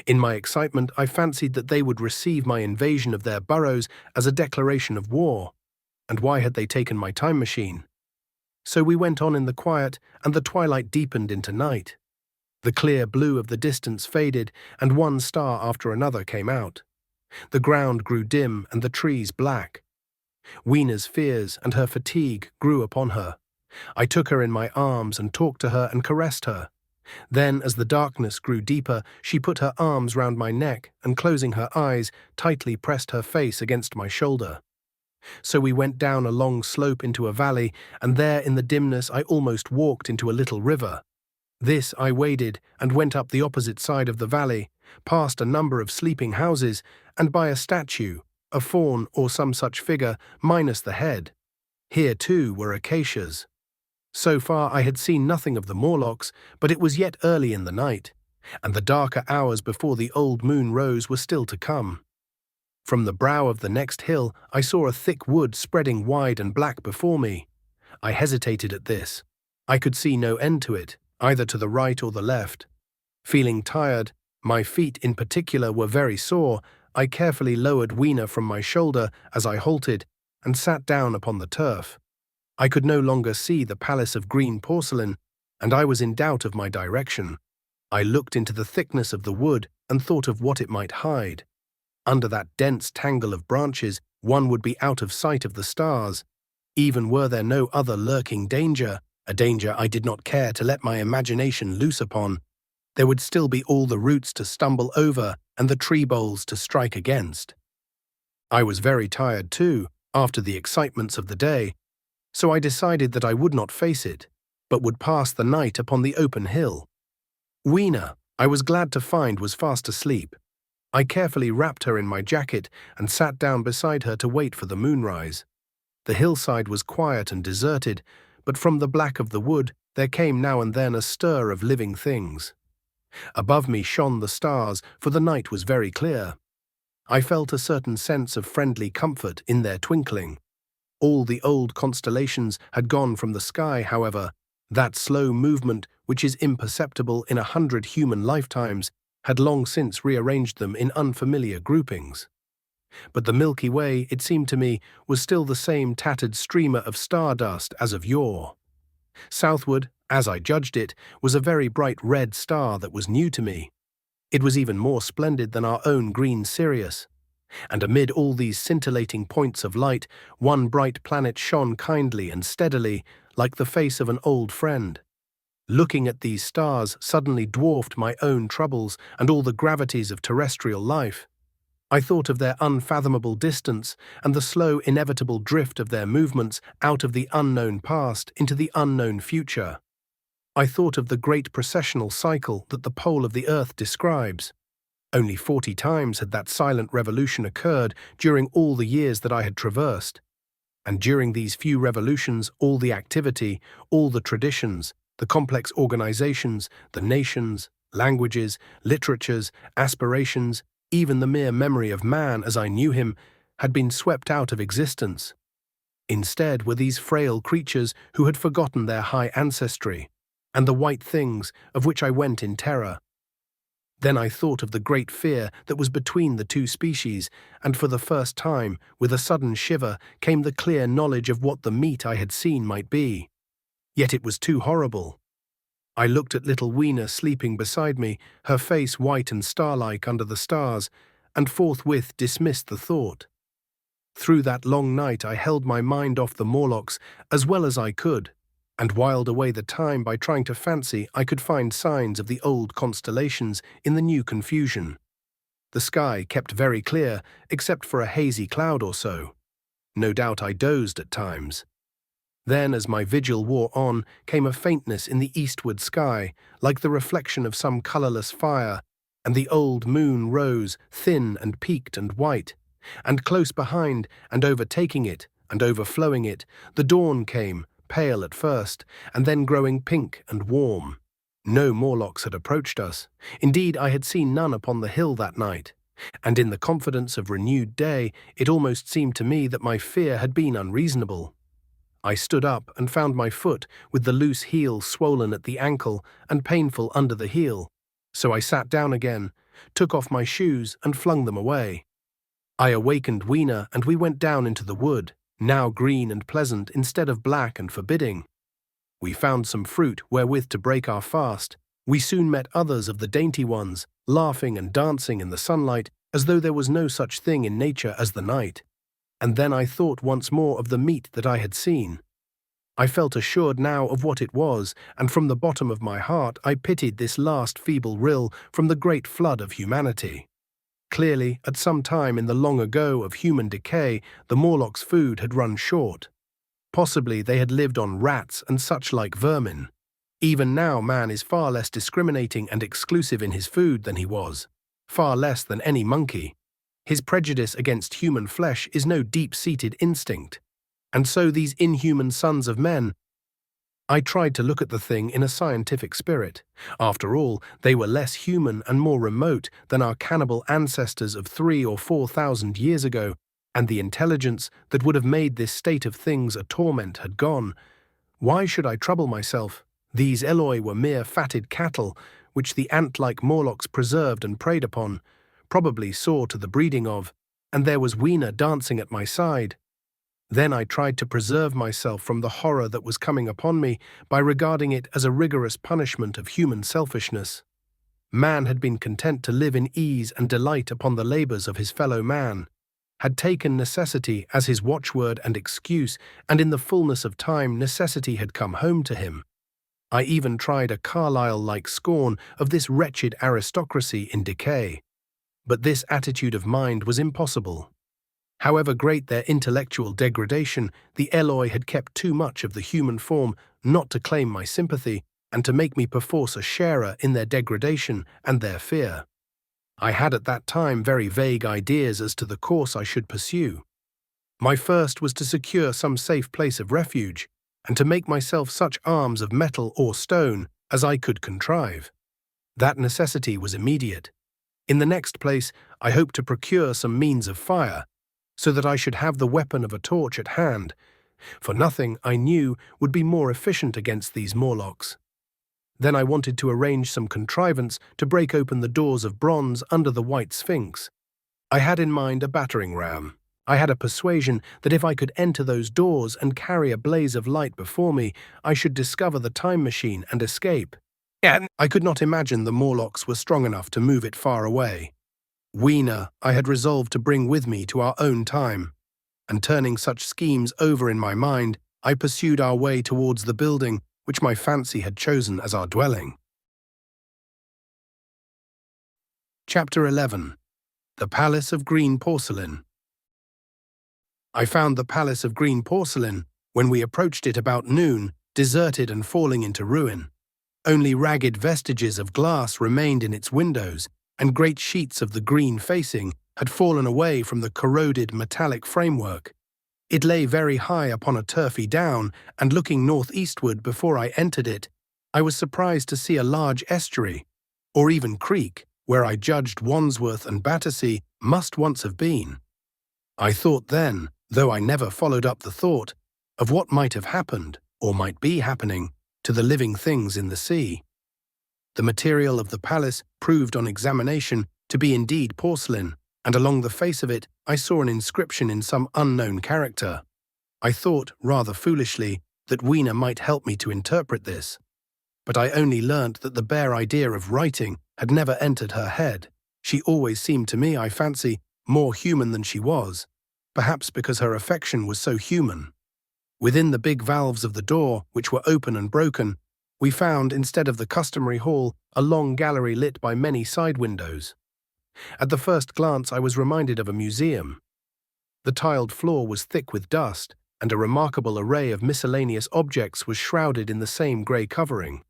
In my excitement, I fancied that they would receive my invasion of their burrows as a declaration of war. And why had they taken my time machine? So we went on in the quiet, and the twilight deepened into night. The clear blue of the distance faded, and one star after another came out. The ground grew dim and the trees black. Weena's fears and her fatigue grew upon her. I took her in my arms and talked to her and caressed her. Then, as the darkness grew deeper, she put her arms round my neck and, closing her eyes, tightly pressed her face against my shoulder. So we went down a long slope into a valley, and there in the dimness I almost walked into a little river. This I waded and went up the opposite side of the valley, past a number of sleeping houses, and by a statue, a faun or some such figure, minus the head. Here, too, were acacias. So far I had seen nothing of the Morlocks, but it was yet early in the night, and the darker hours before the old moon rose were still to come. From the brow of the next hill I saw a thick wood spreading wide and black before me. I hesitated at this. I could see no end to it, either to the right or the left. Feeling tired, my feet in particular were very sore, I carefully lowered Weena from my shoulder as I halted and sat down upon the turf. I could no longer see the palace of green porcelain, and I was in doubt of my direction. I looked into the thickness of the wood and thought of what it might hide. Under that dense tangle of branches, one would be out of sight of the stars. Even were there no other lurking danger, a danger I did not care to let my imagination loose upon, there would still be all the roots to stumble over and the tree boles to strike against. I was very tired too, after the excitements of the day, so I decided that I would not face it, but would pass the night upon the open hill. Weena, I was glad to find, was fast asleep. I carefully wrapped her in my jacket and sat down beside her to wait for the moonrise. The hillside was quiet and deserted, but from the black of the wood there came now and then a stir of living things. Above me shone the stars, for the night was very clear. I felt a certain sense of friendly comfort in their twinkling. All the old constellations had gone from the sky, however. That slow movement, which is imperceptible in 100 human lifetimes, had long since rearranged them in unfamiliar groupings. But the Milky Way, it seemed to me, was still the same tattered streamer of stardust as of yore. Southward, as I judged it, was a very bright red star that was new to me. It was even more splendid than our own green Sirius. And amid all these scintillating points of light, one bright planet shone kindly and steadily, like the face of an old friend. Looking at these stars suddenly dwarfed my own troubles and all the gravities of terrestrial life. I thought of their unfathomable distance and the slow, inevitable drift of their movements out of the unknown past into the unknown future. I thought of the great processional cycle that the pole of the earth describes. Only 40 times had that silent revolution occurred during all the years that I had traversed. And during these few revolutions, all the activity, all the traditions, the complex organizations, the nations, languages, literatures, aspirations, even the mere memory of man as I knew him, had been swept out of existence. Instead were these frail creatures who had forgotten their high ancestry, and the white things of which I went in terror. Then I thought of the great fear that was between the two species, and for the first time, with a sudden shiver, came the clear knowledge of what the meat I had seen might be. Yet it was too horrible. I looked at little Weena sleeping beside me, her face white and star-like under the stars, and forthwith dismissed the thought. Through that long night I held my mind off the Morlocks as well as I could, and whiled away the time by trying to fancy I could find signs of the old constellations in the new confusion. The sky kept very clear, except for a hazy cloud or so. No doubt I dozed at times. Then, as my vigil wore on, came a faintness in the eastward sky, like the reflection of some colourless fire, and the old moon rose, thin and peaked and white, and close behind, and overtaking it, and overflowing it, the dawn came, pale at first, and then growing pink and warm. No Morlocks had approached us. Indeed, I had seen none upon the hill that night, and in the confidence of renewed day, it almost seemed to me that my fear had been unreasonable. I stood up and found my foot with the loose heel swollen at the ankle and painful under the heel, so I sat down again, took off my shoes and flung them away. I awakened Weena and we went down into the wood, now green and pleasant instead of black and forbidding. We found some fruit wherewith to break our fast. We soon met others of the dainty ones, laughing and dancing in the sunlight as though there was no such thing in nature as the night. And then I thought once more of the meat that I had seen. I felt assured now of what it was, and from the bottom of my heart I pitied this last feeble rill from the great flood of humanity. Clearly, at some time in the long ago of human decay, the Morlocks' food had run short. Possibly they had lived on rats and such like vermin. Even now man is far less discriminating and exclusive in his food than he was, far less than any monkey. His prejudice against human flesh is no deep-seated instinct. And so these inhuman sons of men. I tried to look at the thing in a scientific spirit. After all, they were less human and more remote than our cannibal ancestors of 3,000 or 4,000 years ago, and the intelligence that would have made this state of things a torment had gone. Why should I trouble myself? These Eloi were mere fatted cattle, which the ant-like Morlocks preserved and preyed upon, probably saw to the breeding of, and there was Weena dancing at my side. Then I tried to preserve myself from the horror that was coming upon me by regarding it as a rigorous punishment of human selfishness. Man had been content to live in ease and delight upon the labours of his fellow man, had taken necessity as his watchword and excuse, and in the fullness of time necessity had come home to him. I even tried a Carlyle-like scorn of this wretched aristocracy in decay. But this attitude of mind was impossible. However great their intellectual degradation, the Eloi had kept too much of the human form not to claim my sympathy and to make me perforce a sharer in their degradation and their fear. I had at that time very vague ideas as to the course I should pursue. My first was to secure some safe place of refuge, and to make myself such arms of metal or stone as I could contrive. That necessity was immediate. In the next place, I hoped to procure some means of fire, so that I should have the weapon of a torch at hand, for nothing, I knew, would be more efficient against these Morlocks. Then I wanted to arrange some contrivance to break open the doors of bronze under the White Sphinx. I had in mind a battering ram. I had a persuasion that if I could enter those doors and carry a blaze of light before me, I should discover the time machine and escape. And I could not imagine the Morlocks were strong enough to move it far away. Weena I had resolved to bring with me to our own time, and turning such schemes over in my mind, I pursued our way towards the building which my fancy had chosen as our dwelling. Chapter 11. The Palace of Green Porcelain. I found the Palace of Green Porcelain, when we approached it about noon, deserted and falling into ruin. Only ragged vestiges of glass remained in its windows, and great sheets of the green facing had fallen away from the corroded metallic framework. It lay very high upon a turfy down, and looking northeastward before I entered it, I was surprised to see a large estuary, or even creek, where I judged Wandsworth and Battersea must once have been. I thought then, though I never followed up the thought, of what might have happened, or might be happening, to the living things in the sea. The material of the palace proved on examination to be indeed porcelain, and along the face of it I saw an inscription in some unknown character. I thought, rather foolishly, that Weena might help me to interpret this, but I only learnt that the bare idea of writing had never entered her head. She always seemed to me, I fancy, more human than she was, perhaps because her affection was so human. Within the big valves of the door, which were open and broken, we found, instead of the customary hall, a long gallery lit by many side windows. At the first glance, I was reminded of a museum. The tiled floor was thick with dust, and a remarkable array of miscellaneous objects was shrouded in the same grey covering.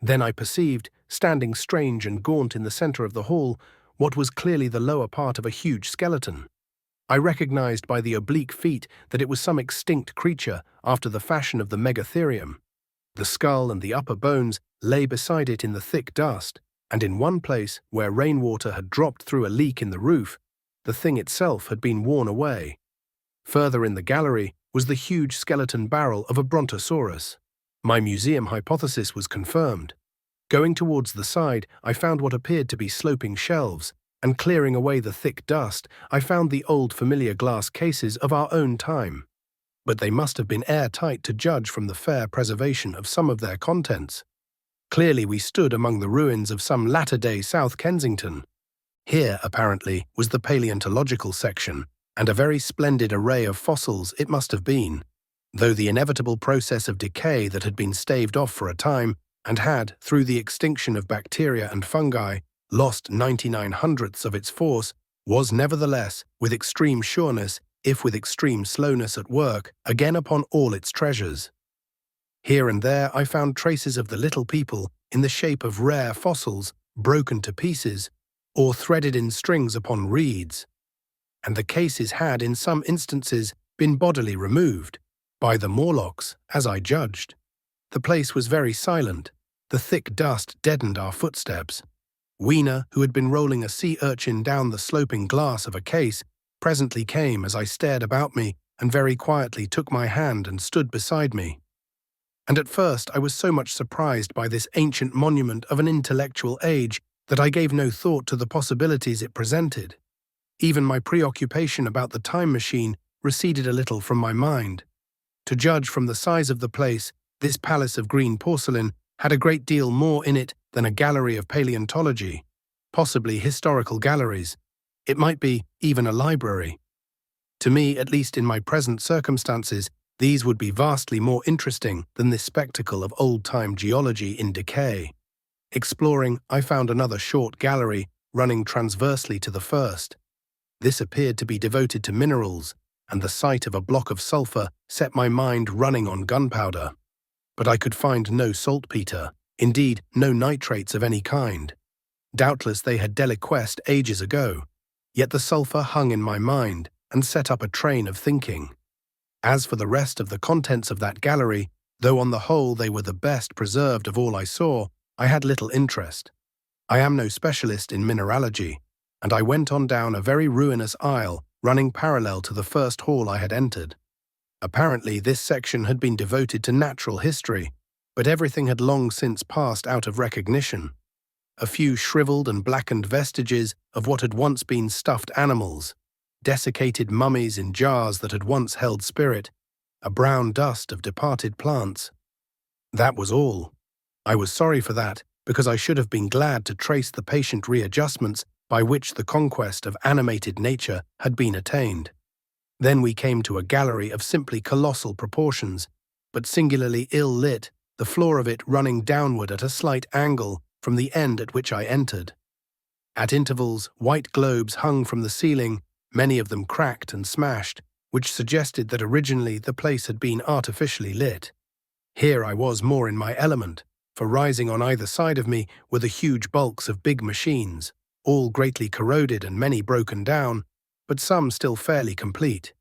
Then I perceived, standing strange and gaunt in the centre of the hall, what was clearly the lower part of a huge skeleton. I recognized by the oblique feet that it was some extinct creature after the fashion of the megatherium. The skull and the upper bones lay beside it in the thick dust, and in one place, where rainwater had dropped through a leak in the roof, the thing itself had been worn away. Further in the gallery was the huge skeleton barrel of a brontosaurus. My museum hypothesis was confirmed. Going towards the side, I found what appeared to be sloping shelves, and clearing away the thick dust, I found the old familiar glass cases of our own time. But they must have been airtight to judge from the fair preservation of some of their contents. Clearly we stood among the ruins of some latter-day South Kensington. Here, apparently, was the paleontological section, and a very splendid array of fossils it must have been, though the inevitable process of decay that had been staved off for a time, and had, through the extinction of bacteria and fungi, lost 99/100ths of its force, was nevertheless, with extreme sureness, if with extreme slowness at work, again upon all its treasures. Here and there I found traces of the little people in the shape of rare fossils, broken to pieces, or threaded in strings upon reeds. And the cases had, in some instances, been bodily removed, by the Morlocks, as I judged. The place was very silent. The thick dust deadened our footsteps. Weena, who had been rolling a sea urchin down the sloping glass of a case, presently came as I stared about me and very quietly took my hand and stood beside me. And at first I was so much surprised by this ancient monument of an intellectual age that I gave no thought to the possibilities it presented. Even my preoccupation about the time machine receded a little from my mind. To judge from the size of the place, this palace of green porcelain had a great deal more in it than a gallery of paleontology, possibly historical galleries. It might be even a library. To me, at least in my present circumstances, these would be vastly more interesting than this spectacle of old-time geology in decay. Exploring, I found another short gallery running transversely to the first. This appeared to be devoted to minerals, and the sight of a block of sulfur set my mind running on gunpowder. But I could find no saltpeter, indeed no nitrates of any kind. Doubtless they had deliquesced ages ago, yet the sulfur hung in my mind and set up a train of thinking. As for the rest of the contents of that gallery, though on the whole they were the best preserved of all I saw, I had little interest. I am no specialist in mineralogy, and I went on down a very ruinous aisle running parallel to the first hall I had entered. Apparently this section had been devoted to natural history, but everything had long since passed out of recognition. A few shriveled and blackened vestiges of what had once been stuffed animals, desiccated mummies in jars that had once held spirit, a brown dust of departed plants. That was all. I was sorry for that, because I should have been glad to trace the patient readjustments by which the conquest of animated nature had been attained. Then we came to a gallery of simply colossal proportions, but singularly ill-lit, the floor of it running downward at a slight angle from the end at which I entered. At intervals, white globes hung from the ceiling, many of them cracked and smashed, which suggested that originally the place had been artificially lit. Here I was more in my element, for rising on either side of me were the huge bulks of big machines, all greatly corroded and many broken down, but some still fairly complete.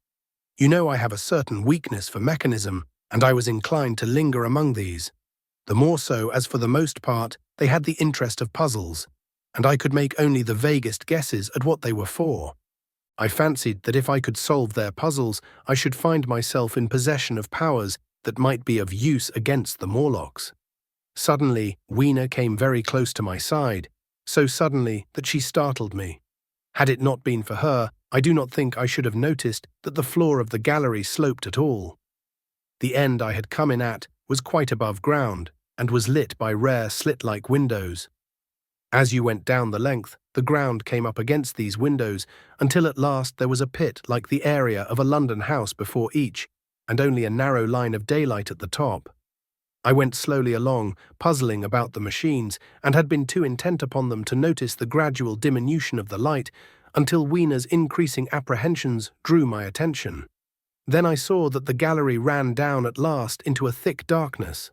You know I have a certain weakness for mechanism, and I was inclined to linger among these. The more so as for the most part they had the interest of puzzles, and I could make only the vaguest guesses at what they were for. I fancied that if I could solve their puzzles, I should find myself in possession of powers that might be of use against the Morlocks. Suddenly, Weena came very close to my side, so suddenly that she startled me. Had it not been for her, I do not think I should have noticed that the floor of the gallery sloped at all. The end I had come in at was quite above ground, and was lit by rare slit-like windows. As you went down the length, the ground came up against these windows, until at last there was a pit like the area of a London house before each, and only a narrow line of daylight at the top. I went slowly along, puzzling about the machines, and had been too intent upon them to notice the gradual diminution of the light, until Wiener's increasing apprehensions drew my attention. Then I saw that the gallery ran down at last into a thick darkness.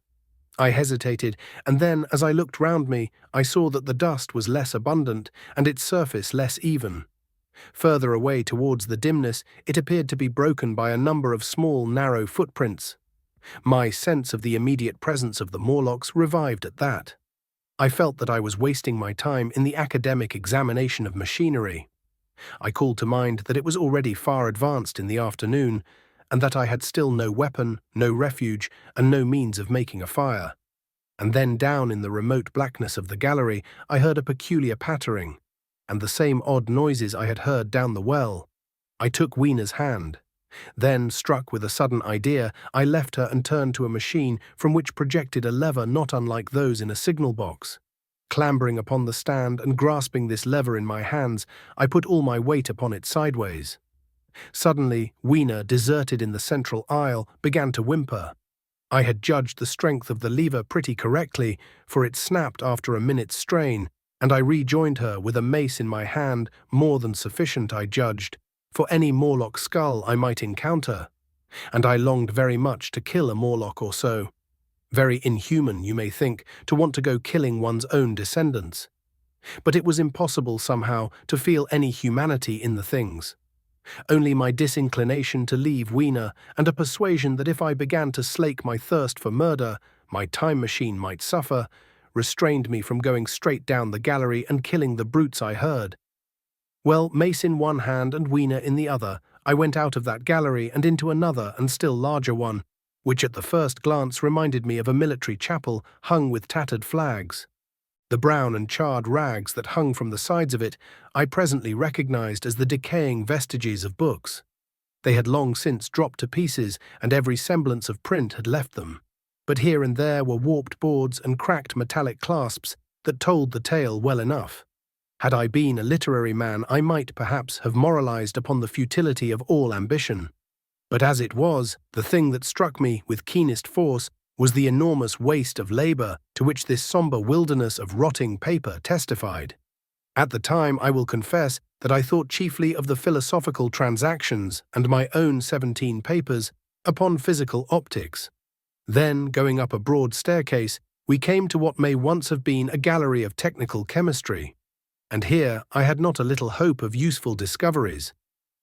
I hesitated, and then, as I looked round me, I saw that the dust was less abundant and its surface less even. Further away towards the dimness, it appeared to be broken by a number of small, narrow footprints. My sense of the immediate presence of the Morlocks revived at that. I felt that I was wasting my time in the academic examination of machinery. I called to mind that it was already far advanced in the afternoon, and that I had still no weapon, no refuge, and no means of making a fire. And then down in the remote blackness of the gallery I heard a peculiar pattering, and the same odd noises I had heard down the well. I took Wiener's hand. Then, struck with a sudden idea, I left her and turned to a machine from which projected a lever not unlike those in a signal box. Clambering upon the stand and grasping this lever in my hands, I put all my weight upon it sideways. Suddenly, Wiener, deserted in the central aisle, began to whimper. I had judged the strength of the lever pretty correctly, for it snapped after a minute's strain, and I rejoined her with a mace in my hand, more than sufficient, I judged, for any Morlock skull I might encounter. And I longed very much to kill a Morlock or so. Very inhuman, you may think, to want to go killing one's own descendants. But it was impossible somehow to feel any humanity in the things. Only my disinclination to leave Wiener and a persuasion that if I began to slake my thirst for murder, my time machine might suffer, restrained me from going straight down the gallery and killing the brutes I heard. Well, mace in one hand and Wiener in the other, I went out of that gallery and into another and still larger one, which at the first glance reminded me of a military chapel hung with tattered flags. The brown and charred rags that hung from the sides of it I presently recognized as the decaying vestiges of books. They had long since dropped to pieces, and every semblance of print had left them. But here and there were warped boards and cracked metallic clasps that told the tale well enough. Had I been a literary man, I might perhaps have moralized upon the futility of all ambition. But as it was, the thing that struck me with keenest force was the enormous waste of labor to which this somber wilderness of rotting paper testified. At the time, I will confess that I thought chiefly of the philosophical transactions and my own 17 papers upon physical optics. Then, going up a broad staircase, we came to what may once have been a gallery of technical chemistry. And here I had not a little hope of useful discoveries.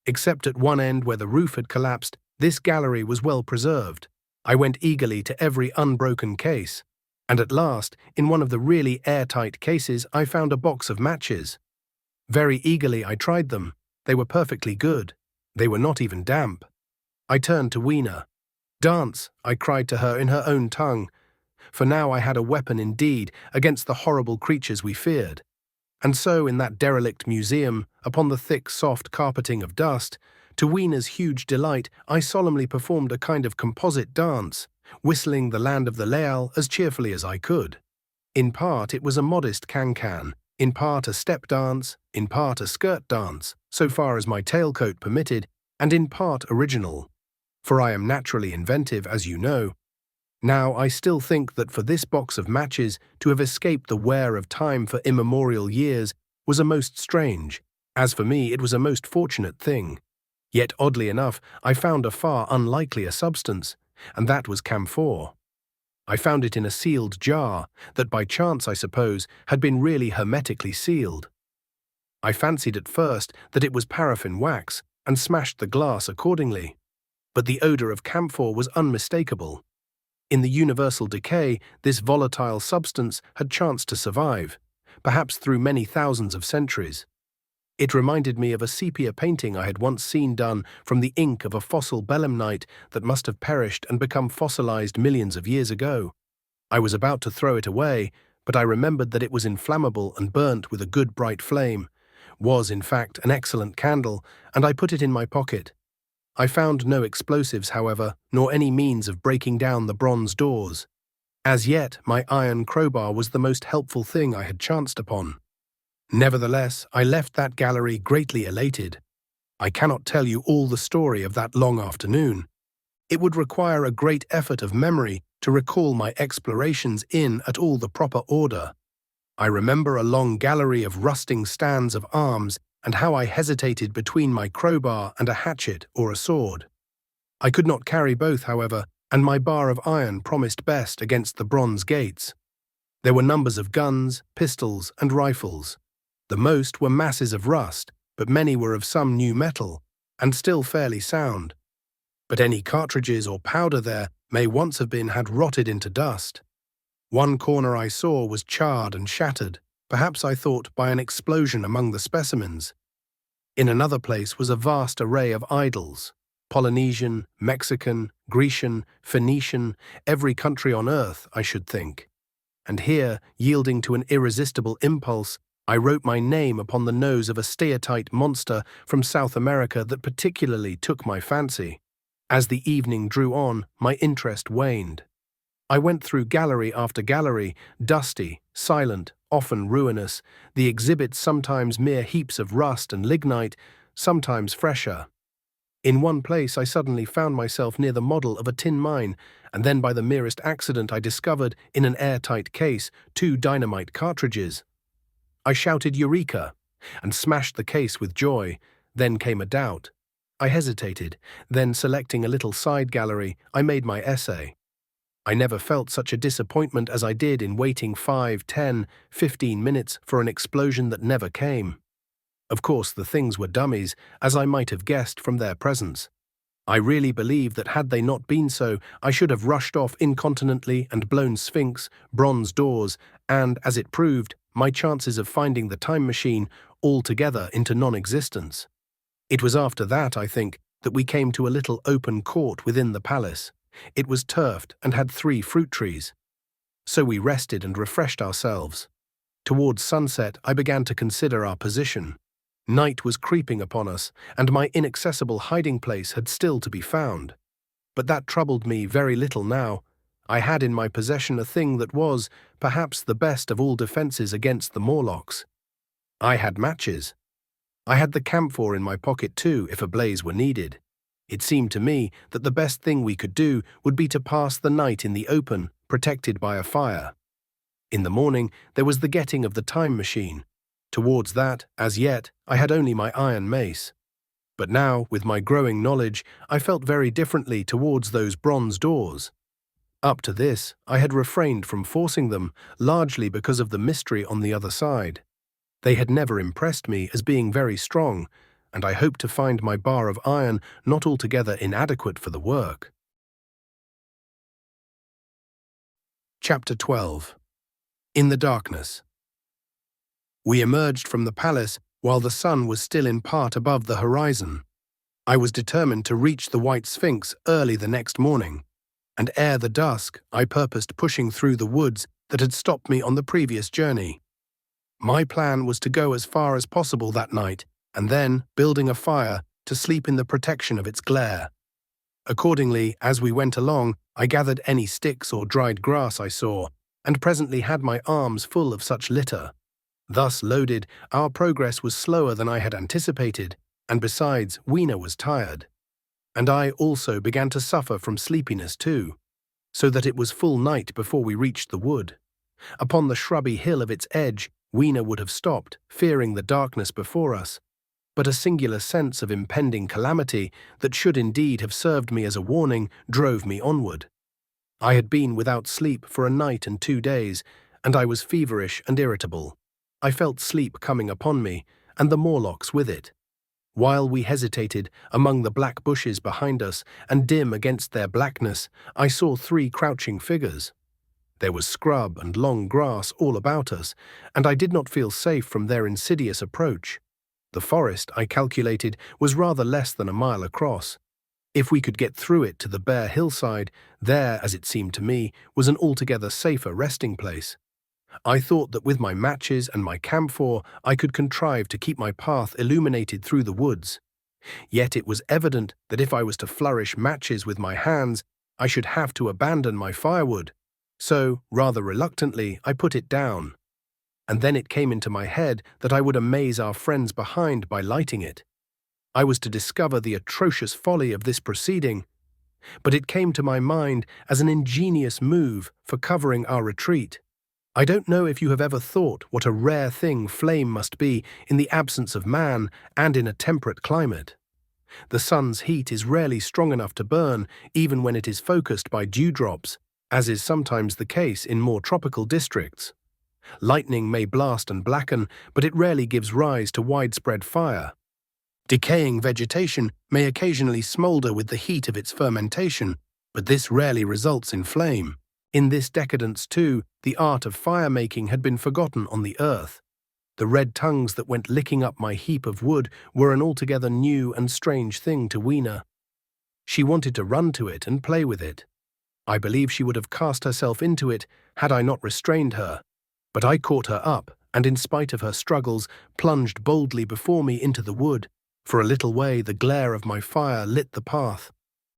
Except at one end where the roof had collapsed, this gallery was well preserved. I went eagerly to every unbroken case, and at last, in one of the really airtight cases, I found a box of matches. Very eagerly I tried them. They were perfectly good. They were not even damp. I turned to Wiener. "Dance," I cried to her in her own tongue, for now I had a weapon indeed against the horrible creatures we feared. And so in that derelict museum, upon the thick, soft carpeting of dust, to Wiener's huge delight, I solemnly performed a kind of composite dance, whistling The Land of the Leal as cheerfully as I could. In part it was a modest can-can, in part a step dance, in part a skirt dance, so far as my tailcoat permitted, and in part original. For I am naturally inventive, as you know. Now I still think that for this box of matches to have escaped the wear of time for immemorial years was a most strange. As for me, it was a most fortunate thing. Yet, oddly enough, I found a far unlikelier substance, and that was camphor. I found it in a sealed jar, that by chance, I suppose, had been really hermetically sealed. I fancied at first that it was paraffin wax, and smashed the glass accordingly. But the odor of camphor was unmistakable. In the universal decay, this volatile substance had chanced to survive, perhaps through many thousands of centuries. It reminded me of a sepia painting I had once seen done from the ink of a fossil belemnite that must have perished and become fossilized millions of years ago. I was about to throw it away, but I remembered that it was inflammable and burnt with a good bright flame, was, in fact, an excellent candle, and I put it in my pocket. I found no explosives, however, nor any means of breaking down the bronze doors. As yet, my iron crowbar was the most helpful thing I had chanced upon. Nevertheless, I left that gallery greatly elated. I cannot tell you all the story of that long afternoon. It would require a great effort of memory to recall my explorations in at all the proper order. I remember a long gallery of rusting stands of arms and how I hesitated between my crowbar and a hatchet or a sword. I could not carry both, however, and my bar of iron promised best against the bronze gates. There were numbers of guns, pistols, and rifles. The most were masses of rust, but many were of some new metal, and still fairly sound. But any cartridges or powder there may once have been had rotted into dust. One corner I saw was charred and shattered, perhaps I thought by an explosion among the specimens. In another place was a vast array of idols, Polynesian, Mexican, Grecian, Phoenician, every country on earth, I should think. And here, yielding to an irresistible impulse, I wrote my name upon the nose of a steatite monster from South America that particularly took my fancy. As the evening drew on, my interest waned. I went through gallery after gallery, dusty, silent, often ruinous, the exhibits sometimes mere heaps of rust and lignite, sometimes fresher. In one place I suddenly found myself near the model of a tin mine, and then by the merest accident I discovered, in an airtight case, 2 dynamite cartridges. I shouted "Eureka!" and smashed the case with joy. Then came a doubt. I hesitated, then selecting a little side gallery, I made my essay. I never felt such a disappointment as I did in waiting 5, 10, 15 minutes for an explosion that never came. Of course, the things were dummies, as I might have guessed from their presence. I really believe that had they not been so, I should have rushed off incontinently and blown sphinx, bronze doors, and, as it proved, my chances of finding the time machine altogether into non-existence. It was after that, I think, that we came to a little open court within the palace. It was turfed and had 3 fruit trees. So we rested and refreshed ourselves. Towards sunset, I began to consider our position. Night was creeping upon us, and my inaccessible hiding place had still to be found. But that troubled me very little now. I had in my possession a thing that was, perhaps, the best of all defenses against the Morlocks. I had matches. I had the camphor in my pocket too, if a blaze were needed. It seemed to me that the best thing we could do would be to pass the night in the open, protected by a fire. In the morning, there was the getting of the time machine. Towards that, as yet, I had only my iron mace. But now, with my growing knowledge, I felt very differently towards those bronze doors. Up to this, I had refrained from forcing them, largely because of the mystery on the other side. They had never impressed me as being very strong, and I hoped to find my bar of iron not altogether inadequate for the work. Chapter 12. In the Darkness. We emerged from the palace while the sun was still in part above the horizon. I was determined to reach the White Sphinx early the next morning, and ere the dusk I purposed pushing through the woods that had stopped me on the previous journey. My plan was to go as far as possible that night, and then, building a fire, to sleep in the protection of its glare. Accordingly, as we went along, I gathered any sticks or dried grass I saw, and presently had my arms full of such litter. Thus loaded, our progress was slower than I had anticipated, and besides, Weena was tired. And I also began to suffer from sleepiness too, so that it was full night before we reached the wood. Upon the shrubby hill of its edge, Weena would have stopped, fearing the darkness before us, but a singular sense of impending calamity that should indeed have served me as a warning drove me onward. I had been without sleep for a night and 2 days, and I was feverish and irritable. I felt sleep coming upon me, and the Morlocks with it. While we hesitated among the black bushes behind us, and dim against their blackness, I saw 3 crouching figures. There was scrub and long grass all about us, and I did not feel safe from their insidious approach. The forest, I calculated, was rather less than a mile across. If we could get through it to the bare hillside, there, as it seemed to me, was an altogether safer resting place. I thought that with my matches and my camphor I could contrive to keep my path illuminated through the woods. Yet it was evident that if I was to flourish matches with my hands, I should have to abandon my firewood. So, rather reluctantly, I put it down. And then it came into my head that I would amaze our friends behind by lighting it. I was to discover the atrocious folly of this proceeding, but it came to my mind as an ingenious move for covering our retreat. I don't know if you have ever thought what a rare thing flame must be in the absence of man and in a temperate climate. The sun's heat is rarely strong enough to burn, even when it is focused by dewdrops, as is sometimes the case in more tropical districts. Lightning may blast and blacken, but it rarely gives rise to widespread fire. Decaying vegetation may occasionally smolder with the heat of its fermentation, but this rarely results in flame. In this decadence, too, the art of fire-making had been forgotten on the earth. The red tongues that went licking up my heap of wood were an altogether new and strange thing to Weena. She wanted to run to it and play with it. I believe she would have cast herself into it had I not restrained her. But I caught her up, and in spite of her struggles, plunged boldly before me into the wood. For a little way, the glare of my fire lit the path.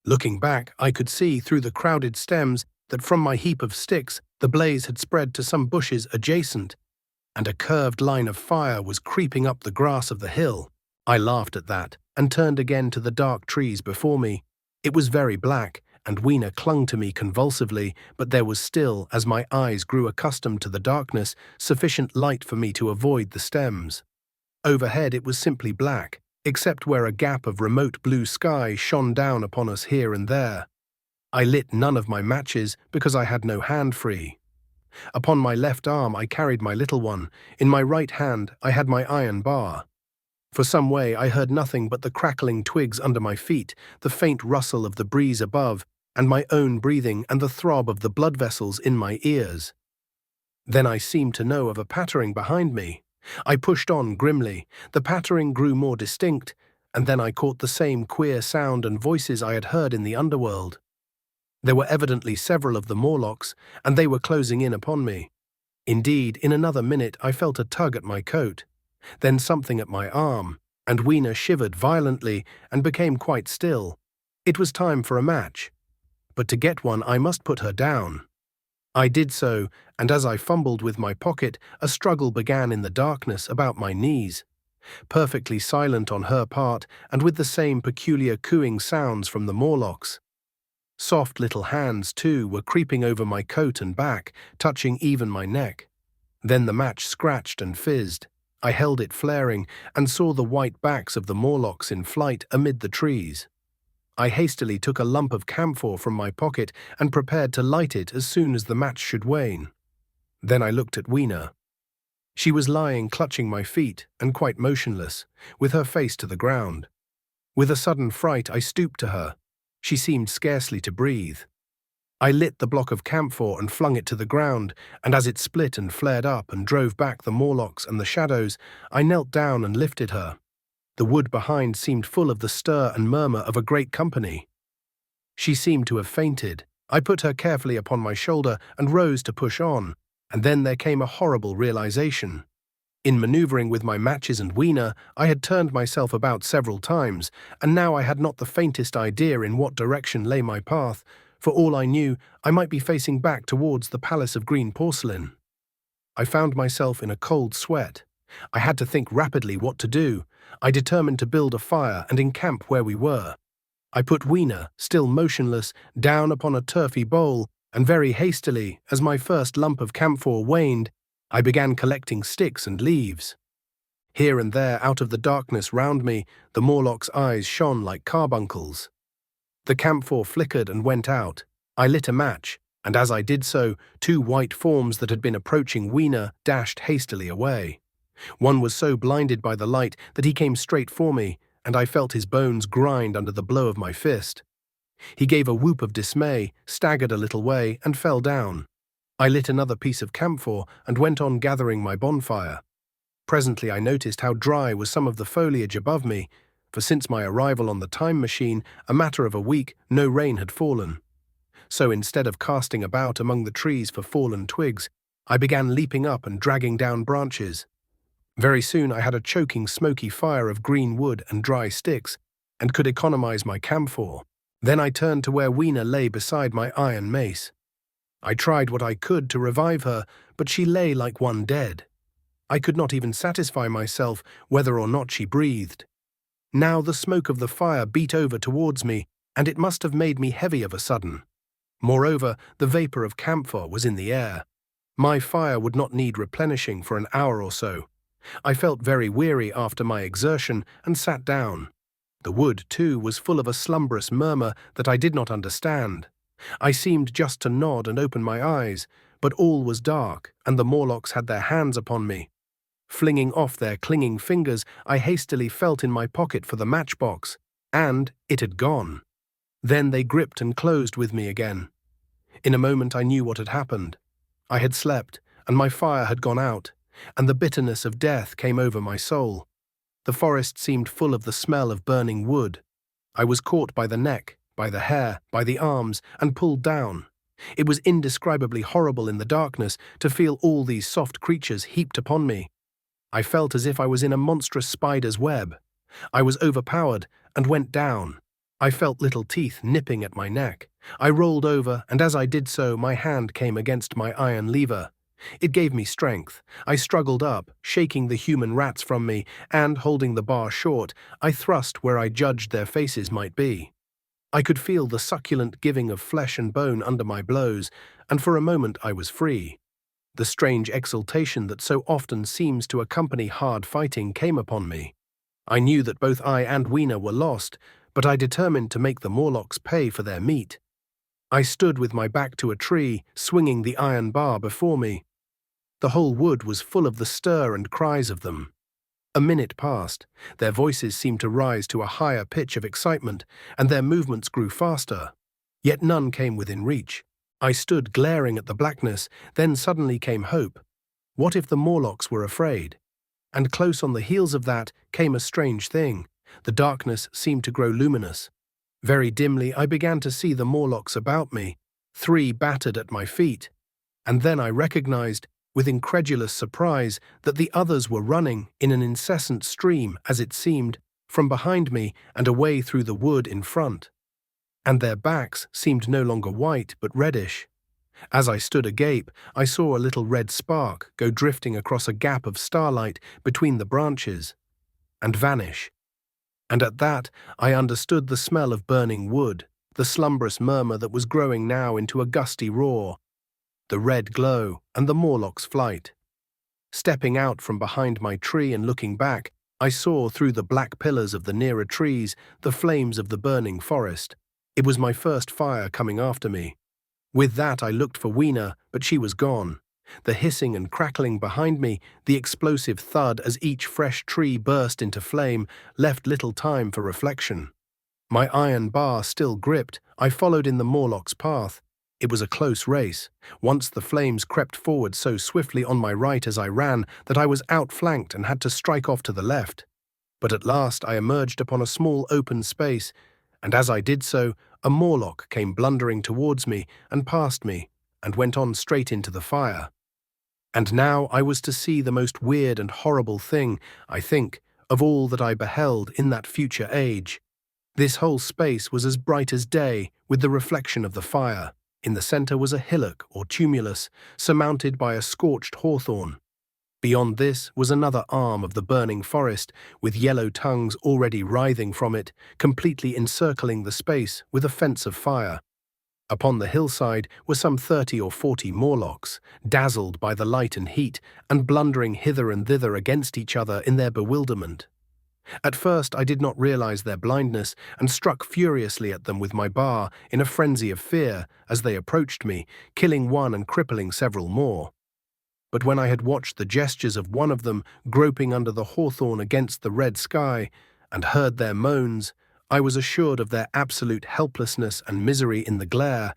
Looking back, I could see through the crowded stems that from my heap of sticks, the blaze had spread to some bushes adjacent, and a curved line of fire was creeping up the grass of the hill. I laughed at that, and turned again to the dark trees before me. It was very black, and Weena clung to me convulsively, but there was still, as my eyes grew accustomed to the darkness, sufficient light for me to avoid the stems. Overhead it was simply black, except where a gap of remote blue sky shone down upon us here and there. I lit none of my matches because I had no hand free. Upon my left arm I carried my little one, in my right hand I had my iron bar. For some way I heard nothing but the crackling twigs under my feet, the faint rustle of the breeze above, and my own breathing and the throb of the blood vessels in my ears. Then I seemed to know of a pattering behind me. I pushed on grimly. The pattering grew more distinct, and then I caught the same queer sound and voices I had heard in the underworld. There were evidently several of the Morlocks, and they were closing in upon me. Indeed, in another minute I felt a tug at my coat, then something at my arm, and Weena shivered violently and became quite still. It was time for a match. But to get one I must put her down. I did so, and as I fumbled with my pocket, a struggle began in the darkness about my knees. Perfectly silent on her part, and with the same peculiar cooing sounds from the Morlocks. Soft little hands, too, were creeping over my coat and back, touching even my neck. Then the match scratched and fizzed. I held it flaring, and saw the white backs of the Morlocks in flight amid the trees. I hastily took a lump of camphor from my pocket and prepared to light it as soon as the match should wane. Then I looked at Weena. She was lying clutching my feet and quite motionless, with her face to the ground. With a sudden fright I stooped to her. She seemed scarcely to breathe. I lit the block of camphor and flung it to the ground, and as it split and flared up and drove back the Morlocks and the shadows, I knelt down and lifted her. The wood behind seemed full of the stir and murmur of a great company. She seemed to have fainted. I put her carefully upon my shoulder and rose to push on, and then there came a horrible realization. In maneuvering with my matches and Weena, I had turned myself about several times, and now I had not the faintest idea in what direction lay my path. For all I knew, I might be facing back towards the Palace of Green Porcelain. I found myself in a cold sweat. I had to think rapidly what to do. I determined to build a fire and encamp where we were. I put Weena, still motionless, down upon a turfy bowl, and very hastily, as my first lump of camphor waned, I began collecting sticks and leaves. Here and there, out of the darkness round me, the Morlock's eyes shone like carbuncles. The camphor flickered and went out. I lit a match, and as I did so, two white forms that had been approaching Weena dashed hastily away. One was so blinded by the light that he came straight for me, and I felt his bones grind under the blow of my fist. He gave a whoop of dismay, staggered a little way, and fell down. I lit another piece of camphor and went on gathering my bonfire. Presently I noticed how dry was some of the foliage above me, for since my arrival on the time machine, a matter of a week, no rain had fallen. So instead of casting about among the trees for fallen twigs, I began leaping up and dragging down branches. Very soon I had a choking smoky fire of green wood and dry sticks, and could economize my camphor. Then I turned to where Weena lay beside my iron mace. I tried what I could to revive her, but she lay like one dead. I could not even satisfy myself whether or not she breathed. Now the smoke of the fire beat over towards me, and it must have made me heavy of a sudden. Moreover, the vapor of camphor was in the air. My fire would not need replenishing for an hour or so. I felt very weary after my exertion and sat down. The wood, too, was full of a slumberous murmur that I did not understand. I seemed just to nod and open my eyes, but all was dark, and the Morlocks had their hands upon me. Flinging off their clinging fingers, I hastily felt in my pocket for the matchbox, and it had gone. Then they gripped and closed with me again. In a moment I knew what had happened. I had slept, and my fire had gone out, and the bitterness of death came over my soul. The forest seemed full of the smell of burning wood. I was caught by the neck, by the hair, by the arms, and pulled down. It was indescribably horrible in the darkness to feel all these soft creatures heaped upon me. I felt as if I was in a monstrous spider's web. I was overpowered and went down. I felt little teeth nipping at my neck. I rolled over, and as I did so, my hand came against my iron lever. It gave me strength. I struggled up, shaking the human rats from me, and, holding the bar short, I thrust where I judged their faces might be. I could feel the succulent giving of flesh and bone under my blows, and for a moment I was free. The strange exultation that so often seems to accompany hard fighting came upon me. I knew that both I and Weena were lost, but I determined to make the Morlocks pay for their meat. I stood with my back to a tree, swinging the iron bar before me. The whole wood was full of the stir and cries of them. A minute passed. Their voices seemed to rise to a higher pitch of excitement, and their movements grew faster. Yet none came within reach. I stood glaring at the blackness, then suddenly came hope. What if the Morlocks were afraid? And close on the heels of that came a strange thing. The darkness seemed to grow luminous. Very dimly I began to see the Morlocks about me, 3 battered at my feet. And then I recognized, with incredulous surprise, that the others were running in an incessant stream, as it seemed, from behind me and away through the wood in front. And their backs seemed no longer white but reddish. As I stood agape, I saw a little red spark go drifting across a gap of starlight between the branches, and vanish. And at that I understood the smell of burning wood, the slumberous murmur that was growing now into a gusty roar, the red glow, and the Morlock's flight. Stepping out from behind my tree and looking back, I saw through the black pillars of the nearer trees the flames of the burning forest. It was my first fire coming after me. With that I looked for Weena, but she was gone. The hissing and crackling behind me, the explosive thud as each fresh tree burst into flame, left little time for reflection. My iron bar still gripped, I followed in the Morlock's path. It was a close race. Once the flames crept forward so swiftly on my right as I ran that I was outflanked and had to strike off to the left. But at last I emerged upon a small open space, and as I did so, a Morlock came blundering towards me and past me, and went on straight into the fire. And now I was to see the most weird and horrible thing, I think, of all that I beheld in that future age. This whole space was as bright as day, with the reflection of the fire. In the center was a hillock or tumulus, surmounted by a scorched hawthorn. Beyond this was another arm of the burning forest, with yellow tongues already writhing from it, completely encircling the space with a fence of fire. Upon the hillside were some 30 or 40 Morlocks, dazzled by the light and heat, and blundering hither and thither against each other in their bewilderment. At first I did not realize their blindness, and struck furiously at them with my bar in a frenzy of fear as they approached me, killing one and crippling several more. But when I had watched the gestures of one of them groping under the hawthorn against the red sky, and heard their moans, I was assured of their absolute helplessness and misery in the glare,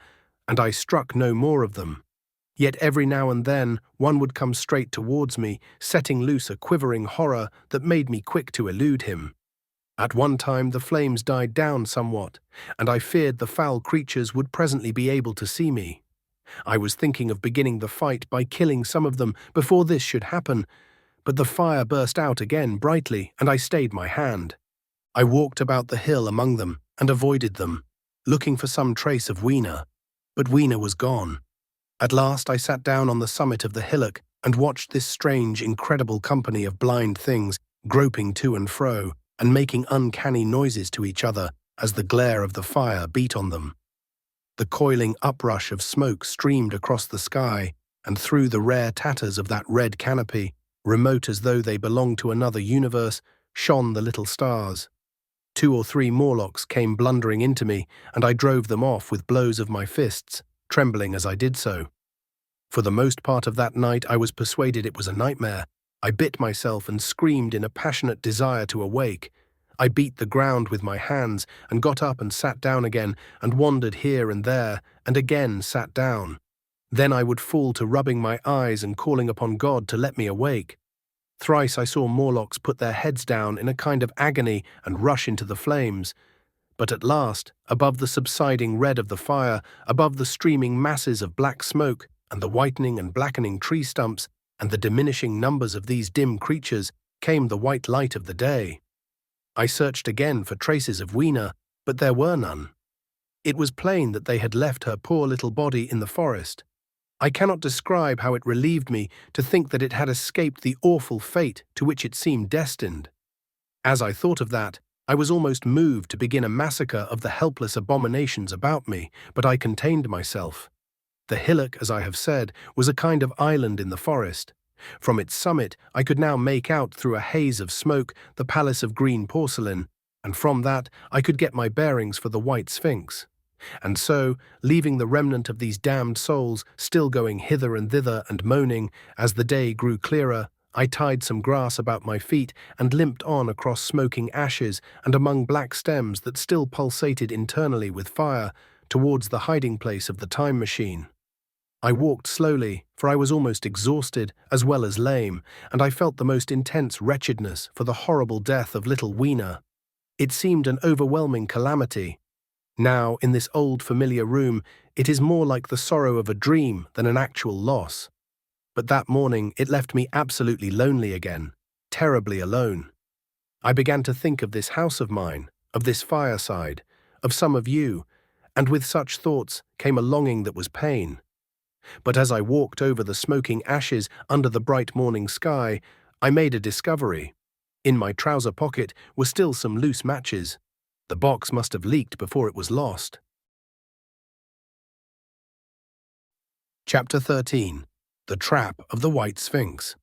and I struck no more of them. Yet every now and then one would come straight towards me, setting loose a quivering horror that made me quick to elude him. At one time the flames died down somewhat, and I feared the foul creatures would presently be able to see me. I was thinking of beginning the fight by killing some of them before this should happen, but the fire burst out again brightly, and I stayed my hand. I walked about the hill among them and avoided them, looking for some trace of Weena, but Weena was gone. At last I sat down on the summit of the hillock and watched this strange, incredible company of blind things groping to and fro and making uncanny noises to each other as the glare of the fire beat on them. The coiling uprush of smoke streamed across the sky, and through the rare tatters of that red canopy, remote as though they belonged to another universe, shone the little stars. 2 or 3 Morlocks came blundering into me, and I drove them off with blows of my fists, trembling as I did so. For the most part of that night I was persuaded it was a nightmare. I bit myself and screamed in a passionate desire to awake. I beat the ground with my hands and got up and sat down again and wandered here and there and again sat down. Then I would fall to rubbing my eyes and calling upon God to let me awake. Thrice I saw Morlocks put their heads down in a kind of agony and rush into the flames. But at last, above the subsiding red of the fire, above the streaming masses of black smoke, and the whitening and blackening tree stumps, and the diminishing numbers of these dim creatures, came the white light of the day. I searched again for traces of Weena, but there were none. It was plain that they had left her poor little body in the forest. I cannot describe how it relieved me to think that it had escaped the awful fate to which it seemed destined. As I thought of that, I was almost moved to begin a massacre of the helpless abominations about me, but I contained myself. The hillock, as I have said, was a kind of island in the forest. From its summit I could now make out through a haze of smoke the palace of green porcelain, and from that I could get my bearings for the White Sphinx. And so, leaving the remnant of these damned souls still going hither and thither and moaning, as the day grew clearer, I tied some grass about my feet and limped on across smoking ashes and among black stems that still pulsated internally with fire towards the hiding place of the time machine. I walked slowly, for I was almost exhausted as well as lame, and I felt the most intense wretchedness for the horrible death of little Weena. It seemed an overwhelming calamity. Now, in this old familiar room, it is more like the sorrow of a dream than an actual loss. But that morning it left me absolutely lonely again, terribly alone. I began to think of this house of mine, of this fireside, of some of you, and with such thoughts came a longing that was pain. But as I walked over the smoking ashes under the bright morning sky, I made a discovery. In my trouser pocket were still some loose matches. The box must have leaked before it was lost. Chapter 13. The Trap of the White Sphinx.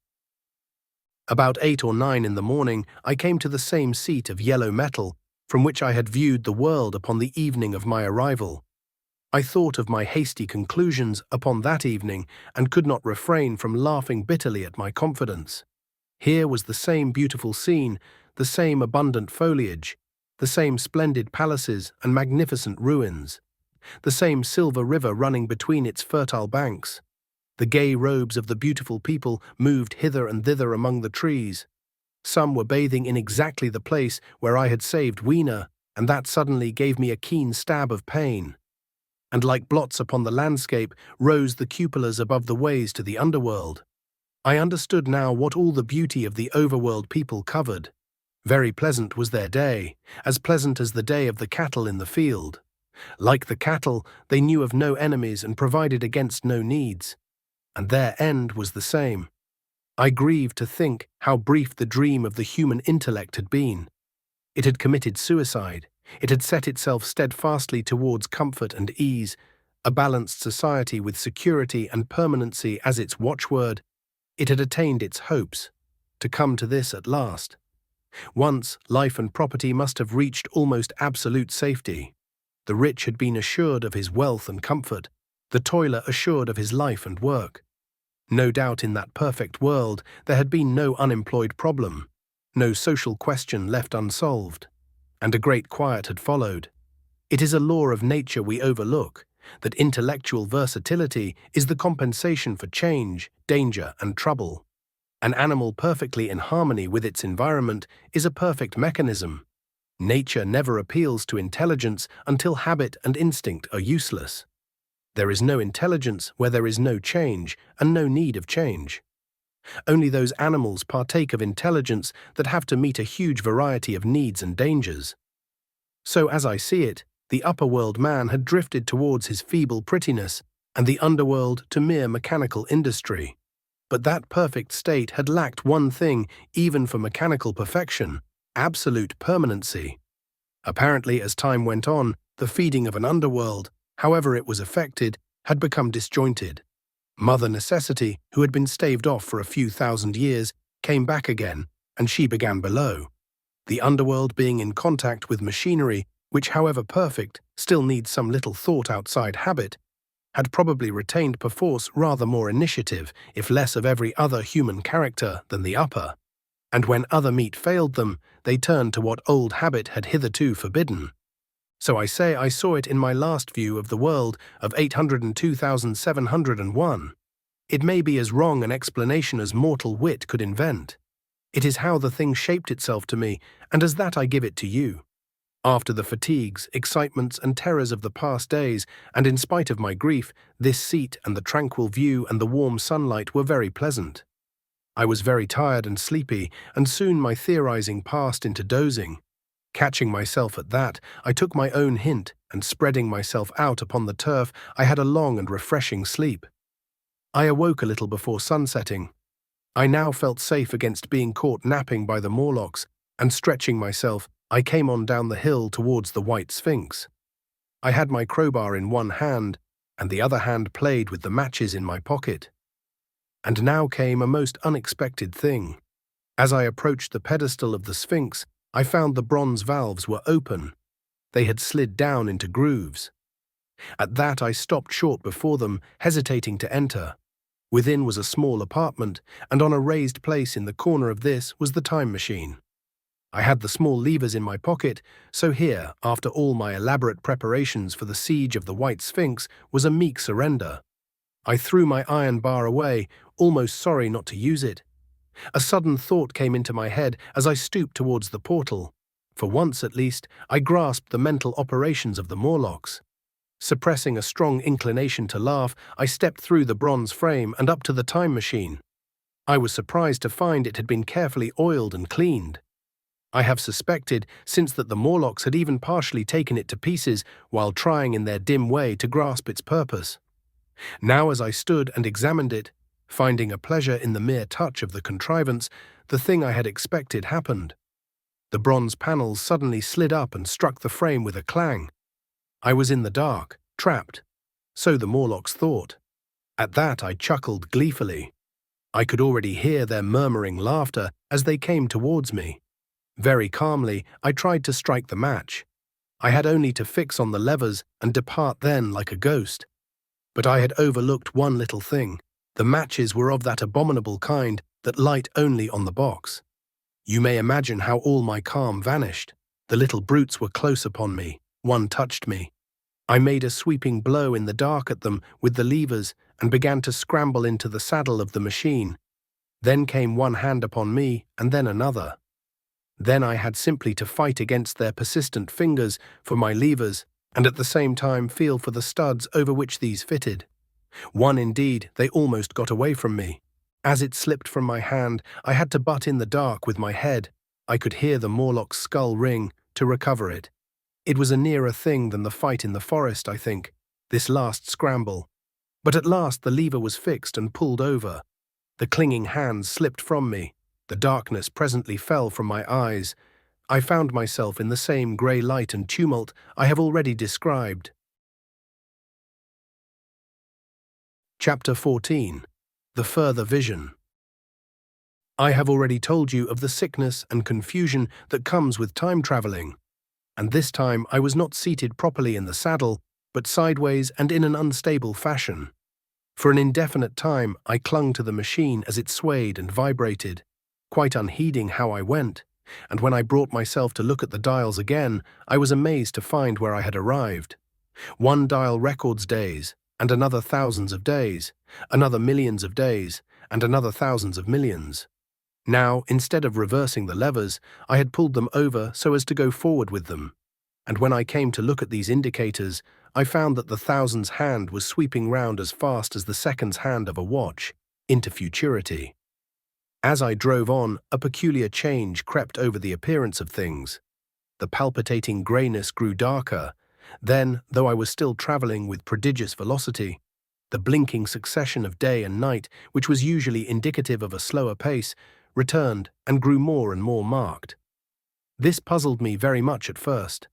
About 8 or 9 in the morning, I came to the same seat of yellow metal from which I had viewed the world upon the evening of my arrival. I thought of my hasty conclusions upon that evening and could not refrain from laughing bitterly at my confidence. Here was the same beautiful scene, the same abundant foliage, the same splendid palaces and magnificent ruins, the same silver river running between its fertile banks. The gay robes of the beautiful people moved hither and thither among the trees. Some were bathing in exactly the place where I had saved Weena, and that suddenly gave me a keen stab of pain. And like blots upon the landscape rose the cupolas above the ways to the underworld. I understood now what all the beauty of the overworld people covered. Very pleasant was their day, as pleasant as the day of the cattle in the field. Like the cattle, they knew of no enemies and provided against no needs. And their end was the same. I grieved to think how brief the dream of the human intellect had been. It had committed suicide. It had set itself steadfastly towards comfort and ease, a balanced society with security and permanency as its watchword. It had attained its hopes, to come to this at last. Once, life and property must have reached almost absolute safety. The rich had been assured of his wealth and comfort, the toiler assured of his life and work. No doubt in that perfect world there had been no unemployed problem, no social question left unsolved, and a great quiet had followed. It is a law of nature we overlook, that intellectual versatility is the compensation for change, danger, and trouble. An animal perfectly in harmony with its environment is a perfect mechanism. Nature never appeals to intelligence until habit and instinct are useless. There is no intelligence where there is no change and no need of change. Only those animals partake of intelligence that have to meet a huge variety of needs and dangers. So as I see it, the upper world man had drifted towards his feeble prettiness, and the underworld to mere mechanical industry. But that perfect state had lacked one thing, even for mechanical perfection: absolute permanency. Apparently, as time went on, the feeding of an underworld, however it was affected, had become disjointed. Mother Necessity, who had been staved off for a few thousand years, came back again, and she began below. The underworld being in contact with machinery, which, however perfect, still needs some little thought outside habit, had probably retained perforce rather more initiative, if less of every other human character, than the upper. And when other meat failed them, they turned to what old habit had hitherto forbidden. So I say I saw it in my last view of the world of 802,701. It may be as wrong an explanation as mortal wit could invent. It is how the thing shaped itself to me, and as that I give it to you. After the fatigues, excitements, and terrors of the past days, and in spite of my grief, this seat and the tranquil view and the warm sunlight were very pleasant. I was very tired and sleepy, and soon my theorizing passed into dozing. Catching myself at that, I took my own hint, and spreading myself out upon the turf, I had a long and refreshing sleep. I awoke a little before sunsetting. I now felt safe against being caught napping by the Morlocks, and stretching myself, I came on down the hill towards the White Sphinx. I had my crowbar in one hand, and the other hand played with the matches in my pocket. And now came a most unexpected thing. As I approached the pedestal of the Sphinx, I found the bronze valves were open. They had slid down into grooves. At that I stopped short before them, hesitating to enter. Within was a small apartment, and on a raised place in the corner of this was the time machine. I had the small levers in my pocket, so here, after all my elaborate preparations for the siege of the White Sphinx, was a meek surrender. I threw my iron bar away, almost sorry not to use it. A sudden thought came into my head as I stooped towards the portal. For once, at least, I grasped the mental operations of the Morlocks. Suppressing a strong inclination to laugh, I stepped through the bronze frame and up to the time machine. I was surprised to find it had been carefully oiled and cleaned. I have suspected since that the Morlocks had even partially taken it to pieces while trying in their dim way to grasp its purpose. Now as I stood and examined it, finding a pleasure in the mere touch of the contrivance, the thing I had expected happened. The bronze panels suddenly slid up and struck the frame with a clang. I was in the dark, trapped. So the Morlocks thought. At that I chuckled gleefully. I could already hear their murmuring laughter as they came towards me. Very calmly, I tried to strike the match. I had only to fix on the levers and depart then like a ghost. But I had overlooked one little thing. The matches were of that abominable kind that light only on the box. You may imagine how all my calm vanished. The little brutes were close upon me. One touched me. I made a sweeping blow in the dark at them with the levers and began to scramble into the saddle of the machine. Then came one hand upon me and then another. Then I had simply to fight against their persistent fingers for my levers and at the same time feel for the studs over which these fitted. One indeed, they almost got away from me. As it slipped from my hand, I had to butt in the dark with my head. I could hear the Morlock's skull ring to recover it. It was a nearer thing than the fight in the forest, I think, this last scramble. But at last the lever was fixed and pulled over. The clinging hands slipped from me. The darkness presently fell from my eyes. I found myself in the same grey light and tumult I have already described. Chapter 14. The Further Vision. I have already told you of the sickness and confusion that comes with time travelling, and this time I was not seated properly in the saddle, but sideways and in an unstable fashion. For an indefinite time I clung to the machine as it swayed and vibrated, quite unheeding how I went, and when I brought myself to look at the dials again, I was amazed to find where I had arrived. One dial records days, and another thousands of days, another millions of days, and another thousands of millions. Now, instead of reversing the levers, I had pulled them over so as to go forward with them, and when I came to look at these indicators, I found that the thousands hand was sweeping round as fast as the seconds hand of a watch, into futurity. As I drove on, a peculiar change crept over the appearance of things. The palpitating greyness grew darker. Then, though I was still travelling with prodigious velocity, The blinking succession of day and night, which was usually indicative of a slower pace, returned and grew more and more marked. This puzzled me very much at first.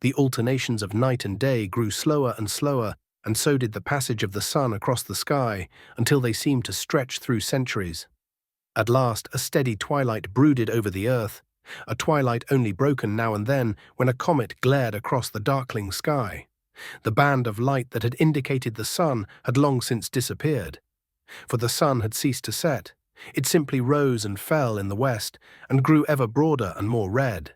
The alternations of night and day grew slower and slower, and so did the passage of the sun across the sky, until they seemed to stretch through centuries. At last, a steady twilight brooded over the earth, a twilight only broken now and then when a comet glared across the darkling sky. The band of light that had indicated the sun had long since disappeared, for the sun had ceased to set. It simply rose and fell in the west and grew ever broader and more red.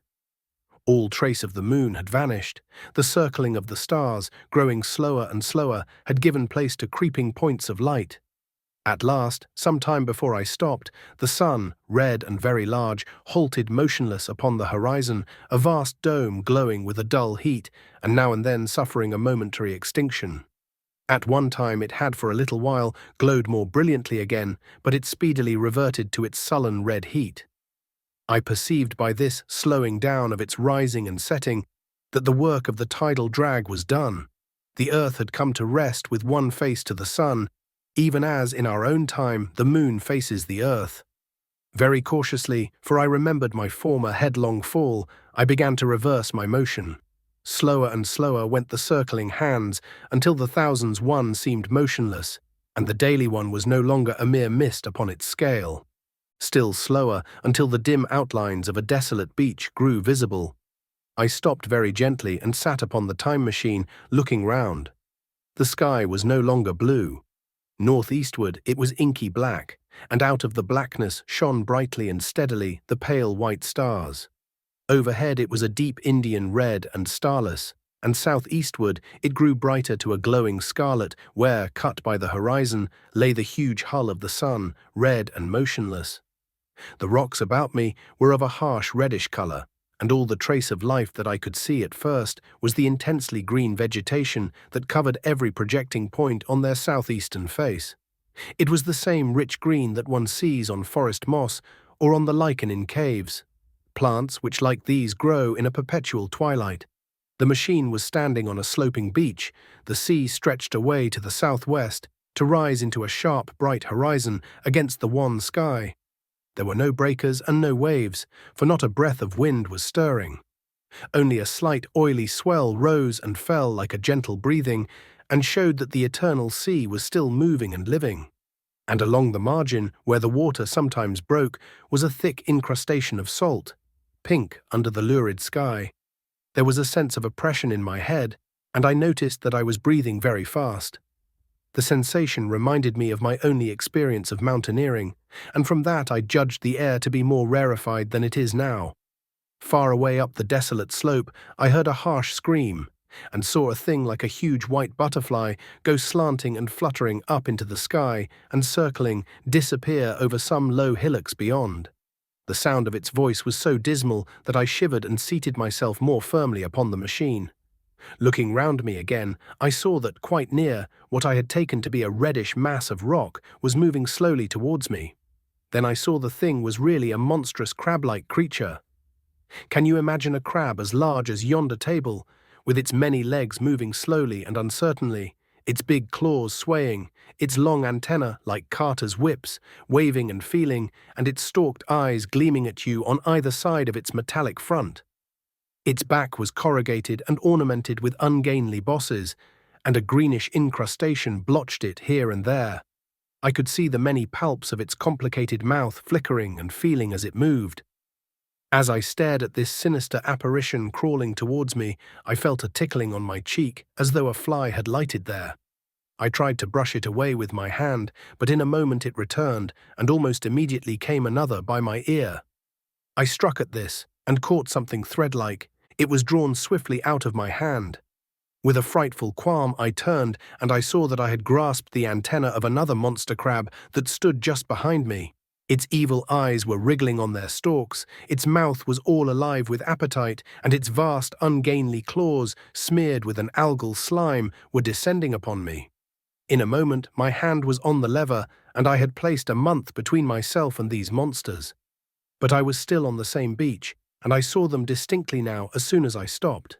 All trace of the moon had vanished. The circling of the stars, growing slower and slower, had given place to creeping points of light. At last, some time before I stopped, the sun, red and very large, halted motionless upon the horizon, a vast dome glowing with a dull heat, and now and then suffering a momentary extinction. At one time it had for a little while glowed more brilliantly again, but it speedily reverted to its sullen red heat. I perceived by this slowing down of its rising and setting that the work of the tidal drag was done. The earth had come to rest with one face to the sun, even as in our own time the moon faces the earth. Very cautiously, for I remembered my former headlong fall, I began to reverse my motion. Slower and slower went the circling hands until the thousands one seemed motionless, and the daily one was no longer a mere mist upon its scale. Still slower until the dim outlines of a desolate beach grew visible. I stopped very gently and sat upon the time machine, looking round. The sky was no longer blue. Northeastward it was inky black, and out of the blackness shone brightly and steadily the pale white stars. Overhead it was a deep Indian red and starless, and southeastward it grew brighter to a glowing scarlet where, cut by the horizon, lay the huge hull of the sun, red and motionless. The rocks about me were of a harsh reddish color, and all the trace of life that I could see at first was the intensely green vegetation that covered every projecting point on their southeastern face. It was the same rich green that one sees on forest moss or on the lichen in caves. Plants which like these grow in a perpetual twilight. The machine was standing on a sloping beach, the sea stretched away to the southwest to rise into a sharp, bright horizon against the wan sky. There were no breakers and no waves, for not a breath of wind was stirring. Only a slight oily swell rose and fell like a gentle breathing, and showed that the eternal sea was still moving and living. And along the margin, where the water sometimes broke, was a thick incrustation of salt, pink under the lurid sky. There was a sense of oppression in my head, and I noticed that I was breathing very fast. The sensation reminded me of my only experience of mountaineering, and from that I judged the air to be more rarefied than it is now. Far away up the desolate slope, I heard a harsh scream, and saw a thing like a huge white butterfly go slanting and fluttering up into the sky and circling, disappear over some low hillocks beyond. The sound of its voice was so dismal that I shivered and seated myself more firmly upon the machine. Looking round me again, I saw that quite near, what I had taken to be a reddish mass of rock was moving slowly towards me. Then I saw the thing was really a monstrous crab-like creature. Can you imagine a crab as large as yonder table, with its many legs moving slowly and uncertainly, its big claws swaying, its long antennae, like carters' whips, waving and feeling, and its stalked eyes gleaming at you on either side of its metallic front? Its back was corrugated and ornamented with ungainly bosses, and a greenish incrustation blotched it here and there. I could see the many palps of its complicated mouth flickering and feeling as it moved. As I stared at this sinister apparition crawling towards me, I felt a tickling on my cheek, as though a fly had lighted there. I tried to brush it away with my hand, but in a moment it returned, and almost immediately came another by my ear. I struck at this, and caught something thread-like. It was drawn swiftly out of my hand. With a frightful qualm I turned, and I saw that I had grasped the antenna of another monster crab that stood just behind me. Its evil eyes were wriggling on their stalks, its mouth was all alive with appetite, and its vast, ungainly claws, smeared with an algal slime, were descending upon me. In a moment my hand was on the lever, and I had placed a month between myself and these monsters. But I was still on the same beach, and I saw them distinctly now as soon as I stopped.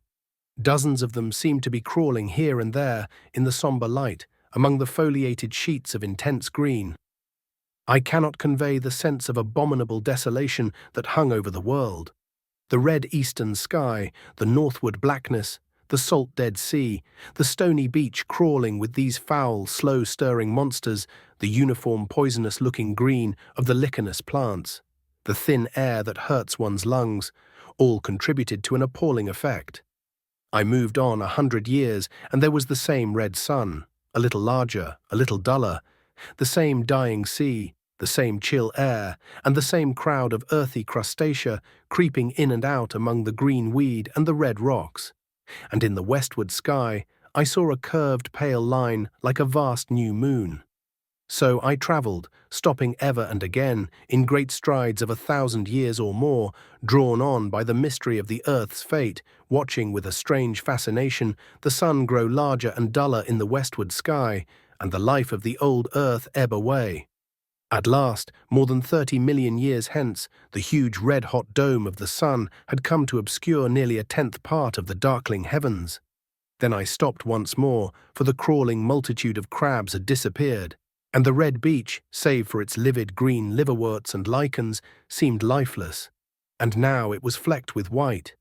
Dozens of them seemed to be crawling here and there in the somber light, among the foliated sheets of intense green. I cannot convey the sense of abominable desolation that hung over the world. The red eastern sky, the northward blackness, the salt Dead Sea, the stony beach crawling with these foul, slow-stirring monsters, the uniform poisonous-looking green of the lichenous plants, the thin air that hurts one's lungs, all contributed to an appalling effect. I moved on 100 years, and there was the same red sun, a little larger, a little duller, the same dying sea, the same chill air, and the same crowd of earthy crustacea creeping in and out among the green weed and the red rocks. And in the westward sky, I saw a curved pale line like a vast new moon. So I travelled, stopping ever and again, in great strides of 1,000 years or more, drawn on by the mystery of the earth's fate, watching with a strange fascination the sun grow larger and duller in the westward sky, and the life of the old earth ebb away. At last, more than 30 million years hence, the huge red-hot dome of the sun had come to obscure nearly a 10th part of the darkling heavens. Then I stopped once more, for the crawling multitude of crabs had disappeared, and the red beach, save for its livid green liverworts and lichens, seemed lifeless, and now it was flecked with white.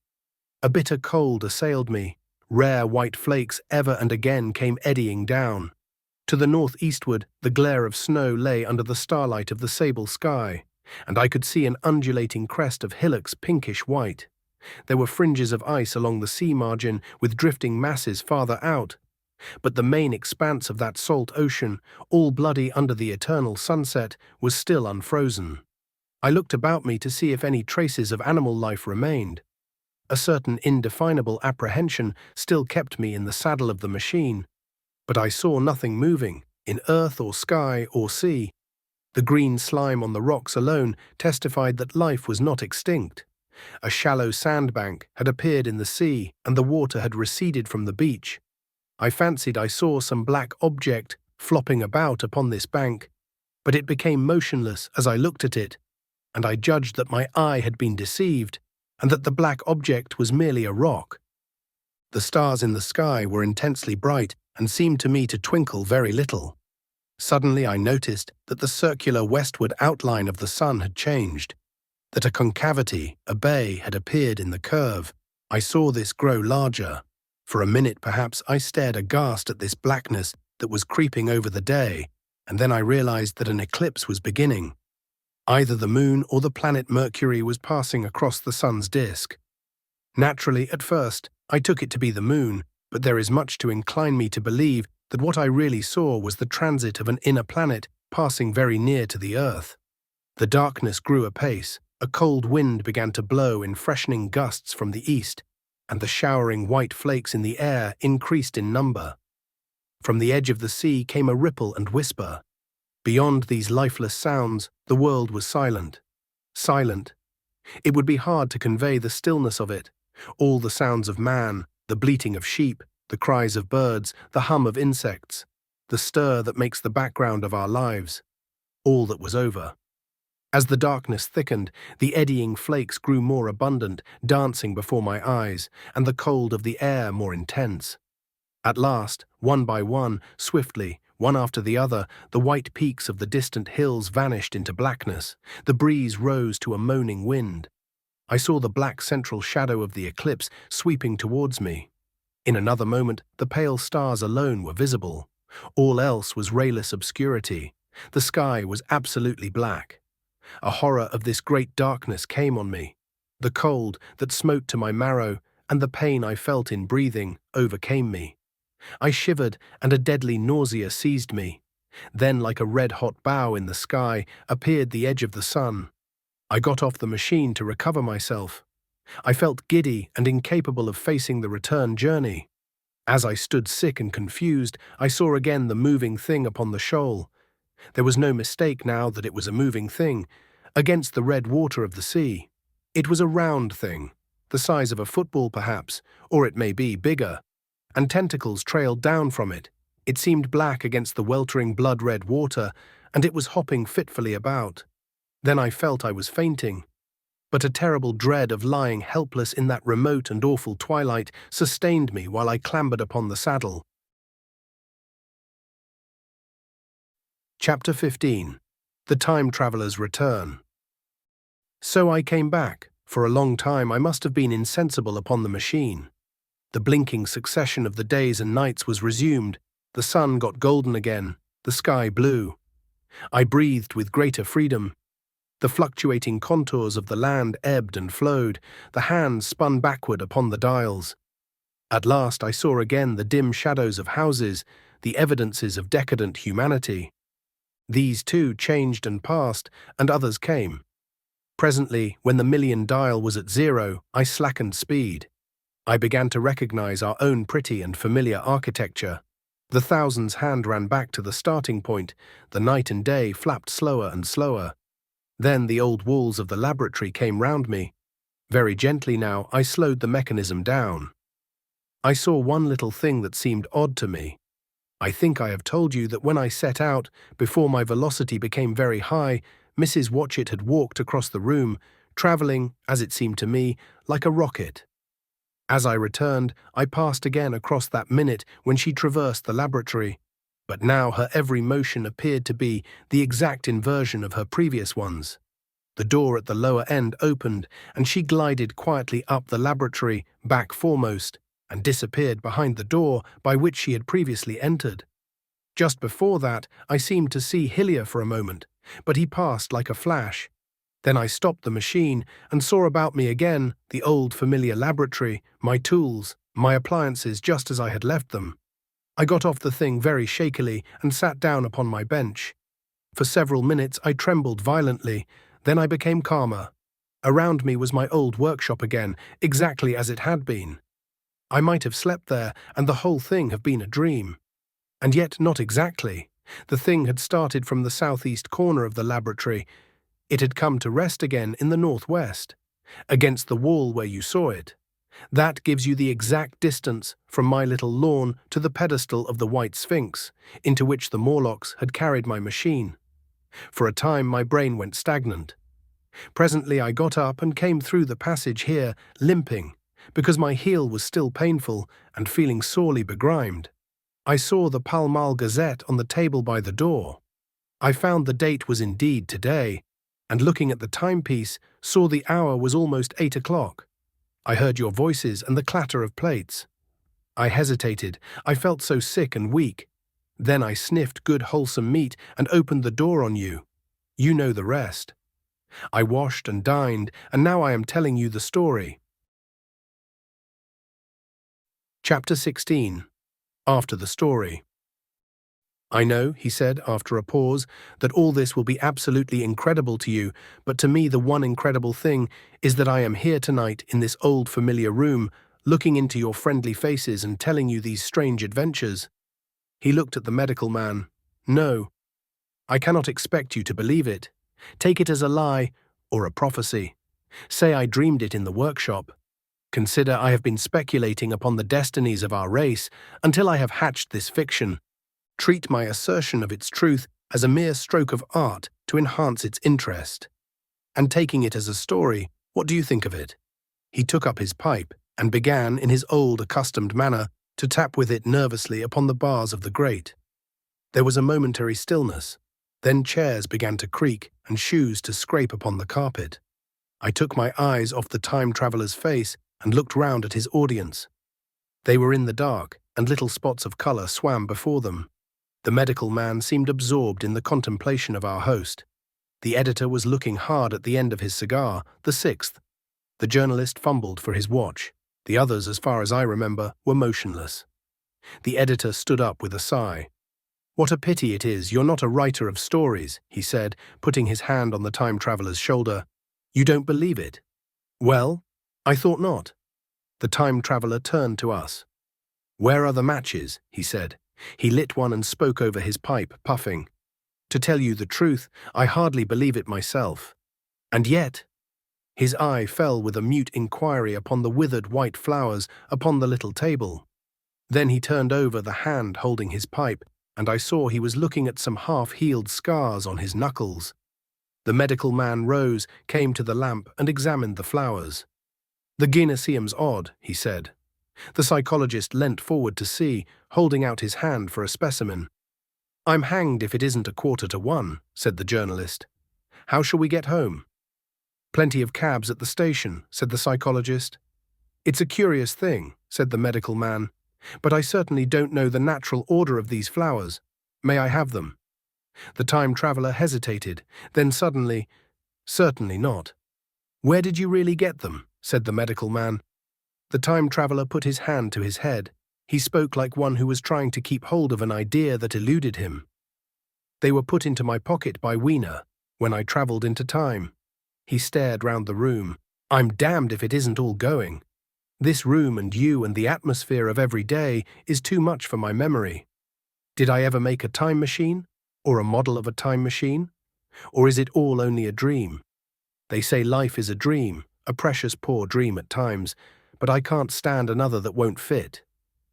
A bitter cold assailed me. Rare white flakes ever and again came eddying down. To the northeastward, the glare of snow lay under the starlight of the sable sky, and I could see an undulating crest of hillocks pinkish white. There were fringes of ice along the sea margin, with drifting masses farther out. But the main expanse of that salt ocean, all bloody under the eternal sunset, was still unfrozen. I looked about me to see if any traces of animal life remained. A certain indefinable apprehension still kept me in the saddle of the machine, but I saw nothing moving, in earth or sky or sea. The green slime on the rocks alone testified that life was not extinct. A shallow sandbank had appeared in the sea, and the water had receded from the beach. I fancied I saw some black object flopping about upon this bank, but it became motionless as I looked at it, and I judged that my eye had been deceived, and that the black object was merely a rock. The stars in the sky were intensely bright and seemed to me to twinkle very little. Suddenly I noticed that the circular westward outline of the sun had changed, that a concavity, a bay, had appeared in the curve. I saw this grow larger. For a minute perhaps I stared aghast at this blackness that was creeping over the day, and then I realized that an eclipse was beginning. Either the moon or the planet Mercury was passing across the sun's disk. Naturally, at first, I took it to be the moon, but there is much to incline me to believe that what I really saw was the transit of an inner planet passing very near to the Earth. The darkness grew apace, a cold wind began to blow in freshening gusts from the east, and the showering white flakes in the air increased in number. From the edge of the sea came a ripple and whisper. Beyond these lifeless sounds, the world was silent. Silent. It would be hard to convey the stillness of it. All the sounds of man, the bleating of sheep, the cries of birds, the hum of insects, the stir that makes the background of our lives. All that was over. As the darkness thickened, the eddying flakes grew more abundant, dancing before my eyes, and the cold of the air more intense. At last, one by one, swiftly, one after the other, the white peaks of the distant hills vanished into blackness. The breeze rose to a moaning wind. I saw the black central shadow of the eclipse sweeping towards me. In another moment, the pale stars alone were visible. All else was rayless obscurity. The sky was absolutely black. A horror of this great darkness came on me. The cold that smote to my marrow and the pain I felt in breathing overcame me. I shivered, and a deadly nausea seized me. Then, like a red-hot bow in the sky, appeared the edge of the sun. I got off the machine to recover myself. I felt giddy and incapable of facing the return journey. As I stood sick and confused, I saw again the moving thing upon the shoal. There was no mistake now that it was a moving thing, against the red water of the sea. It was a round thing, the size of a football perhaps, or it may be bigger, and tentacles trailed down from it. It seemed black against the weltering blood-red water, and it was hopping fitfully about. Then I felt I was fainting. But a terrible dread of lying helpless in that remote and awful twilight sustained me while I clambered upon the saddle. Chapter 15. The Time Traveler's Return. So I came back. For a long time I must have been insensible upon the machine. The blinking succession of the days and nights was resumed. The sun got golden again, the sky blue. I breathed with greater freedom. The fluctuating contours of the land ebbed and flowed, the hands spun backward upon the dials. At last I saw again the dim shadows of houses, the evidences of decadent humanity. These too changed and passed, and others came. Presently, when the million dial was at 0, I slackened speed. I began to recognize our own pretty and familiar architecture. The thousands' hand ran back to the starting point, the night and day flapped slower and slower. Then the old walls of the laboratory came round me. Very gently now I slowed the mechanism down. I saw one little thing that seemed odd to me. I think I have told you that when I set out, before my velocity became very high, Mrs. Watchett had walked across the room, travelling, as it seemed to me, like a rocket. As I returned, I passed again across that minute when she traversed the laboratory, but now her every motion appeared to be the exact inversion of her previous ones. The door at the lower end opened, and she glided quietly up the laboratory, back foremost, and disappeared behind the door by which she had previously entered. Just before that, I seemed to see Hillier for a moment, but he passed like a flash. Then I stopped the machine and saw about me again the old familiar laboratory, my tools, my appliances just as I had left them. I got off the thing very shakily and sat down upon my bench. For several minutes I trembled violently, then I became calmer. Around me was my old workshop again, exactly as it had been. I might have slept there, and the whole thing have been a dream. And yet not exactly. The thing had started from the southeast corner of the laboratory. It had come to rest again in the northwest, against the wall where you saw it. That gives you the exact distance from my little lawn to the pedestal of the White Sphinx, into which the Morlocks had carried my machine. For a time my brain went stagnant. Presently I got up and came through the passage here, limping, because my heel was still painful and feeling sorely begrimed. I saw the Pall Mall Gazette on the table by the door. I found the date was indeed today, and looking at the timepiece, saw the hour was almost 8 o'clock. I heard your voices and the clatter of plates. I hesitated. I felt so sick and weak. Then I sniffed good wholesome meat and opened the door on you. You know the rest. I washed and dined, and now I am telling you the story. Chapter 16. After the story. I know, he said after a pause, that all this will be absolutely incredible to you, but to me the one incredible thing is that I am here tonight in this old familiar room, looking into your friendly faces and telling you these strange adventures. He looked at the medical man. No, I cannot expect you to believe it. Take it as a lie or a prophecy. Say I dreamed it in the workshop. Consider I have been speculating upon the destinies of our race until I have hatched this fiction. Treat my assertion of its truth as a mere stroke of art to enhance its interest. And taking it as a story, what do you think of it? He took up his pipe and began, in his old accustomed manner, to tap with it nervously upon the bars of the grate. There was a momentary stillness. Then chairs began to creak and shoes to scrape upon the carpet. I took my eyes off the time traveller's face and looked round at his audience. They were in the dark, and little spots of colour swam before them. The medical man seemed absorbed in the contemplation of our host. The editor was looking hard at the end of his cigar, the sixth. The journalist fumbled for his watch. The others, as far as I remember, were motionless. The editor stood up with a sigh. "What a pity it is you're not a writer of stories," he said, putting his hand on the time traveller's shoulder. "You don't believe it?" "Well, I thought not." The time traveller turned to us. "Where are the matches?" he said. He lit one and spoke over his pipe, puffing. "To tell you the truth, I hardly believe it myself. And yet—" His eye fell with a mute inquiry upon the withered white flowers upon the little table. Then he turned over the hand holding his pipe, and I saw he was looking at some half-healed scars on his knuckles. The medical man rose, came to the lamp, and examined the flowers. "The gynoecium's odd," he said. The psychologist leant forward to see, holding out his hand for a specimen. "I'm hanged if it isn't 1:15, said the journalist. "How shall we get home?" "Plenty of cabs at the station," said the psychologist. "It's a curious thing," said the medical man, "but I certainly don't know the natural order of these flowers. May I have them?" The time traveler hesitated, then suddenly, "Certainly not." "Where did you really get them?" said the medical man. The time traveler put his hand to his head. He spoke like one who was trying to keep hold of an idea that eluded him. "They were put into my pocket by Wiener when I travelled into time." He stared round the room. "I'm damned if it isn't all going. This room and you and the atmosphere of every day is too much for my memory. Did I ever make a time machine? Or a model of a time machine? Or is it all only a dream? They say life is a dream, a precious poor dream at times, but I can't stand another that won't fit.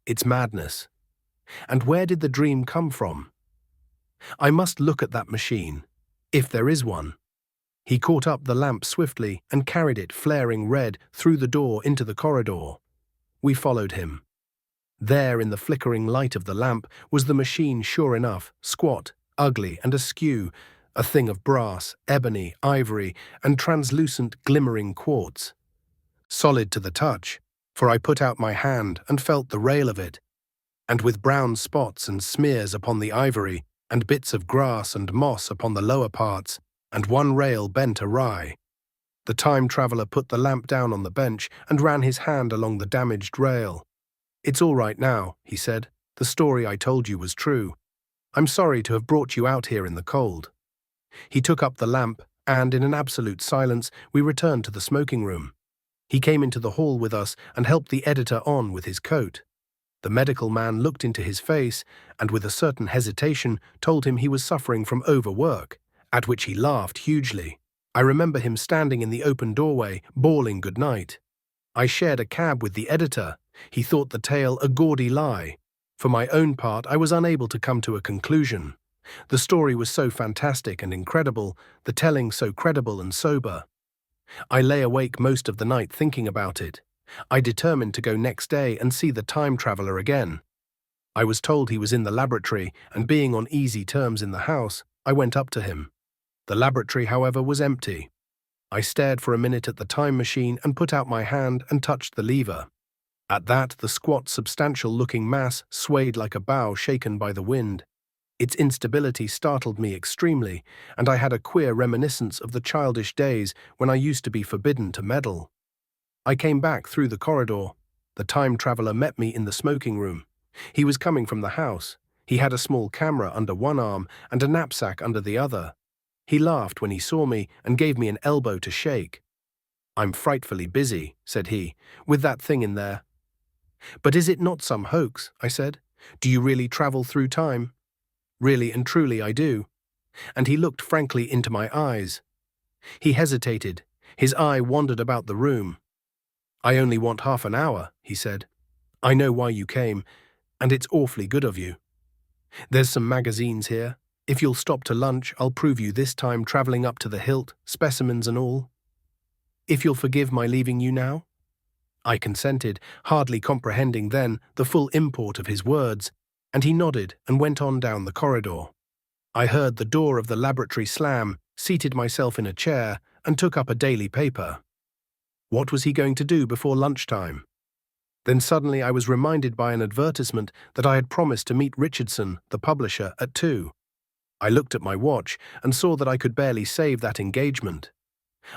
It's madness. And where did the dream come from? I must look at that machine, if there is one." He caught up the lamp swiftly and carried it, flaring red, through the door into the corridor. We followed him. There, in the flickering light of the lamp, was the machine sure enough, squat, ugly and askew, a thing of brass, ebony, ivory, and translucent glimmering quartz. Solid to the touch, for I put out my hand and felt the rail of it, and with brown spots and smears upon the ivory, and bits of grass and moss upon the lower parts, and one rail bent awry. The time traveler put the lamp down on the bench and ran his hand along the damaged rail. "It's all right now," he said. "The story I told you was true. I'm sorry to have brought you out here in the cold." He took up the lamp, and in an absolute silence we returned to the smoking room. He came into the hall with us and helped the editor on with his coat. The medical man looked into his face and with a certain hesitation told him he was suffering from overwork, at which he laughed hugely. I remember him standing in the open doorway, bawling good night. I shared a cab with the editor. He thought the tale a gaudy lie. For my own part, I was unable to come to a conclusion. The story was so fantastic and incredible, the telling so credible and sober. I lay awake most of the night thinking about it. I determined to go next day and see the time traveler again. I was told he was in the laboratory, and being on easy terms in the house, I went up to him. The laboratory, however, was empty. I stared for a minute at the time machine and put out my hand and touched the lever. At that, the squat, substantial-looking mass swayed like a bough shaken by the wind. Its instability startled me extremely, and I had a queer reminiscence of the childish days when I used to be forbidden to meddle. I came back through the corridor. The time traveler met me in the smoking room. He was coming from the house. He had a small camera under one arm and a knapsack under the other. He laughed when he saw me and gave me an elbow to shake. "I'm frightfully busy," said he, "with that thing in there." "But is it not some hoax?" I said. "Do you really travel through time?" "Really and truly I do." And he looked frankly into my eyes. He hesitated. His eye wandered about the room. "I only want half an hour," he said. "I know why you came, and it's awfully good of you. There's some magazines here. If you'll stop to lunch, I'll prove you this time travelling up to the hilt, specimens and all. If you'll forgive my leaving you now?" I consented, hardly comprehending then the full import of his words, and he nodded and went on down the corridor. I heard the door of the laboratory slam, seated myself in a chair, and took up a daily paper. What was he going to do before lunchtime? Then suddenly I was reminded by an advertisement that I had promised to meet Richardson, the publisher, at 2. I looked at my watch and saw that I could barely save that engagement.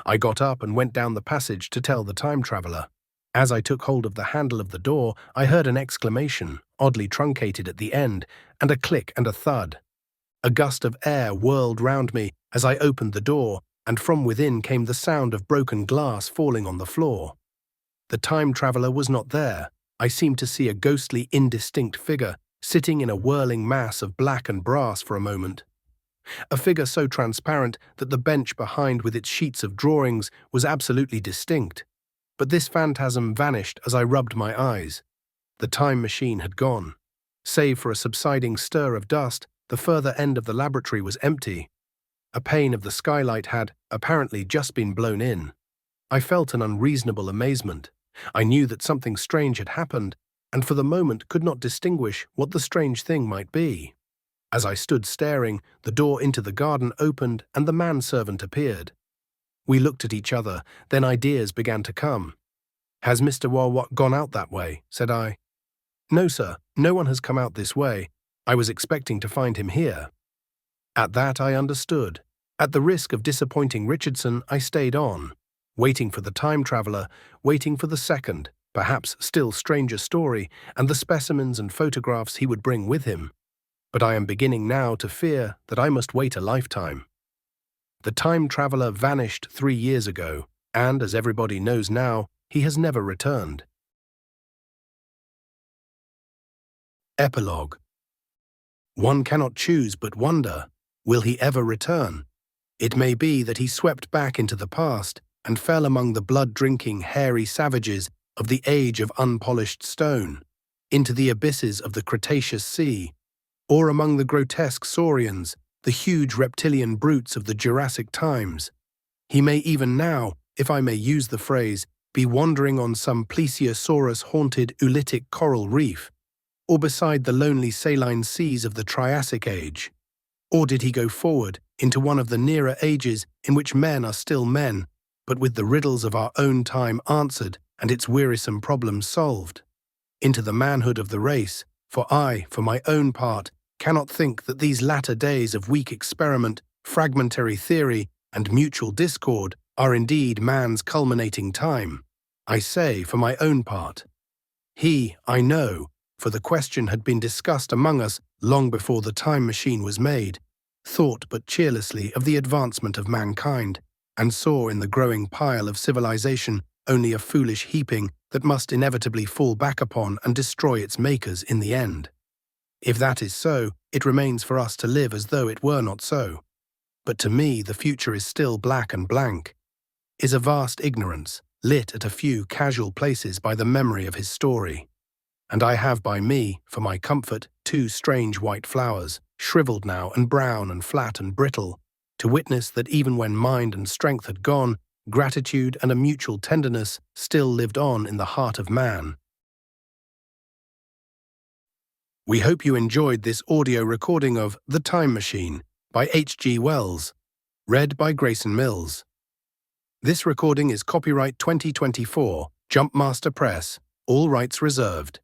I got up and went down the passage to tell the time traveler. As I took hold of the handle of the door, I heard an exclamation, oddly truncated at the end, and a click and a thud. A gust of air whirled round me as I opened the door, and from within came the sound of broken glass falling on the floor. The time traveler was not there. I seemed to see a ghostly, indistinct figure sitting in a whirling mass of black and brass for a moment. A figure so transparent that the bench behind with its sheets of drawings was absolutely distinct. But this phantasm vanished as I rubbed my eyes. The time machine had gone. Save for a subsiding stir of dust, the further end of the laboratory was empty. A pane of the skylight had, apparently, just been blown in. I felt an unreasonable amazement. I knew that something strange had happened, and for the moment could not distinguish what the strange thing might be. As I stood staring, the door into the garden opened and the manservant appeared. We looked at each other, then ideas began to come. "Has Mr. Warwatt gone out that way?" said I. "No, sir, no one has come out this way. I was expecting to find him here." At that I understood. At the risk of disappointing Richardson, I stayed on, waiting for the time traveler, waiting for the second, perhaps still stranger story, and the specimens and photographs he would bring with him. But I am beginning now to fear that I must wait a lifetime. The time traveler vanished 3 years ago, and, as everybody knows now, he has never returned. Epilogue. One cannot choose but wonder, will he ever return? It may be that he swept back into the past and fell among the blood-drinking, hairy savages of the age of unpolished stone, into the abysses of the Cretaceous Sea, or among the grotesque saurians, the huge reptilian brutes of the Jurassic times. He may even now, if I may use the phrase, be wandering on some plesiosaurus-haunted Ulitic coral reef, or beside the lonely saline seas of the Triassic Age. Or did he go forward into one of the nearer ages in which men are still men, but with the riddles of our own time answered and its wearisome problems solved? Into the manhood of the race, for I, for my own part, cannot think that these latter days of weak experiment, fragmentary theory, and mutual discord are indeed man's culminating time. I say, for my own part. He, I know, for the question had been discussed among us long before the time machine was made, thought but cheerlessly of the advancement of mankind, and saw in the growing pile of civilization only a foolish heaping that must inevitably fall back upon and destroy its makers in the end. If that is so, it remains for us to live as though it were not so. But to me the future is still black and blank, is a vast ignorance, lit at a few casual places by the memory of his story. And I have by me, for my comfort, 2 strange white flowers, shriveled now and brown and flat and brittle, to witness that even when mind and strength had gone, gratitude and a mutual tenderness still lived on in the heart of man. We hope you enjoyed this audio recording of The Time Machine by H.G. Wells, read by Greyson Mills. This recording is copyright 2024, Jumpmaster Press, all rights reserved.